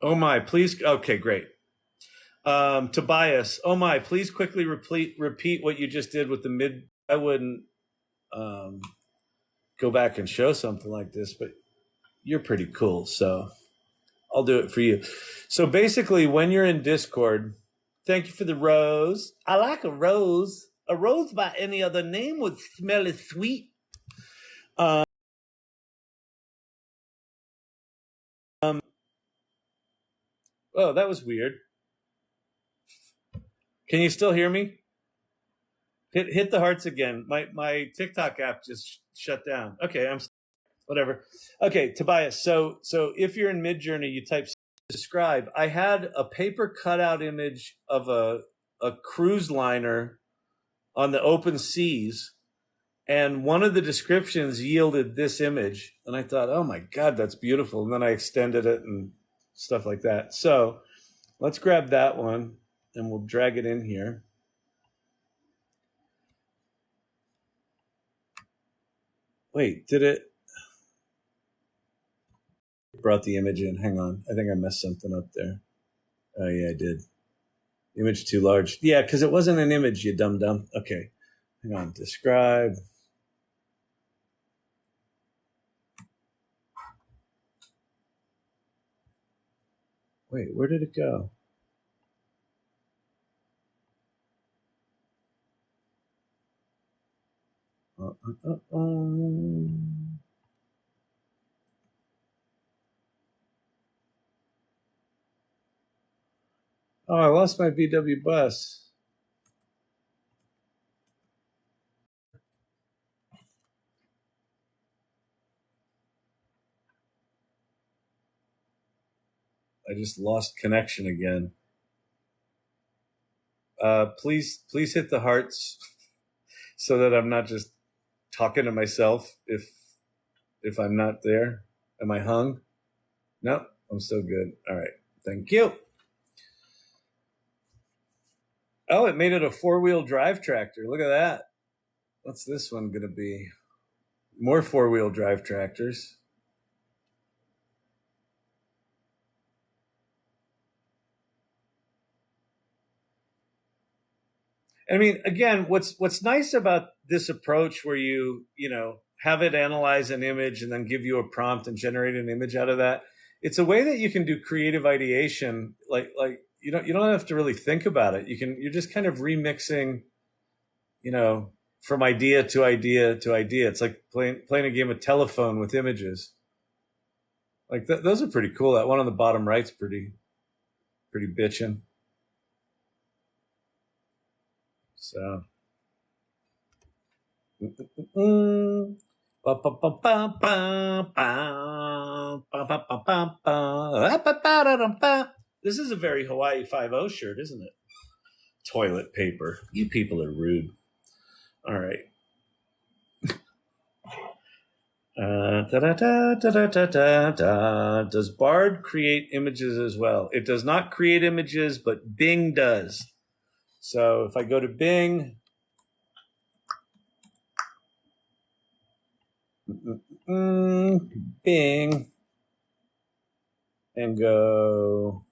Oh my, please. Okay, great. Tobias, oh my, please quickly repeat what you just did with the mid. I wouldn't go back and show something like this, but you're pretty cool, so I'll do it for you. So basically, when you're in Discord, thank you for the rose. I like a rose. A rose by any other name would smell as sweet. Oh, that was weird. Can you still hear me? Hit the hearts again. My TikTok app just shut down. Okay, whatever. Okay, Tobias. So if you're in Midjourney, you type describe. I had a paper cutout image of a cruise liner on the open seas, and one of the descriptions yielded this image, and I thought, oh my God, that's beautiful. And then I extended it and stuff like that. So let's grab that one and we'll drag it in here. Wait, did it? brought the image in. Hang on. I think I messed something up there. Oh, yeah, I did. Image too large. Yeah, because it wasn't an image, you dum-dum. Okay. Hang on. Describe. Wait, where did it go? Oh, I lost my VW bus. I just lost connection again. Please hit the hearts so that I'm not just talking to myself if I'm not there. Am I hung? No, I'm still good. All right. Thank you. Oh, it made it a 4-wheel drive tractor. Look at that. What's this one going to be? More 4-wheel drive tractors. I mean, again, what's nice about this approach where you have it analyze an image and then give you a prompt and generate an image out of that. It's a way that you can do creative ideation. Like you don't have to really think about it. You're just kind of remixing, from idea to idea to idea. It's like playing a game of telephone with images. Like those are pretty cool. That one on the bottom right's pretty bitchin'. So. This is a very Hawaii 5-0 shirt, isn't it? Toilet paper. You people are rude. All right. Does Bard create images as well? It does not create images, but Bing does. So if I go to Bing, Bing, and go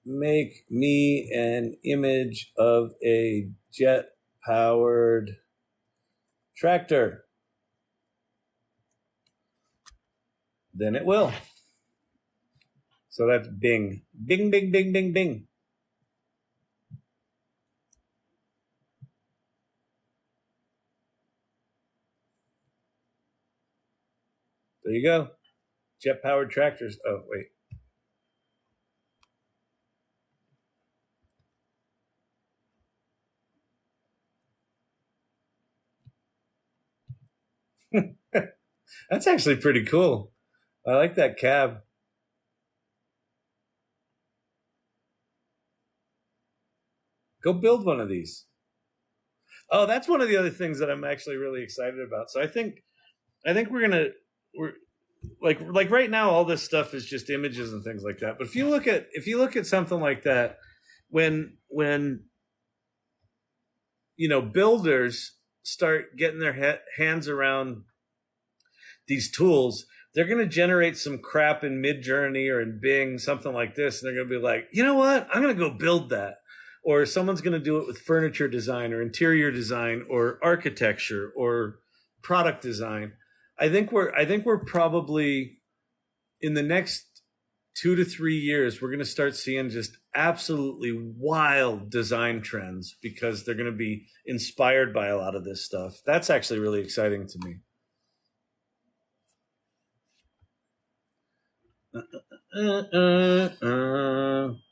make me an image of a jet-powered tractor. Then it will. So that's Bing. Bing, bing, bing, bing, bing. There you go. Jet-powered tractors. Oh, wait. That's actually pretty cool. I like that cab. Go build one of these. Oh, that's one of the other things that I'm actually really excited about. So I think we're like right now all this stuff is just images and things like that. But if you look at something like that, when builders start getting their hands around these tools, they're going to generate some crap in Midjourney or in Bing, something like this, and they're going to be like, you know what? I'm going to go build that. Or someone's going to do it with furniture design or interior design or architecture or product design. I think we're probably in the next 2 to 3 years, we're going to start seeing just absolutely wild design trends because they're going to be inspired by a lot of this stuff. That's actually really exciting to me.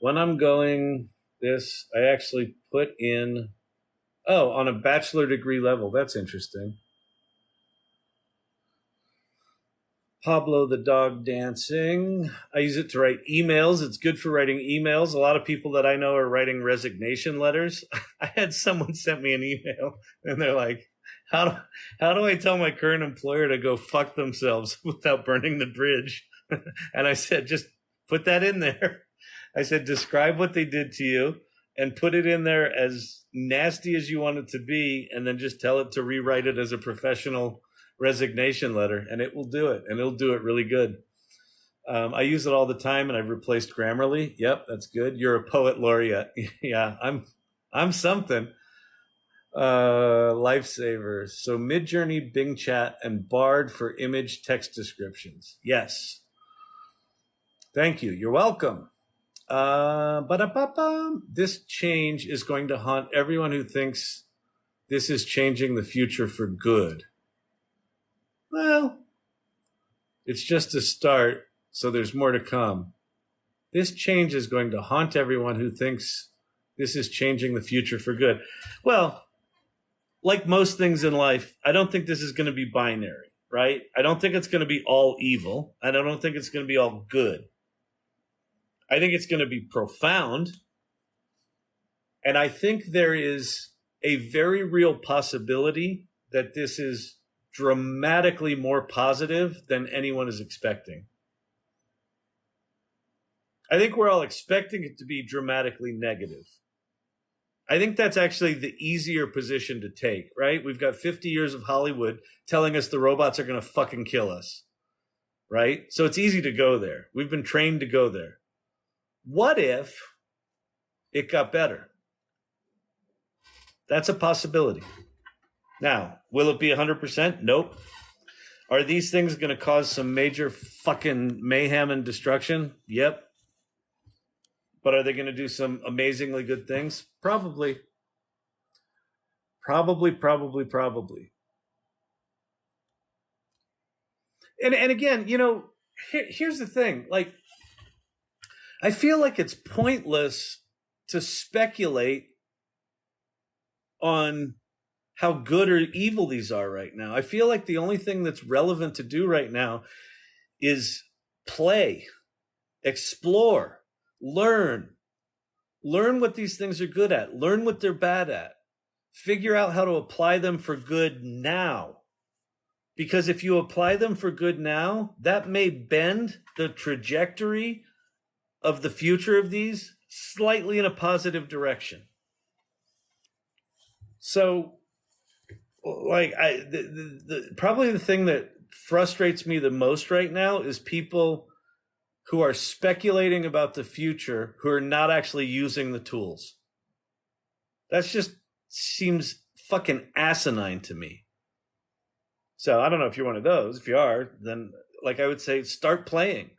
When I'm going this, I actually put in, on a bachelor degree level. That's interesting. Pablo the dog dancing. I use it to write emails. It's good for writing emails. A lot of people that I know are writing resignation letters. I had someone sent me an email and they're like, how do I tell my current employer to go fuck themselves without burning the bridge? And I said, just put that in there. I said, describe what they did to you and put it in there as nasty as you want it to be. And then just tell it to rewrite it as a professional resignation letter, and it will do it, and it'll do it really good. I use it all the time, and I've replaced Grammarly. Yep, that's good. You're a poet laureate. Yeah, I'm something. Lifesavers. So Midjourney, Bing Chat, and Bard for image text descriptions. Yes. Thank you. You're welcome. This change is going to haunt everyone who thinks this is changing the future for good. Well, it's just a start, so there's more to come. This change is going to haunt everyone who thinks this is changing the future for good. Well, like most things in life, I don't think this is going to be binary, right? I don't think it's going to be all evil, and I don't think it's going to be all good. I think it's going to be profound, and I think there is a very real possibility that this is dramatically more positive than anyone is expecting. I think we're all expecting it to be dramatically negative. I think that's actually the easier position to take, right? We've got 50 years of Hollywood telling us the robots are going to fucking kill us, right? So it's easy to go there. We've been trained to go there. What if it got better? That's a possibility. Now, will it be 100%? Nope. Are these things going to cause some major fucking mayhem and destruction? Yep. But are they going to do some amazingly good things? Probably. Probably. And again, here's the thing. Like, I feel like it's pointless to speculate on how good or evil these are right now. I feel like the only thing that's relevant to do right now is play, explore, learn what these things are good at, learn what they're bad at, figure out how to apply them for good now. Because if you apply them for good now, that may bend the trajectory of the future of these slightly in a positive direction. So, like, probably the thing that frustrates me the most right now is people who are speculating about the future who are not actually using the tools. That just seems fucking asinine to me. So I don't know if you're one of those. If you are, then like I would say, start playing.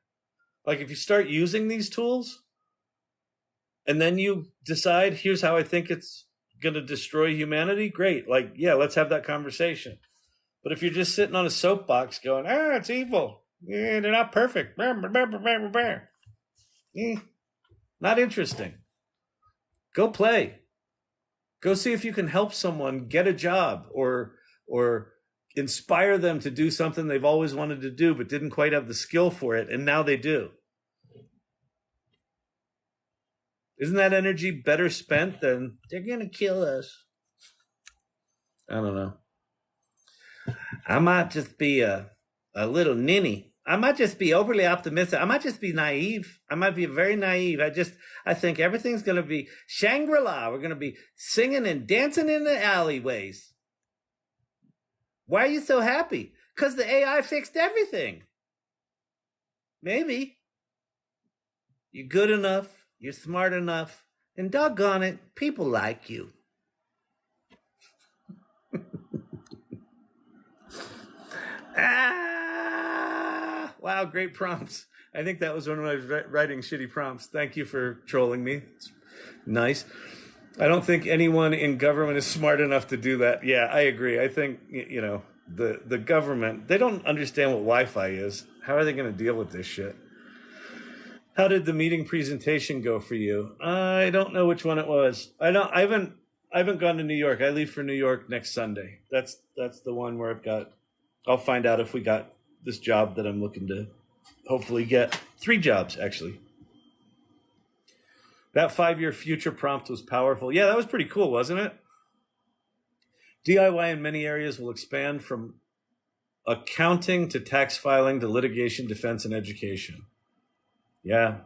Like if you start using these tools and then you decide, here's how I think it's going to destroy humanity, great. Like, yeah, let's have that conversation. But if you're just sitting on a soapbox going, it's evil. Yeah, they're not perfect. Not interesting. Go play. Go see if you can help someone get a job or inspire them to do something they've always wanted to do but didn't quite have the skill for it, and now they do. Isn't that energy better spent than they're going to kill us? I don't know. I might just be a little ninny. I might just be overly optimistic. I might just be naive. I might be very naive. I think everything's going to be Shangri-La. We're going to be singing and dancing in the alleyways. Why are you so happy? Because the AI fixed everything. Maybe. You're good enough. You're smart enough. And doggone it, people like you. Wow, great prompts. I think that was when I was writing shitty prompts. Thank you for trolling me. It's nice. I don't think anyone in government is smart enough to do that. Yeah, I agree. I think, the government, they don't understand what Wi-Fi is. How are they going to deal with this shit? How did the meeting presentation go for you? I don't know which one it was. I haven't gone to New York. I leave for New York next Sunday. That's the one where I'll find out if we got this job that I'm looking to hopefully get. 3 jobs, actually. That 5-year future prompt was powerful. Yeah, that was pretty cool, wasn't it? DIY in many areas will expand from accounting to tax filing to litigation, defense, and education. Yeah.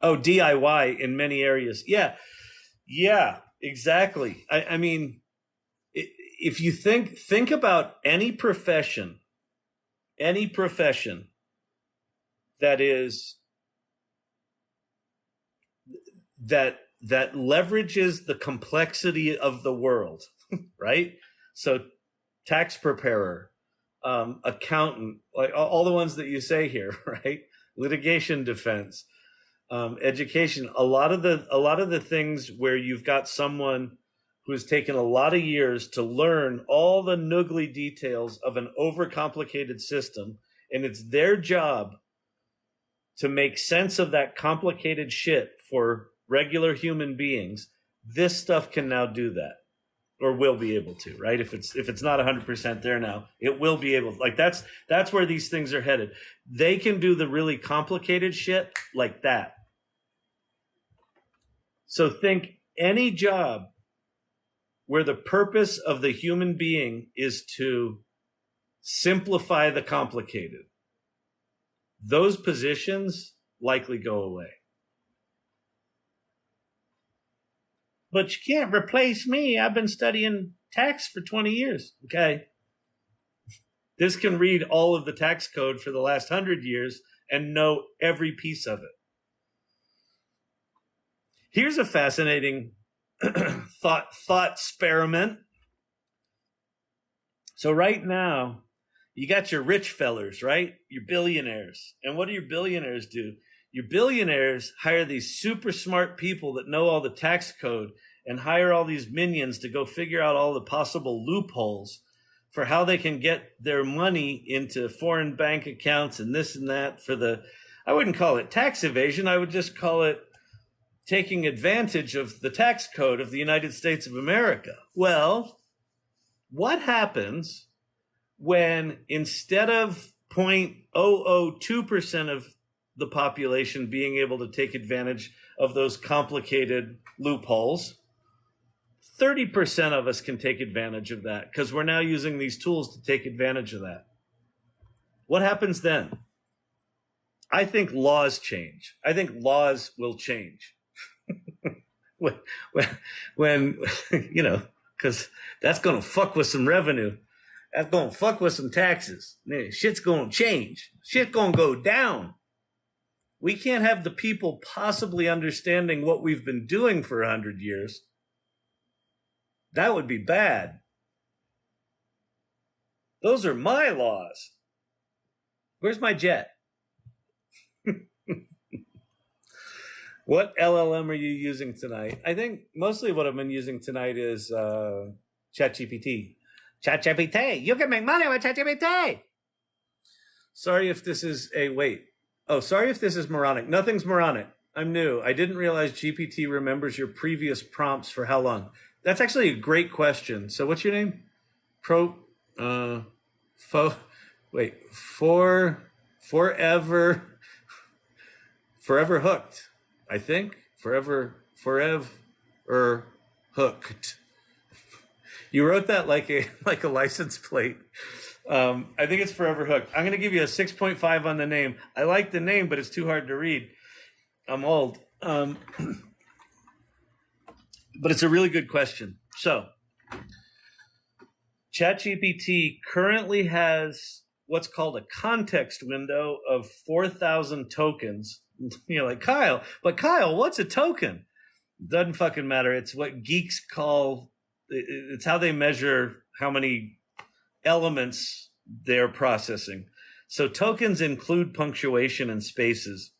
Oh, DIY in many areas. Yeah, exactly. I mean, if you think about any profession any profession that leverages the complexity of the world, right? So tax preparer, accountant, like all the ones that you say here, right? Litigation defense, education, a lot of the things where you've got someone who's taken a lot of years to learn all the noogly details of an overcomplicated system, and it's their job to make sense of that complicated shit for regular human beings. This stuff can now do that, or will be able to, right? If it's not 100% there now, it will be able. Like that's where these things are headed. They can do the really complicated shit like that. So think any job where the purpose of the human being is to simplify the complicated. Those positions likely go away. But you can't replace me. I've been studying tax for 20 years. Okay. This can read all of the tax code for the last 100 years and know every piece of it. Here's a fascinating thought experiment. So right now, you got your rich fellers, right? Your billionaires. And what do your billionaires do? Your billionaires hire these super smart people that know all the tax code and hire all these minions to go figure out all the possible loopholes for how they can get their money into foreign bank accounts and this and that I wouldn't call it tax evasion. I would just call it taking advantage of the tax code of the United States of America. Well, what happens when instead of 0.002% of the population being able to take advantage of those complicated loopholes, 30% of us can take advantage of that because we're now using these tools to take advantage of that? What happens then? I think laws change. I think laws will change. when because that's going to fuck with some revenue. That's going to fuck with some taxes. Man, shit's going to change. Shit's going to go down. We can't have the people possibly understanding what we've been doing for 100 years. That would be bad. Those are my laws. Where's my jet? What LLM are you using tonight? I think mostly what I've been using tonight is ChatGPT. ChatGPT, you can make money with ChatGPT. Sorry if this is sorry if this is moronic. Nothing's moronic. I'm new. I didn't realize GPT remembers your previous prompts for how long. That's actually a great question. So what's your name? Forever hooked. I think forever hooked. You wrote that like a license plate. I think it's forever hooked. I'm going to give you a 6.5 on the name. I like the name, but it's too hard to read. I'm old. But it's a really good question. So ChatGPT currently has what's called a context window of 4,000 tokens. You're like, Kyle, what's a token? Doesn't fucking matter. It's what geeks call, it's how they measure how many elements they're processing. So tokens include punctuation and spaces.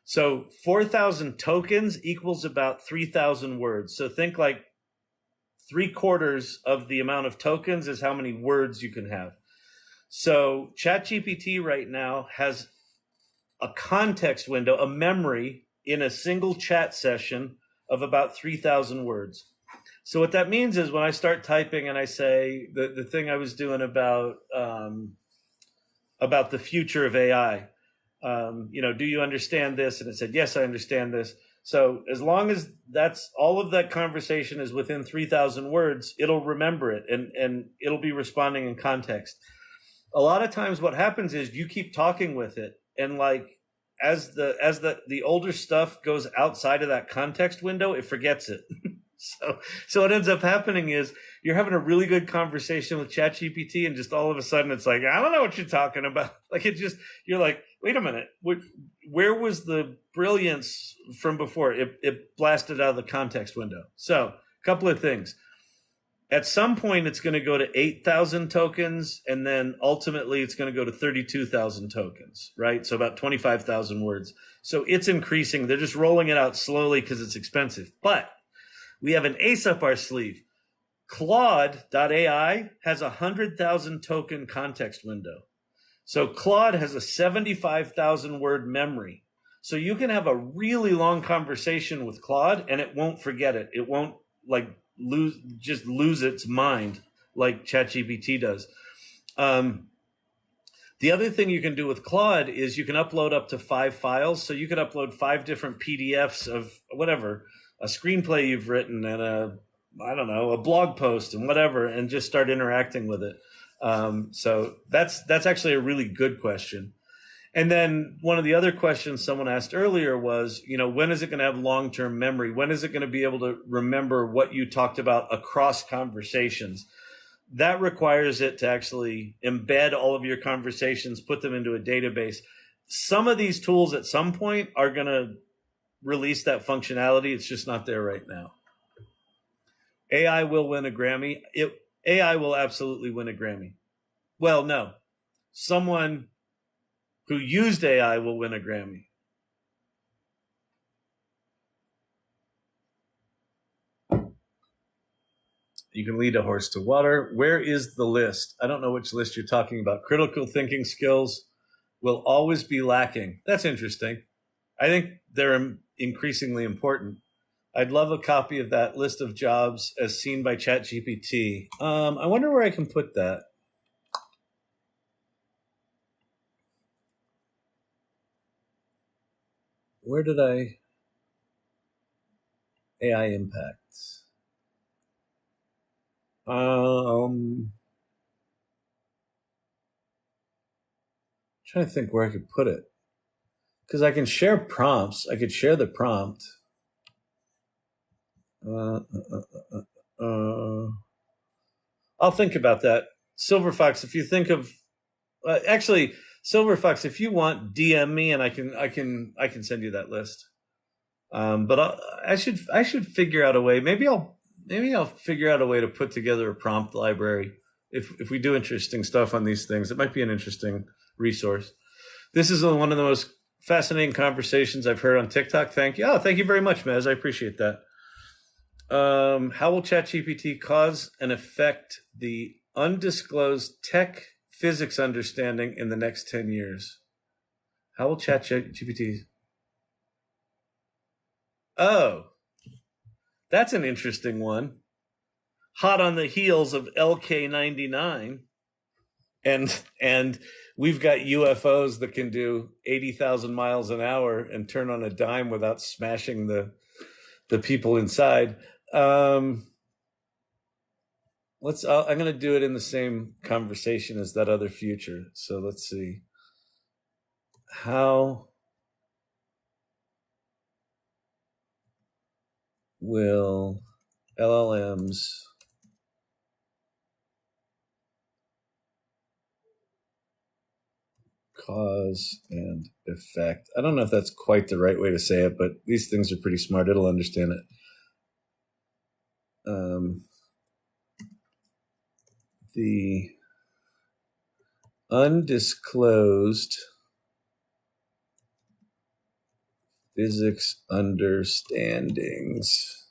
So 4,000 tokens equals about 3,000 words. So think like 3/4 of the amount of tokens is how many words you can have. So ChatGPT right now has a context window, a memory in a single chat session of about 3,000 words. So what that means is when I start typing and I say the thing I was doing about the future of AI, do you understand this? And it said, yes, I understand this. So as long as that's all of that conversation is within 3,000 words, it'll remember it and it'll be responding in context. A lot of times what happens is you keep talking with it, and like as the older stuff goes outside of that context window, it forgets it. So what ends up happening is you're having a really good conversation with ChatGPT, and just all of a sudden it's like, I don't know what you're talking about. Like, you're like, wait a minute, where was the brilliance from before? It blasted out of the context window. So a couple of things. At some point, it's going to go to 8,000 tokens, and then ultimately it's going to go to 32,000 tokens, right? So about 25,000 words. So it's increasing. They're just rolling it out slowly because it's expensive. But we have an ace up our sleeve. Claude.ai has a 100,000 token context window. So Claude has a 75,000 word memory. So you can have a really long conversation with Claude and it won't forget it. It won't lose its mind like ChatGPT does. The other thing you can do with Claude is you can upload up to 5 files. So you could upload 5 different PDFs of whatever, a screenplay you've written and a blog post and whatever, and just start interacting with it. So that's actually a really good question. And then one of the other questions someone asked earlier was, when is it going to have long-term memory? When is it going to be able to remember what you talked about across conversations? That requires it to actually embed all of your conversations, put them into a database. Some of these tools at some point are going to release that functionality. It's just not there right now. AI will win a Grammy. AI will absolutely win a Grammy. Well, no. Someone who used AI will win a Grammy. You can lead a horse to water. Where is the list? I don't know which list you're talking about. Critical thinking skills will always be lacking. That's interesting. I think they're increasingly important. I'd love a copy of that list of jobs as seen by ChatGPT. I wonder where I can put that. Where did AI impacts? Trying to think where I could put it. Because I can share prompts. I could share the prompt. I'll think about that. Silver Fox, if you think of actually, Silver Fox, if you want, DM me and I can send you that list. But I should figure out a way. Maybe I'll figure out a way to put together a prompt library. If we do interesting stuff on these things, it might be an interesting resource. This is one of the most fascinating conversations I've heard on TikTok. Thank you. Oh, thank you very much, Maz. I appreciate that. How will ChatGPT cause and affect the undisclosed tech physics understanding in the next 10 years? How will ChatGPT? Oh, that's an interesting one. Hot on the heels of LK99. And we've got UFOs that can do 80,000 miles an hour and turn on a dime without smashing the people inside. I'm going to do it in the same conversation as that other future. So let's see. How will LLMs cause and effect? I don't know if that's quite the right way to say it, but these things are pretty smart. It'll understand it. The undisclosed physics understandings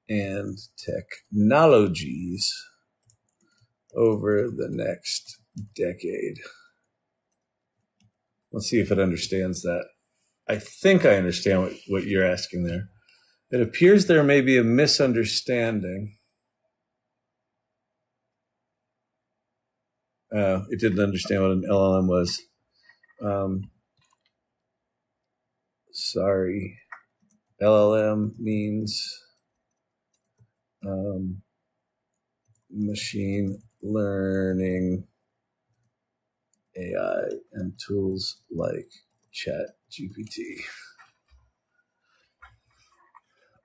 and technologies over the next decade. Let's see if it understands that. I think I understand what you're asking there. It appears there may be a misunderstanding. It didn't understand what an LLM was. Sorry. LLM means machine learning, AI, and tools like ChatGPT.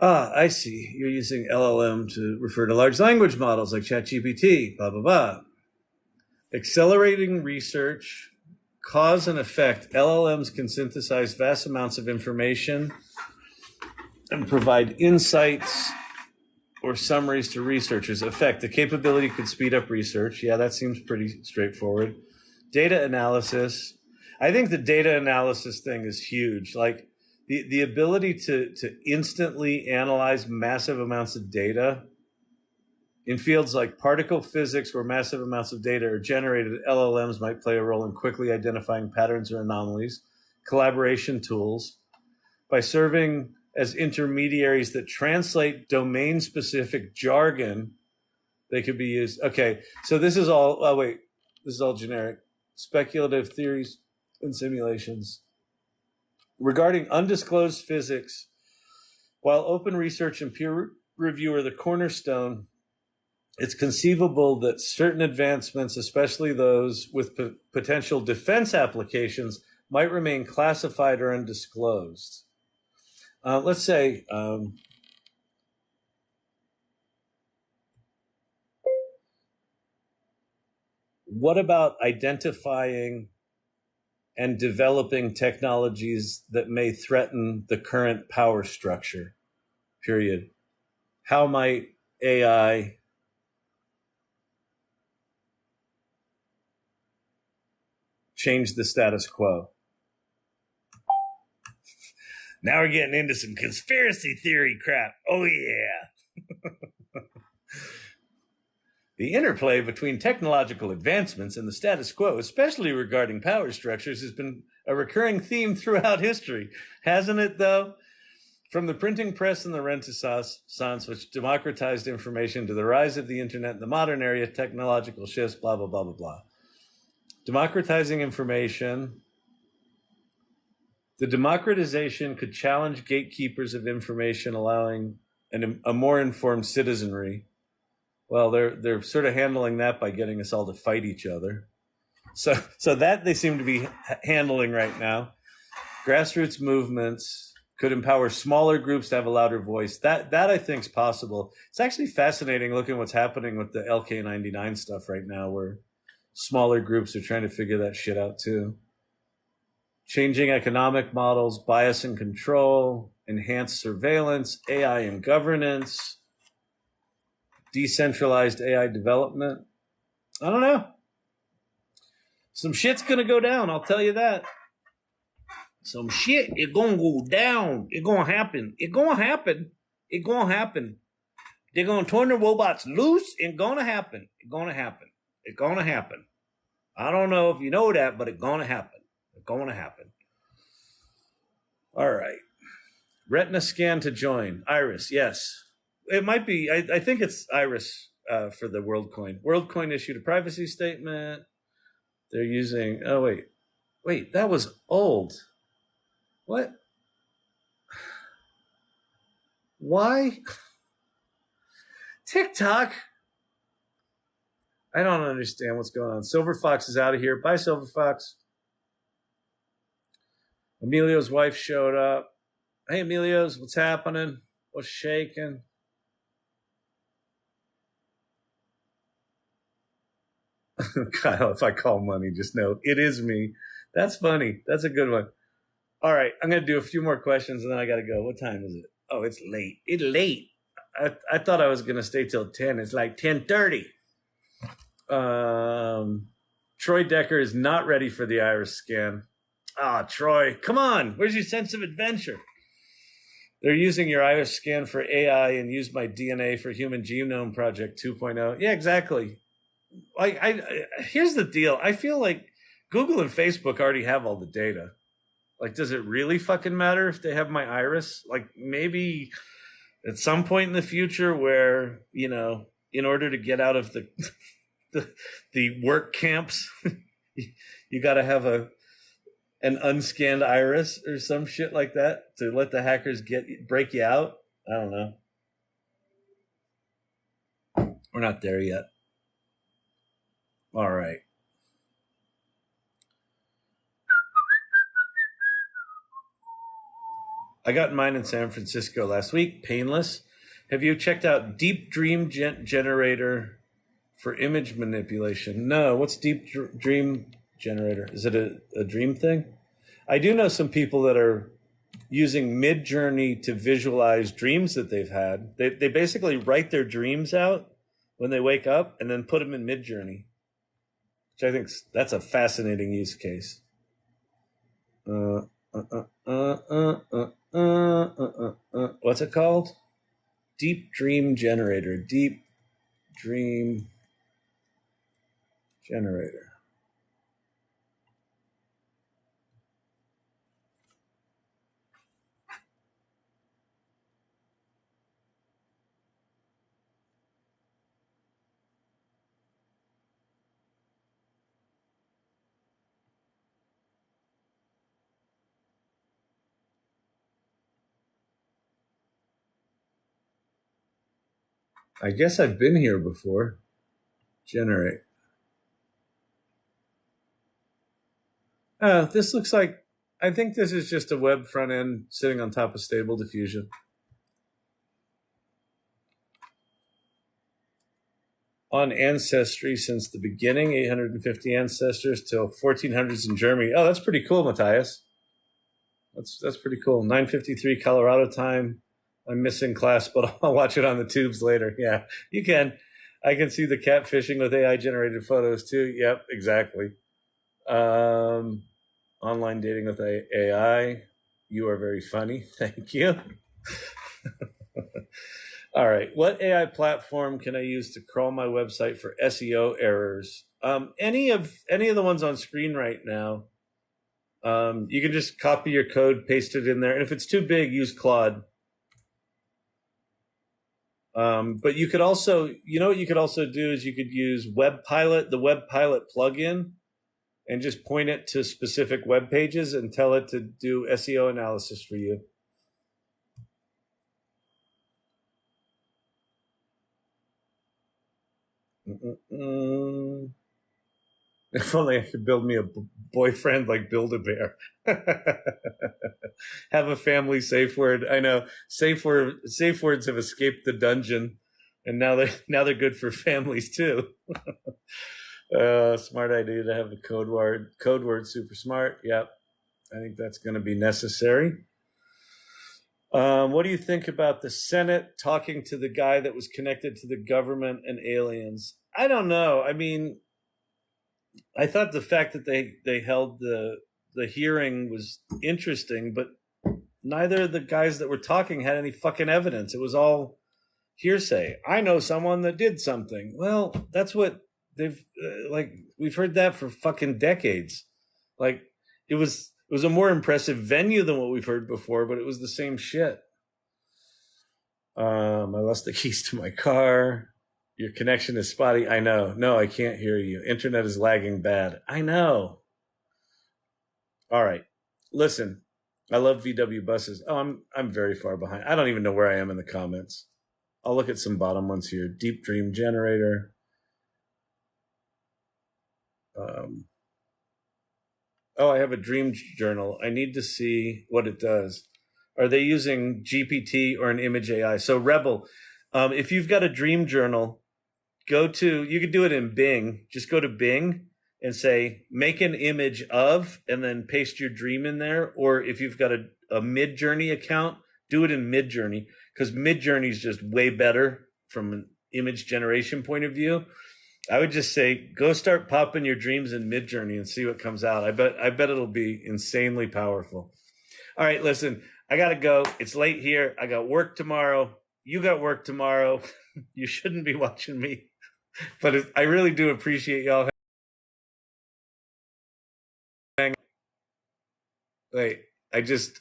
Ah, I see. You're using LLM to refer to large language models like ChatGPT, blah, blah, blah. Accelerating research, cause and effect. LLMs can synthesize vast amounts of information and provide insights or summaries to researchers. Effect, the capability could speed up research. Yeah, that seems pretty straightforward. Data analysis. I think the data analysis thing is huge. Like the ability to instantly analyze massive amounts of data in fields like particle physics, where massive amounts of data are generated, LLMs might play a role in quickly identifying patterns or anomalies. Collaboration tools. By serving as intermediaries that translate domain-specific jargon, they could be used. Okay, so this is all, oh wait, this is all generic. Speculative theories and simulations. Regarding undisclosed physics, while open research and peer review are the cornerstone, it's conceivable that certain advancements, especially those with potential defense applications, might remain classified or undisclosed. Let's say what about identifying and developing technologies that may threaten the current power structure? Period. How might AI change the status quo? Now we're getting into some conspiracy theory crap. Oh, yeah. The interplay between technological advancements and the status quo, especially regarding power structures, has been a recurring theme throughout history, hasn't it, though? From the printing press and the Renaissance, which democratized information, to the rise of the internet in the modern era, technological shifts, blah, blah, blah, blah, blah. Democratizing information. The democratization could challenge gatekeepers of information, allowing a more informed citizenry. Well, they're sort of handling that by getting us all to fight each other. So that they seem to be handling right now. Grassroots movements could empower smaller groups to have a louder voice. That I think is possible. It's actually fascinating looking what's happening with the LK99 stuff right now, where smaller groups are trying to figure that shit out too. Changing economic models, bias and control, enhanced surveillance, AI and governance, decentralized AI development. I don't know. Some shit's gonna go down, I'll tell you that. Some shit is gonna go down. It's gonna happen. It's gonna happen. It's gonna happen. They're gonna turn the robots loose. It's gonna happen. It's gonna happen. It's gonna happen. I don't know if you know that, but it's gonna happen. It's gonna happen. All right. Retina scan to join. Iris, yes. It might be. I think it's Iris for the WorldCoin. WorldCoin issued a privacy statement. They're using. Oh wait, that was old. What? Why? TikTok? I don't understand what's going on. Silver Fox is out of here. Bye, Silver Fox. Emilio's wife showed up. Hey, Emilio's, what's happening? What's shaking? Kyle, if I call money, just know it is me. That's funny. That's a good one. All right, I'm going to do a few more questions and then I got to go. What time is it? Oh, it's late. It's late. I thought I was going to stay till 10. It's like 10:30. Troy Decker is not ready for the iris scan. Ah, Troy, come on. Where's your sense of adventure? They're using your iris scan for AI and use my DNA for Human Genome Project 2.0. Yeah, exactly. Here's the deal. I feel like Google and Facebook already have all the data. Like, does it really fucking matter if they have my iris? Like, maybe at some point in the future where, you know, in order to get out of the work camps, you got to have an unscanned iris or some shit like that to let the hackers break you out. I don't know. We're not there yet. All right. I got mine in San Francisco last week. Painless. Have you checked out Deep Dream Generator for image manipulation? No. What's Deep Dream Generator? Is it a dream thing? I do know some people that are using Midjourney to visualize dreams that they've had. They basically write their dreams out when they wake up and then put them in Midjourney, which I think that's a fascinating use case. What's it called? Deep Dream Generator. Deep Dream Generator. I guess I've been here before. Generate. This looks like, I think this is just a web front end sitting on top of Stable Diffusion. On Ancestry since the beginning, 850 ancestors till 1400s in Germany. Oh, that's pretty cool, Matthias. That's pretty cool. 9:53 Colorado time. I'm missing class, but I'll watch it on the tubes later. Yeah, you can. I can see the catfishing with AI generated photos too. Yep, exactly. Online dating with AI. You are very funny. Thank you. All right. What AI platform can I use to crawl my website for SEO errors? Any of the ones on screen right now. You can just copy your code, paste it in there, and if it's too big, use Claude. But you could also, what you could also do is you could use WebPilot, the WebPilot plugin, and just point it to specific web pages and tell it to do SEO analysis for you. If only I could build me a boyfriend like Build-A-Bear. Have a family safe word. I know safe words have escaped the dungeon, and now they're good for families too. Smart idea to have a code word super smart. Yep, I think that's going to be necessary. What do you think about the Senate talking to the guy that was connected to the government and aliens? I don't know. I mean, I thought the fact that they held the hearing was interesting, but neither of the guys that were talking had any fucking evidence. It was all hearsay. I know someone that did something. Well, that's what they've we've heard that for fucking decades. Like it was a more impressive venue than what we've heard before, but it was the same shit. I lost the keys to my car. Your connection is spotty. I know. No, I can't hear you. Internet is lagging bad. I know. All right. Listen, I love VW buses. Oh, I'm very far behind. I don't even know where I am in the comments. I'll look at some bottom ones here. Deep Dream Generator. I have a dream journal. I need to see what it does. Are they using GPT or an image AI? So Rebel, if you've got a dream journal, you could do it in Bing. Just go to Bing and say, make an image of, and then paste your dream in there. Or if you've got a Midjourney account, do it in Midjourney, because Midjourney is just way better from an image generation point of view. I would just say, go start popping your dreams in Midjourney and see what comes out. I bet it'll be insanely powerful. All right, listen, I got to go. It's late here. I got work tomorrow. You got work tomorrow. You shouldn't be watching me, but I really do appreciate y'all. Wait, I just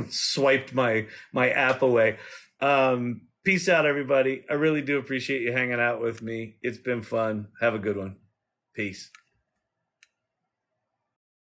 swiped my app away. Peace out, everybody. I really do appreciate you hanging out with me. It's been fun. Have a good one. Peace.